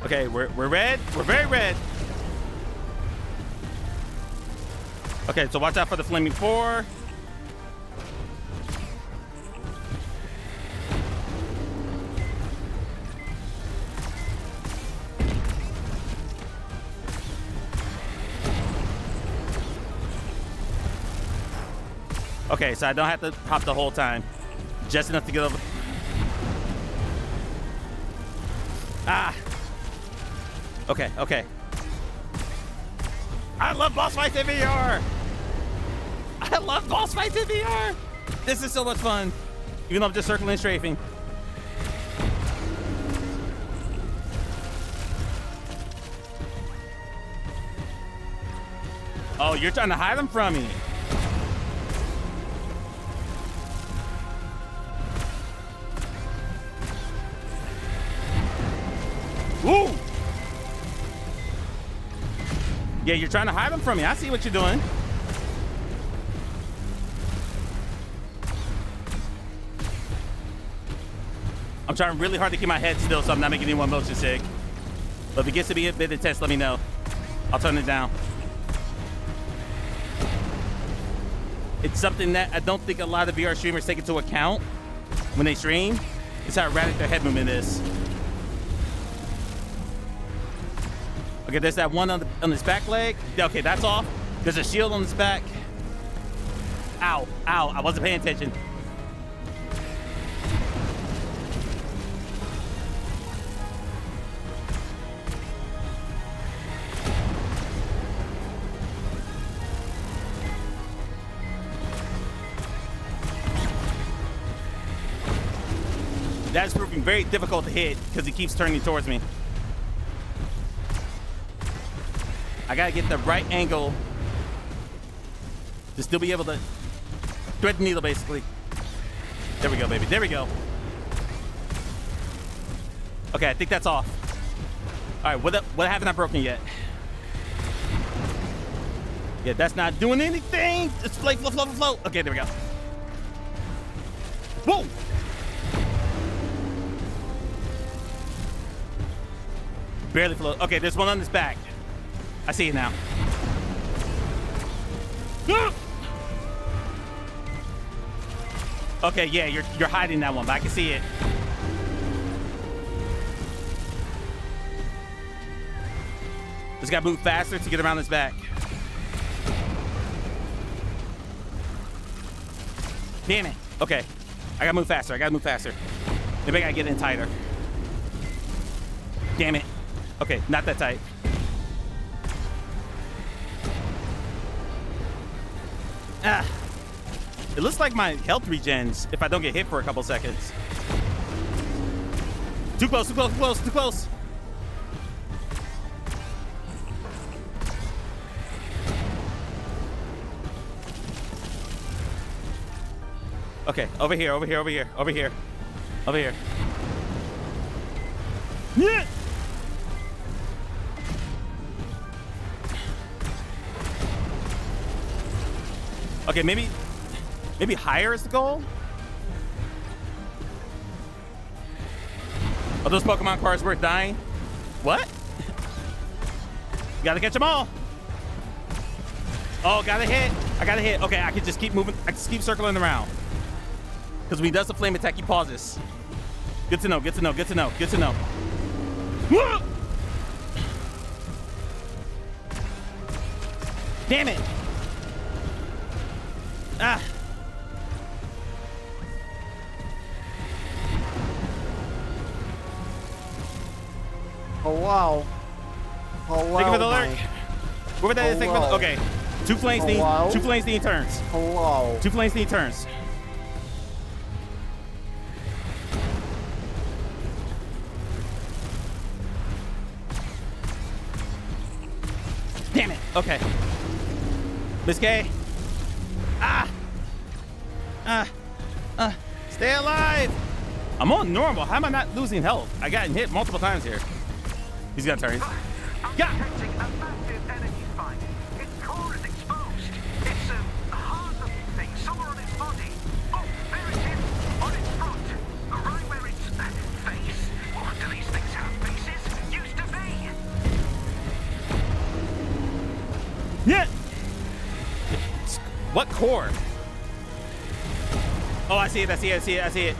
Okay, we're red. We're very red. Okay, so watch out for the flaming 4. Okay, so I don't have to hop the whole time. Just enough to get over. Ah. Okay, okay. I love boss fights in VR. I love boss fights in VR. This is so much fun. Even though I'm just circling and strafing. Oh, you're trying to hide them from me. Woo! Yeah, you're trying to hide them from me. I see what you're doing. I'm trying really hard to keep my head still so I'm not making anyone motion sick. But if it gets to be a bit intense, let me know. I'll turn it down. It's something that I don't think a lot of VR streamers take into account when they stream. It's how erratic their head movement is. Okay, there's that one on his back leg. Okay, that's off. There's a shield on his back. Ow, ow, I wasn't paying attention. That's proving very difficult to hit because he keeps turning towards me. I gotta get the right angle to still be able to thread the needle, basically. There we go, baby. There we go. Okay, I think that's off. All right, what haven't I broken yet? Yeah, that's not doing anything. It's float, float, float, float. Okay, there we go. Whoa! Barely float. Okay, there's one on his back. I see it now. Okay, yeah, you're hiding that one, but I can see it. Just gotta move faster to get around his back. Damn it. Okay, I gotta move faster. I gotta move faster. Maybe I gotta get in tighter. Damn it. Okay, not that tight. Ah. It looks like my health regens if I don't get hit for a couple seconds. Too close, too close, too close, too close. Okay, over here, over here, over here, over here, over here. Yeah. Okay, maybe higher is the goal? Are those Pokemon cards worth dying? What? You gotta catch them all. Oh, gotta hit. I gotta hit. Okay, I can just keep moving. I can just keep circling around. Because when he does the flame attack, he pauses. Good to know, good to know, good to know, good to know. Whoa! Damn it. Ah. Oh wow. Oh wow. Thank you for the alert. Where that is? Wow. Okay. Two flames need turns. Oh wow. Two flames need turns. Damn it. Okay. Miss K. Ah. Stay alive. I'm on normal. How am I not losing health? I got hit multiple times here. He's gonna turn. Yeah. Detecting a massive energy spike. Its core is exposed. It's a hard-looking thing somewhere on its body. Oh, there it is. On its front. Right where its face. What do these things have faces? Used to be. Yeah. What core? Oh, I see it. I see it. I see it. I see it.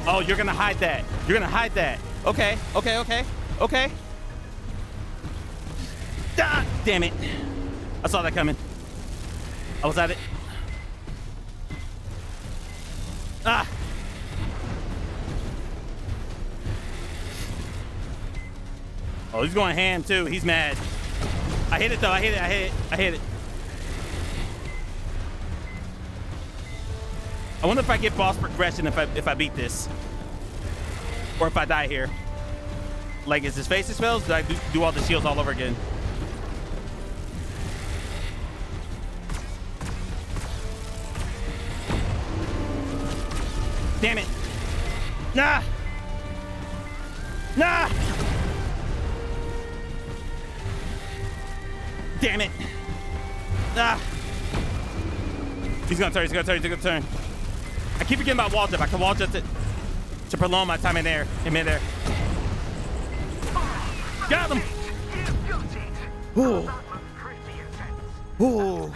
Oh, you're gonna hide that. You're gonna hide that. Okay. Okay. Okay. Okay. Ah, damn it. I saw that coming. I was at it. Ah! Oh, he's going ham too. He's mad. I hit it though. I hit it. I wonder if I get boss progression if I beat this, or if I die here. Like, is his face spells? Do I do all the shields all over again? Damn it! Nah! Nah! Damn it! Ah! He's gonna turn. I keep forgetting about wall jump. I can wall jump to prolong my time in midair. Got him! Ooh. Ooh.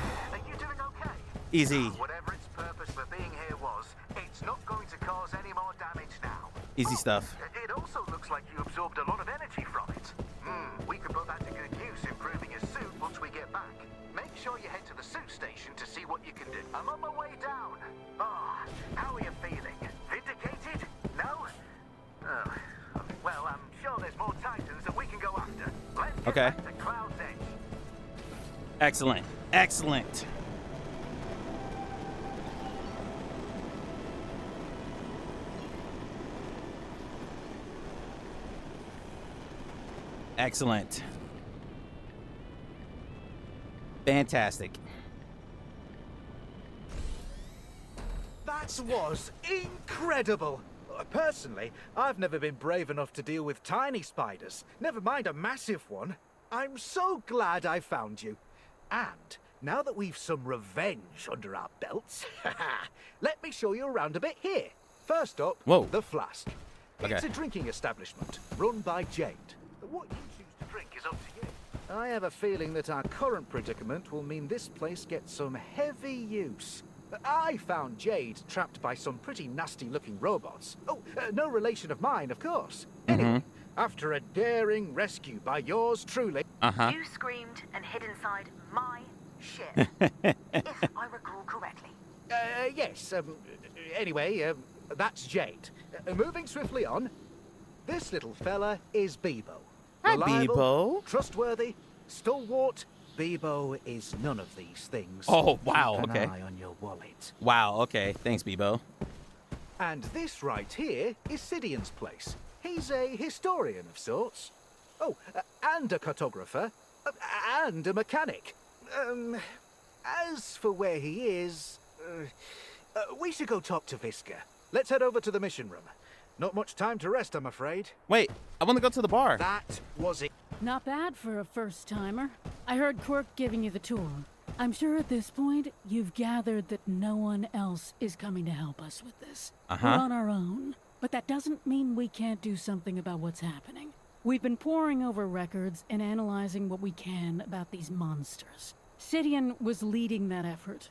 Easy. Whatever its purpose for being here was, it's not going to cause any more damage now. Easy stuff. It also looks like you absorbed a lot of energy from it. We could put that to good use improving your suit once we get back. Make sure you head to the suit station to see what you can do. I'm on my way down. How are you feeling? Vindicated? No? Well, I'm sure there's more Titans that we can go after. Let's get back to Cloud's Edge. Excellent. Excellent. Excellent. Fantastic. That was incredible. Personally, I've never been brave enough to deal with tiny spiders, never mind a massive one. I'm so glad I found you. And now that we've some revenge under our belts, let me show you around a bit here. First up, the Flask. It's a drinking establishment run by Jade. What you choose to drink is up to you. I have a feeling that our current predicament will mean this place gets some heavy use. I found Jade trapped by some pretty nasty-looking robots. No relation of mine, of course. Anyway, after a daring rescue by yours truly... You screamed and hid inside my ship, if I recall correctly. Yes. Anyway, that's Jade. Moving swiftly on, this little fella is Bebo. Hi, Reliable, Bebo. Trustworthy, stalwart. Bebo is none of these things. Oh, wow. Keep an Okay. eye on your wallet. Wow. Okay. Thanks, Bebo. And this right here is Sidian's place. He's a historian of sorts. And a cartographer. And a mechanic. As for where he is... we should go talk to Visca. Let's head over to the mission room. Not much time to rest, I'm afraid. Wait, I want to go to the bar. That was it. Not bad for a first-timer. I heard Quirk giving you the tour. I'm sure at this point, you've gathered that no one else is coming to help us with this. We're on our own. But that doesn't mean we can't do something about what's happening. We've been poring over records and analyzing what we can about these monsters. Sidian was leading that effort.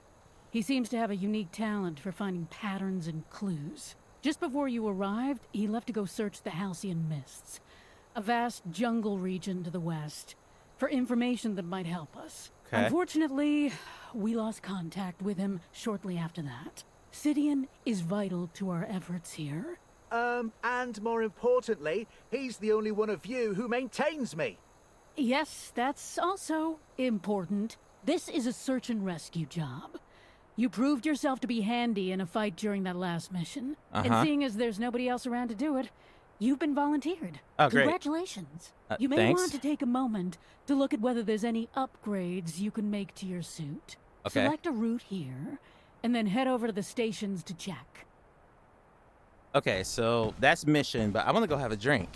He seems to have a unique talent for finding patterns and clues. Just before you arrived, he left to go search the Halcyon Mists, a vast jungle region to the west, for information that might help us. Okay. Unfortunately, we lost contact with him shortly after that. Sidian is vital to our efforts here. And more importantly, he's the only one of you who maintains me. Yes, that's also important. This is a search and rescue job. You proved yourself to be handy in a fight during that last mission. And seeing as there's nobody else around to do it, you've been volunteered. Oh, great. Congratulations. You may thanks. want to take a moment to look at whether there's any upgrades you can make to your suit. Okay. Select a route here, and then head over to the stations to check. Okay, so that's mission, but I want to go have a drink.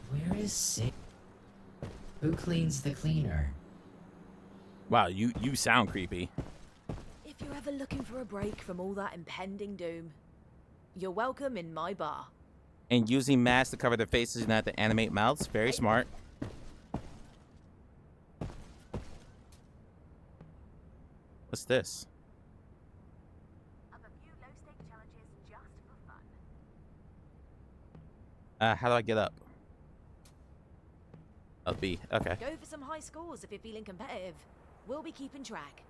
Where is Sid? Who cleans the cleaner? Wow, you sound creepy. If you're ever looking for a break from all that impending doom, you're welcome in my bar. And using masks to cover their faces and not to animate mouths. Very smart. What's this? How do I get up? Oh, B. Okay. Go for some high scores if you're feeling competitive. We'll be keeping track.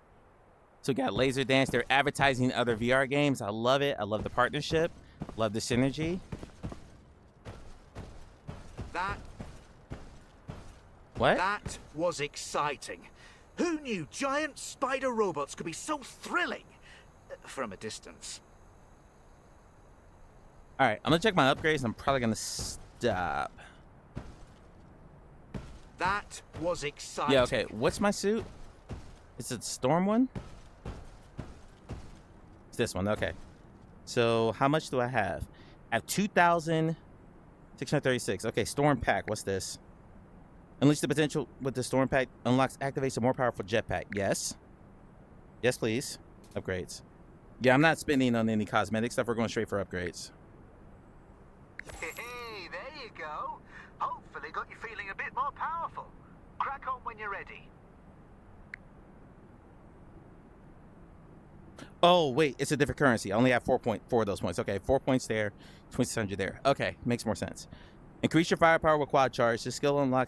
So we got Laser Dance. They're advertising other VR games. I love it. I love the partnership. Love the synergy. That was exciting. Who knew giant spider robots could be so thrilling? From a distance. All right, I'm gonna check my upgrades. I'm probably gonna stop. That was exciting. Yeah, okay. What's my suit? Is it the Storm one? It's this one. Okay. So how much do I have? I have 2,636. Okay, Storm Pack. What's this? Unleash the potential with the Storm Pack. Unlocks, activates a more powerful jetpack. Yes. Yes, please. Upgrades. Yeah, I'm not spending on any cosmetic stuff. We're going straight for upgrades. Hey, there you go. Hopefully got you feeling a bit more powerful. Crack on when you're ready. Oh, wait. It's a different currency. I only have 4 of those points. Okay, 4 points there. 2,600 there. Okay, makes more sense. Increase your firepower with quad charge. The skill unlock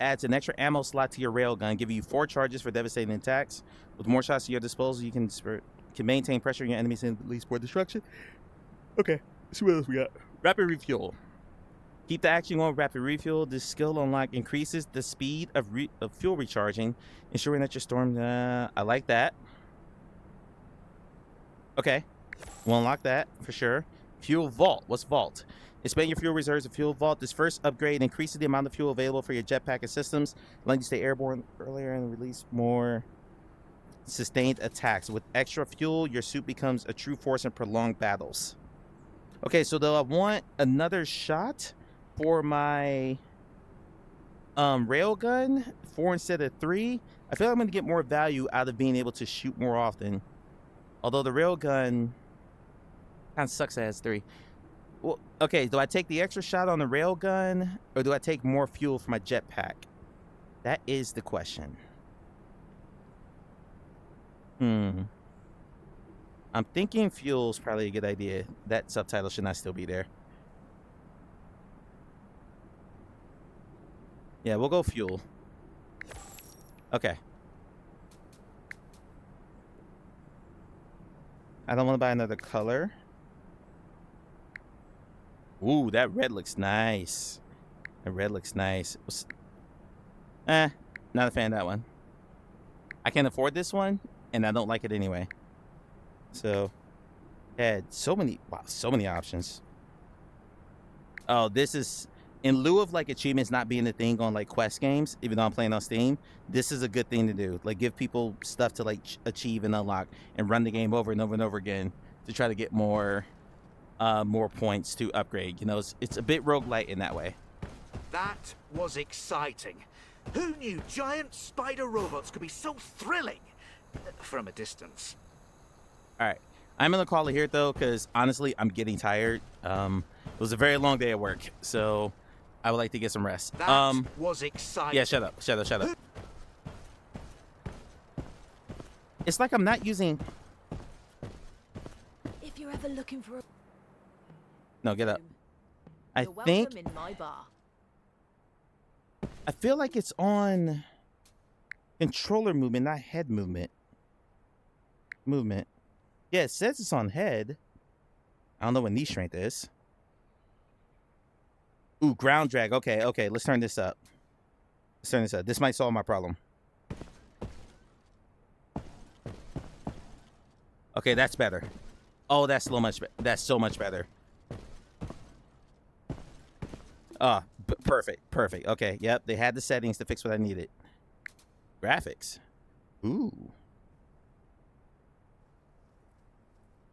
adds an extra ammo slot to your railgun, giving you 4 charges for devastating attacks. With more shots at your disposal, you can maintain pressure on your enemies and release more destruction. Okay, let's see what else we got. Rapid refuel. Keep the action on rapid refuel. This skill unlock increases the speed of fuel recharging, ensuring that your storm. I like that. Okay, we'll unlock that for sure. Fuel vault. What's vault? Expand your fuel reserves of fuel vault. This first upgrade increases the amount of fuel available for your jetpack and systems, allowing you to stay airborne earlier and release more sustained attacks. With extra fuel, your suit becomes a true force in prolonged battles. Okay, so though I want another shot for my railgun, 4 instead of 3, I feel like I'm going to get more value out of being able to shoot more often. Although the railgun kind of sucks, it has 3. Well, okay, do I take the extra shot on the railgun, or do I take more fuel for my jetpack? That is the question. I'm thinking fuel's probably a good idea. That subtitle should not still be there. Yeah, we'll go fuel. Okay. I don't want to buy another color. Ooh, that red looks nice. That red looks nice. Not a fan of that one. I can't afford this one, and I don't like it anyway. So, yeah, so many options. Oh, this is, in lieu of like achievements not being a thing on like quest games, even though I'm playing on Steam, this is a good thing to do. Like, give people stuff to like achieve and unlock and run the game over and over and over again to try to get more points to upgrade. You know, it's a bit roguelite in that way. That was exciting. Who knew giant spider robots could be so thrilling? From a distance. All right, I'm gonna call it here though, because honestly, I'm getting tired. It was a very long day at work, so I would like to get some rest. That was exciting. Yeah, shut up. It's like I'm not using. If you're ever looking for a... No, get up. You're welcome in my bar. I feel like it's on controller movement, not head movement. Yeah, it says it's on head. I don't know what knee strength is. Ooh, ground drag. Okay, let's turn this up. This might solve my problem. Okay, that's better. Oh, that's so much better. Perfect. Okay, yep, they had the settings to fix what I needed. Graphics. Ooh.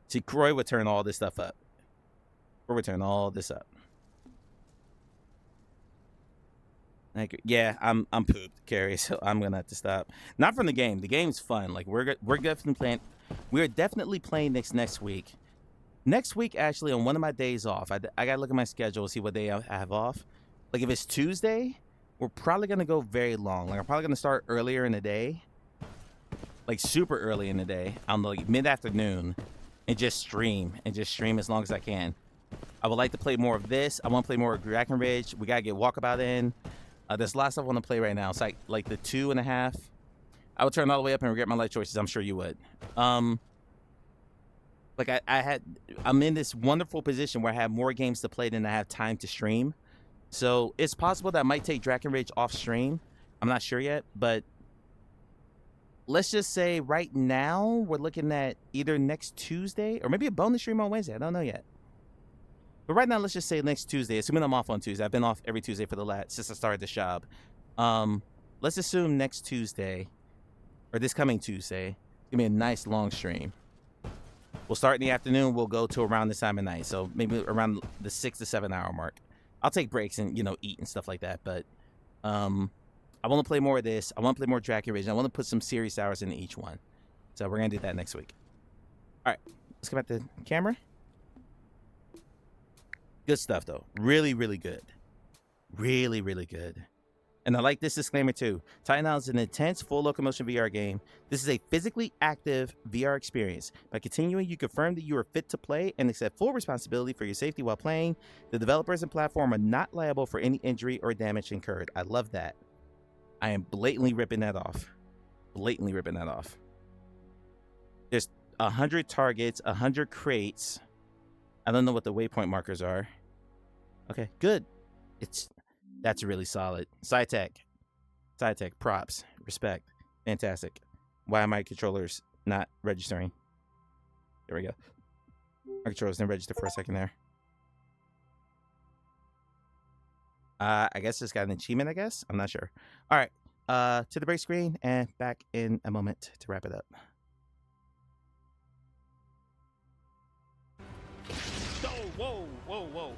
See, Croy would turn all this stuff up. Yeah, I'm pooped, Carrie, so I'm gonna have to stop. Not from the game. The game's fun. Like we're definitely playing. We're definitely playing next week. Next week, actually, on one of my days off, I gotta look at my schedule and see what day I have off. Like if it's Tuesday, we're probably gonna go very long. Like I'm probably gonna start earlier in the day, like super early in the day, on like mid-afternoon, and just stream as long as I can. I would like to play more of this. I want to play more of Breckenridge. We gotta get Walkabout in. There's a lot of stuff I want to play right now. It's like the 2.5 I would turn all the way up and regret my life choices. I'm sure you would. Like I'm in this wonderful position where I have more games to play than I have time to stream. So it's possible that I might take Drakenrage off stream. I'm not sure yet, but let's just say right now we're looking at either next Tuesday or maybe a bonus stream on Wednesday. I don't know yet. But right now, let's just say next Tuesday, assuming I'm off on Tuesday. I've been off every Tuesday since I started this job. Let's assume next Tuesday or this coming Tuesday, it's gonna be a nice long stream. We'll start in the afternoon. We'll go to around this time of night. So maybe around the 6 to 7 hour mark. I'll take breaks and, eat and stuff like that. But I want to play more of this. I want to play more Drakenrage. I want to put some serious hours into each one. So we're going to do that next week. All right. Let's come back to the camera. Good stuff, though. Really, really good. Really, really good. And I like this disclaimer, too. Titan Island is an intense, full locomotion VR game. This is a physically active VR experience. By continuing, you confirm that you are fit to play and accept full responsibility for your safety while playing. The developers and platform are not liable for any injury or damage incurred. I love that. I am blatantly ripping that off. Blatantly ripping that off. There's 100 targets, 100 crates. I don't know what the waypoint markers are. Okay, good. That's really solid. SciTech, props, respect, fantastic. Why are my controllers not registering? There we go. My controllers didn't register for a second there. I guess it's got an achievement, I guess? I'm not sure. All right, to the break screen and back in a moment to wrap it up. Oh, whoa.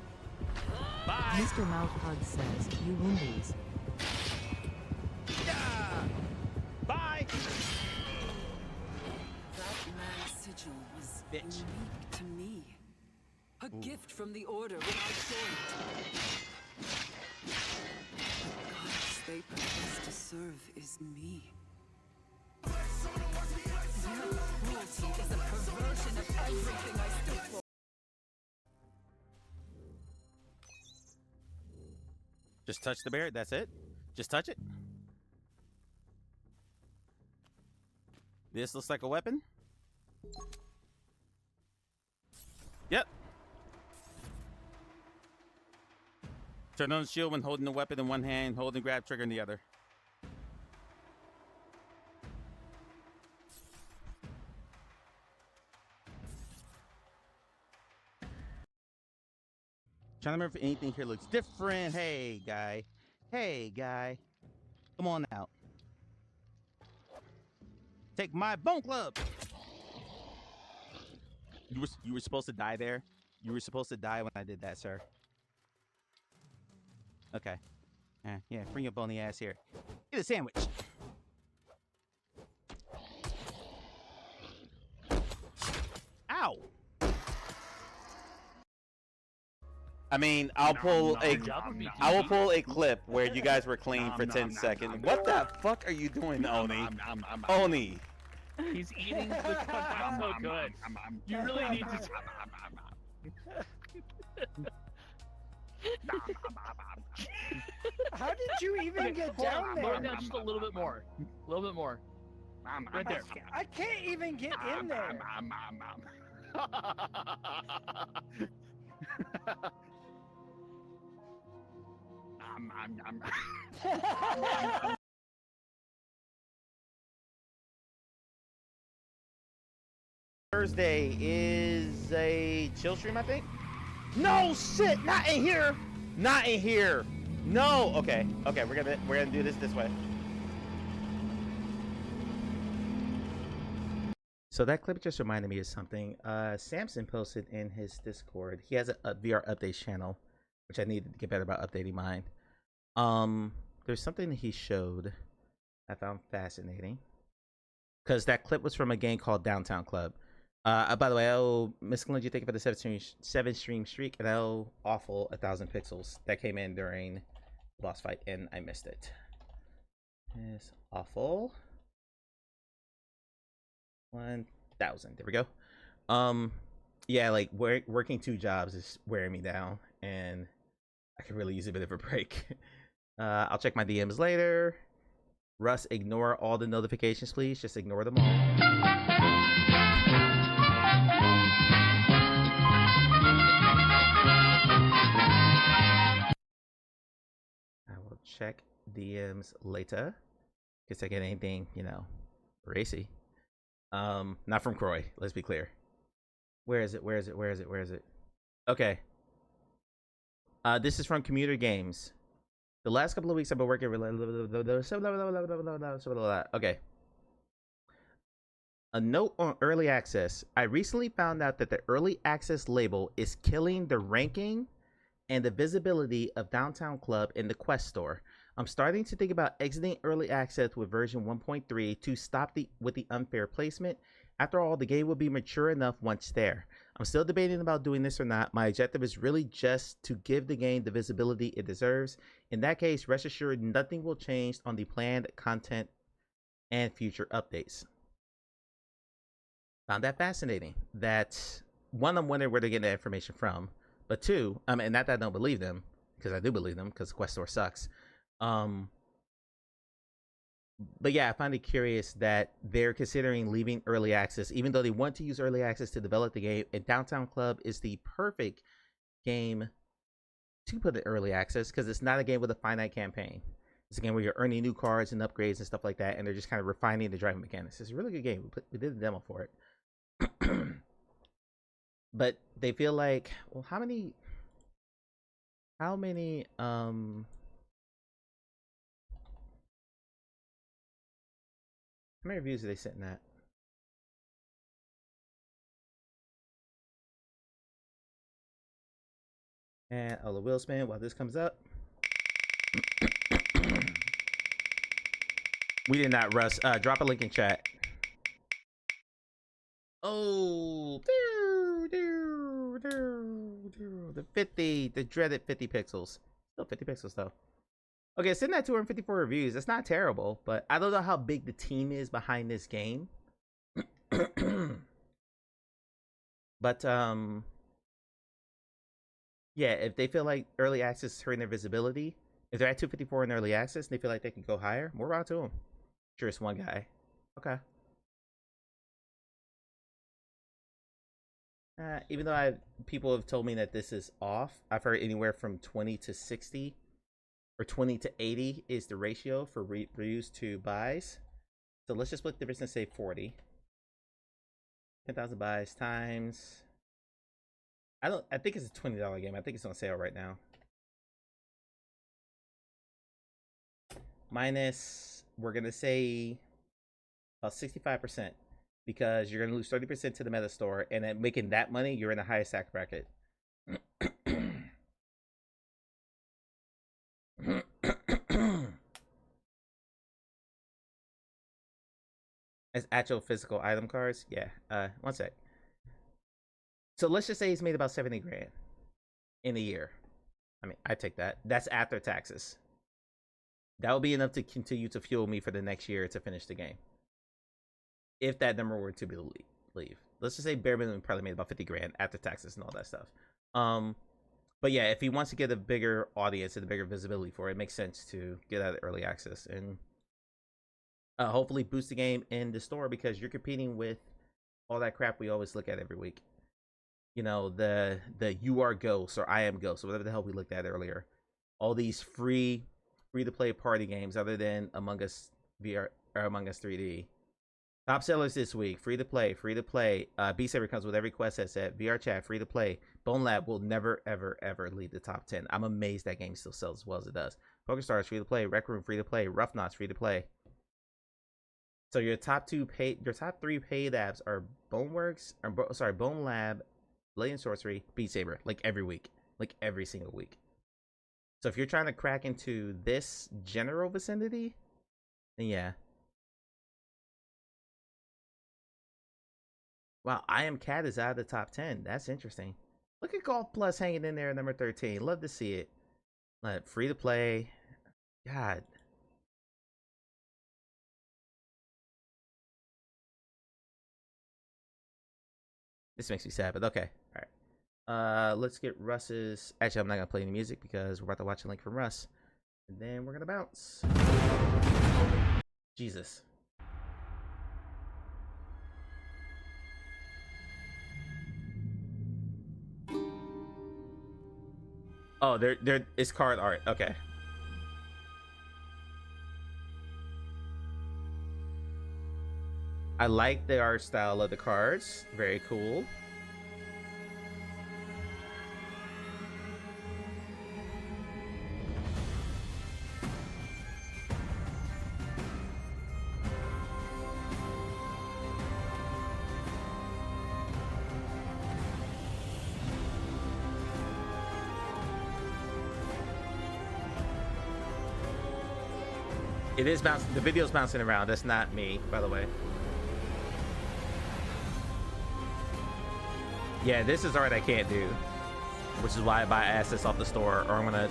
Bye. Mr. Mouthhug says, you windies. Bye. That man's sigil was unique to me. A gift from the Order when I joined. The goddess they profess to serve is me. Their cruelty is a perversion of everything I stood for. Just touch the bear. That's it. Just touch it. This looks like a weapon. Yep. Turn on the shield when holding the weapon in one hand, hold and grab trigger in the other. Trying to remember if anything here looks different. Hey, guy. Come on out. Take my bone club. You were supposed to die there. You were supposed to die when I did that, sir. Okay. Yeah, bring your bony ass here. Get a sandwich. Ow. I mean, I will pull a clip where you guys were clean for 10 seconds. What the fuck are you doing, Oni? Oni. He's eating the content so good. You really need to. How did you even get down there? Lower down just a little bit more. A little bit more. Right there. I can't even get in there. Thursday is a chill stream, I think. No shit, not in here. Not in here. No. Okay. We're gonna do this way. So that clip just reminded me of something. Samson posted in his Discord. He has a VR updates channel, which I need to get better about updating mine. There's something that he showed I found fascinating, because that clip was from a game called Downtown Club. By the way, Miss Glenn, you thank you for the 7 stream streak, and awful 1,000 pixels that came in during the boss fight, and I missed it. It's awful. 1,000. There we go. Yeah, like working 2 jobs is wearing me down, and I could really use a bit of a break. I'll check my DMs later. Russ, ignore all the notifications, please. Just ignore them all. I will check DMs later. Guess I get anything, you know, racy. Not from Croy. Let's be clear. Where is it? Where is it? Where is it? Where is it? Okay. This is from Commuter Games. The last couple of weeks I've been working. Okay. A note on early access. I recently found out that the early access label is killing the ranking and the visibility of Downtown Club in the Quest store. I'm starting to think about exiting early access with version 1.3 to stop with the unfair placement. After all, the game will be mature enough once there. I'm still debating about doing this or not. My objective is really just to give the game the visibility it deserves. In that case, rest assured nothing will change on the planned content and future updates. Found that fascinating. That one, I'm wondering where they're getting that information from. But two, not that I don't believe them, because I do believe them, because Quest Store sucks. But yeah, I find it curious that they're considering leaving early access, even though they want to use early access to develop the game. And Downtown Club is the perfect game to put in early access, because it's not a game with a finite campaign. It's a game where you're earning new cards and upgrades and stuff like that, and they're just kind of refining the driving mechanics. It's a really good game. We did a demo for it. But they feel like, well, how many reviews are they sitting at? And I'll wheel spin while this comes up. We did not, Russ. Drop a link in chat. Oh, the 50, the dreaded 50 pixels. Still 50 pixels though. Okay, sitting at 254 reviews. That's not terrible, but I don't know how big the team is behind this game. But yeah, if they feel like early access is hurting their visibility, if they're at 254 in early access and they feel like they can go higher, more route to them. Sure, it's one guy. Okay. Even though people have told me that this is off, I've heard anywhere from 20 to 60 or 20 to 80 is the ratio for reviews to buys. So let's just split the difference and say 40. 10,000 buys times. I think it's a $20 game. I think it's on sale right now. Minus, we're gonna say about 65%. Because you're going to lose 30% to the meta store, and then making that money, you're in the highest stack bracket. As actual physical item cards? Yeah. One sec. So let's just say he's made about 70 grand in a year. I mean, I take that. That's after taxes. That will be enough to continue to fuel me for the next year to finish the game. If that number were to be leave. Let's just say bare minimum probably made about 50 grand after taxes and all that stuff. But yeah, if he wants to get a bigger audience and a bigger visibility for it, it makes sense to get out of early access and hopefully boost the game in the store, because you're competing with all that crap we always look at every week. You know, the you are Ghost or I am Ghost or whatever the hell we looked at earlier. All these free to play party games other than Among Us VR or Among Us 3D. Top sellers this week, free to play. Beat Saber comes with every quest headset. VR chat, free to play. Bone Lab will never, ever, ever lead the top 10. I'm amazed that game still sells as well as it does. PokerStars, free to play. Rec Room, free to play. Rough Knots, free to play. So your top three paid apps are Bone Lab, Blade and Sorcery, Beat Saber, like every week, like every single week. So if you're trying to crack into this general vicinity, then yeah. Wow, I Am Cat is out of the top 10. That's interesting. Look at Golf Plus hanging in there at number 13. Love to see it. Free to play. God. This makes me sad, but okay. Alright. Let's get Russ's. Actually, I'm not going to play any music because we're about to watch a link from Russ. And then we're going to bounce. Jesus. Oh, there it's card art. Okay. I like the art style of the cards. Very cool. It is bouncing. The video's bouncing around. That's not me, by the way. Yeah, this is art I can't do, which is why I buy assets off the store, or I'm gonna.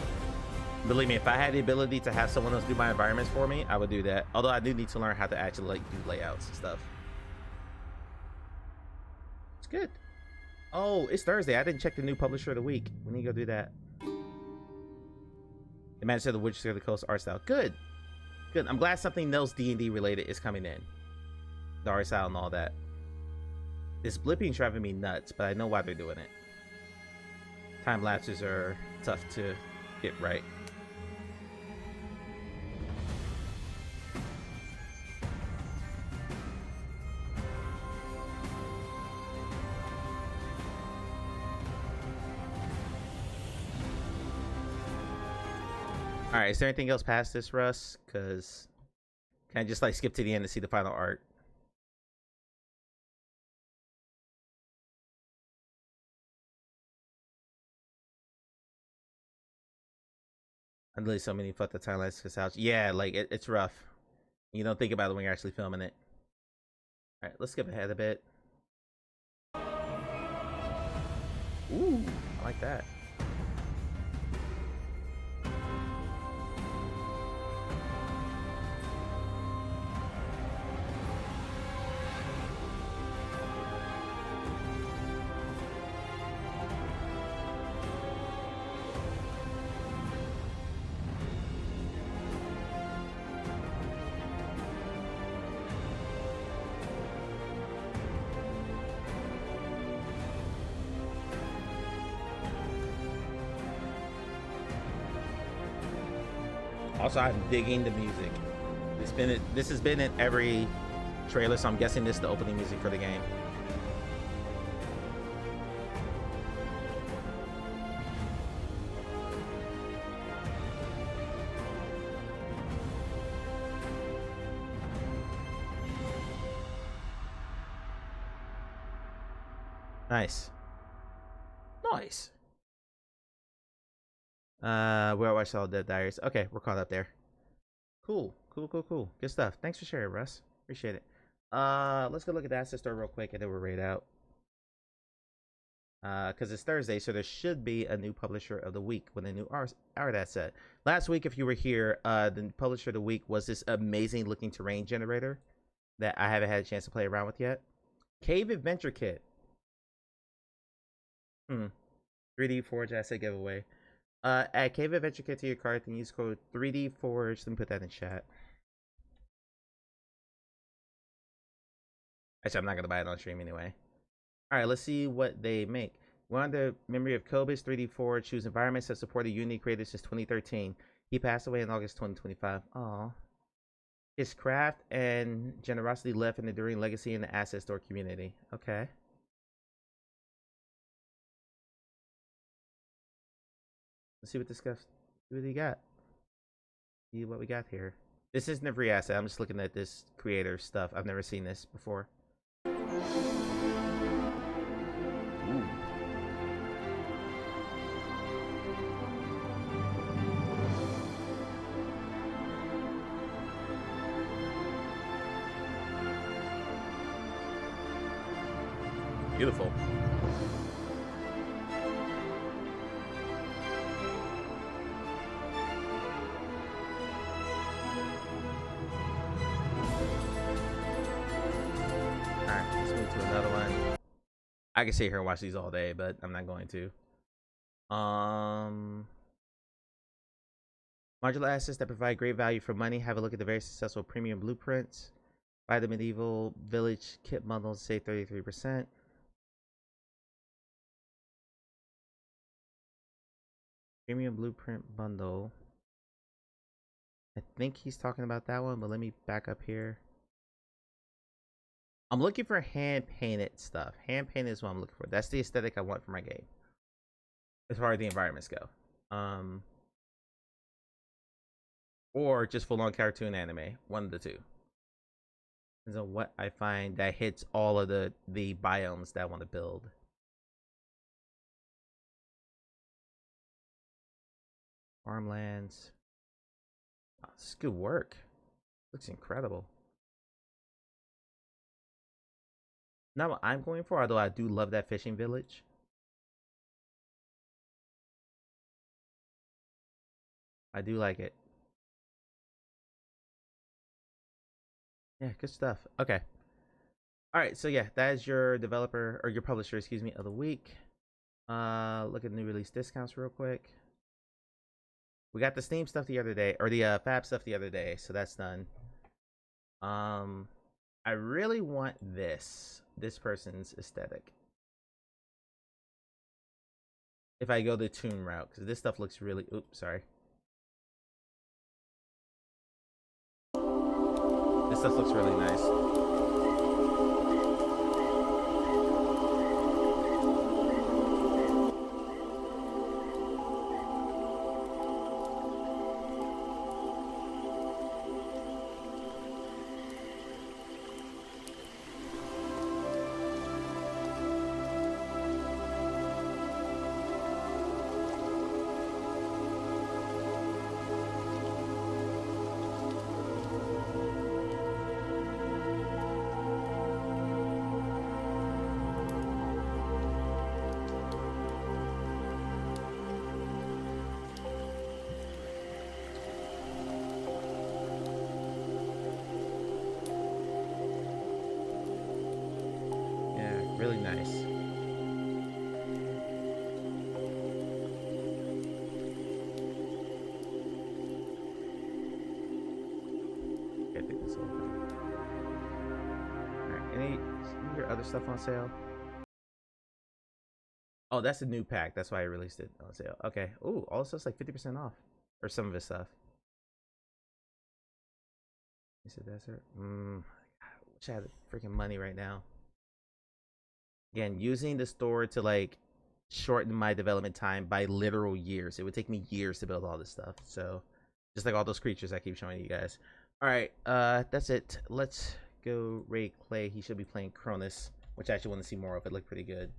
Believe me, if I had the ability to have someone else do my environments for me, I would do that. Although I do need to learn how to actually like do layouts and stuff. It's good. Oh, it's Thursday. I didn't check the new publisher of the week. We need to go do that. The Magic of the Witches of the Coast art style. Good. Good. I'm glad something else D&D related is coming in. The art style and all that. This blipping's driving me nuts, but I know why they're doing it. Time lapses are tough to get right. All right, is there anything else past this, Russ? Because can I just like skip to the end to see the final art? I'm really so many fuck the timelines couch. Yeah, like it's rough. You don't think about it when you're actually filming it. All right, let's skip ahead a bit. Ooh, I like that. Also, I'm digging the music. This has been in every trailer, so I'm guessing this is the opening music for the game. Nice. Nice. Where I watched all Dead Diaries. Okay, we're caught up there. Cool. Good stuff. Thanks for sharing, Russ. Appreciate it. Let's go look at the asset store real quick and then we'll raid out. Because it's Thursday, so there should be a new publisher of the week with a new art asset. Last week, if you were here, the publisher of the week was this amazing looking terrain generator that I haven't had a chance to play around with yet. Cave Adventure Kit. 3D Forge asset giveaway. Add Cave Adventure Kit to your cart and use code 3DForge. Let me put that in chat. Actually, I'm not going to buy it on stream anyway. Alright, let's see what they make. We're on the memory of Kobe's 3D Forge, whose environments have supported Unity creators since 2013. He passed away in August 2025. Aww. His craft and generosity left an enduring legacy in the asset store community. Okay. Let's see what this stuff. See what he got. See what we got here. This isn't a free asset. I'm just looking at this creator stuff. I've never seen this before. Ooh. Beautiful. To another one. I can sit here and watch these all day, but I'm not going to. Modular assets that provide great value for money. Have a look at the very successful premium blueprints. Buy the medieval village kit bundles, save 33%. Premium blueprint bundle. I think he's talking about that one, but let me back up here. I'm looking for hand painted stuff. Hand painted is what I'm looking for. That's the aesthetic I want for my game, as far as the environments go. Or just full on cartoon anime. One of the two. Depends on what I find that hits all of the biomes that I want to build. Farmlands. Oh, this is good work. Looks incredible. Not what I'm going for, although I do love that fishing village. I do like it. Yeah, good stuff. Okay. All right, so yeah, that is your developer, or your publisher, excuse me, of the week. Look at the new release discounts real quick. We got the Steam stuff the other day, or the Fab stuff the other day, so that's done. I really want this person's aesthetic. If I go the Toon route, because this stuff looks really, oops, sorry. This stuff looks really nice. Really nice. Okay, I think this will. Alright, any of your other stuff on sale? Oh, that's a new pack. That's why I released it on sale. Okay. Ooh, all this stuff's like 50% off. Or some of his stuff. Is it desert? I wish I had freaking money right now. Again, using the store to like shorten my development time by literal years. It would take me years to build all this stuff. So just like all those creatures I keep showing you guys. All right, that's it. Let's go raid Clay. He should be playing Cronus, which I actually want to see more of. It looked pretty good.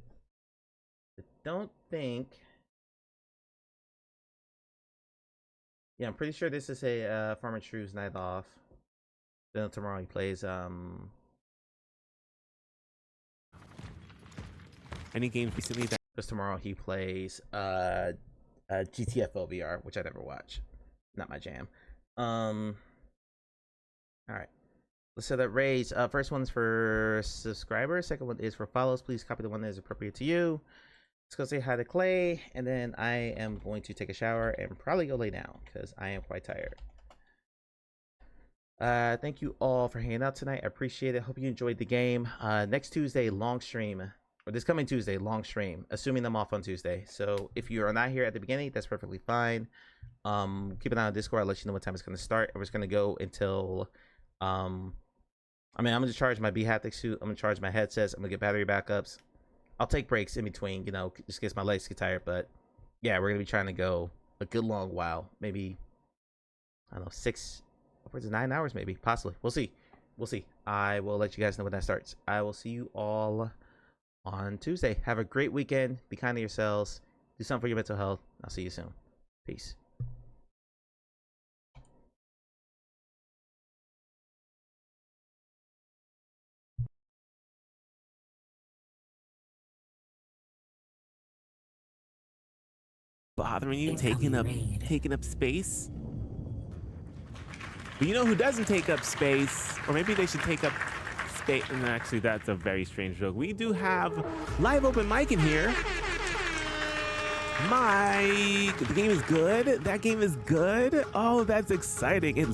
I don't think. Yeah, I'm pretty sure this is a Farmer True's night off. Then tomorrow he plays any games recently that because tomorrow he plays GTFO VR, which I never watch. Not my jam. All right. Let's set up raids. First one's for subscribers. Second one is for follows. Please copy the one that is appropriate to you. Let's go say hi to Clay, and then I am going to take a shower and probably go lay down because I am quite tired. Thank you all for hanging out tonight. I appreciate it. Hope you enjoyed the game. Next Tuesday, long stream. Or this coming Tuesday, long stream. Assuming I'm off on Tuesday. So if you are not here at the beginning, that's perfectly fine. Keep an eye on Discord. I'll let you know what time it's going to start. And we're just going to go until... I'm going to charge my B-Haptic suit. I'm going to charge my headsets. I'm going to get battery backups. I'll take breaks in between, you know, just in case my legs get tired. But yeah, we're going to be trying to go a good long while. Maybe, I don't know, 6... upwards of 9 hours maybe, possibly. We'll see. I will let you guys know when that starts. I will see you all on Tuesday. Have a great weekend. Be kind to yourselves. Do something for your mental health. I'll see you soon. Peace. bothering you, taking up space. But you know who doesn't take up space? Or maybe they should take up space. And actually, that's a very strange joke. We do have live open mic in here. Mike, the game is good. That game is good. Oh, that's exciting. It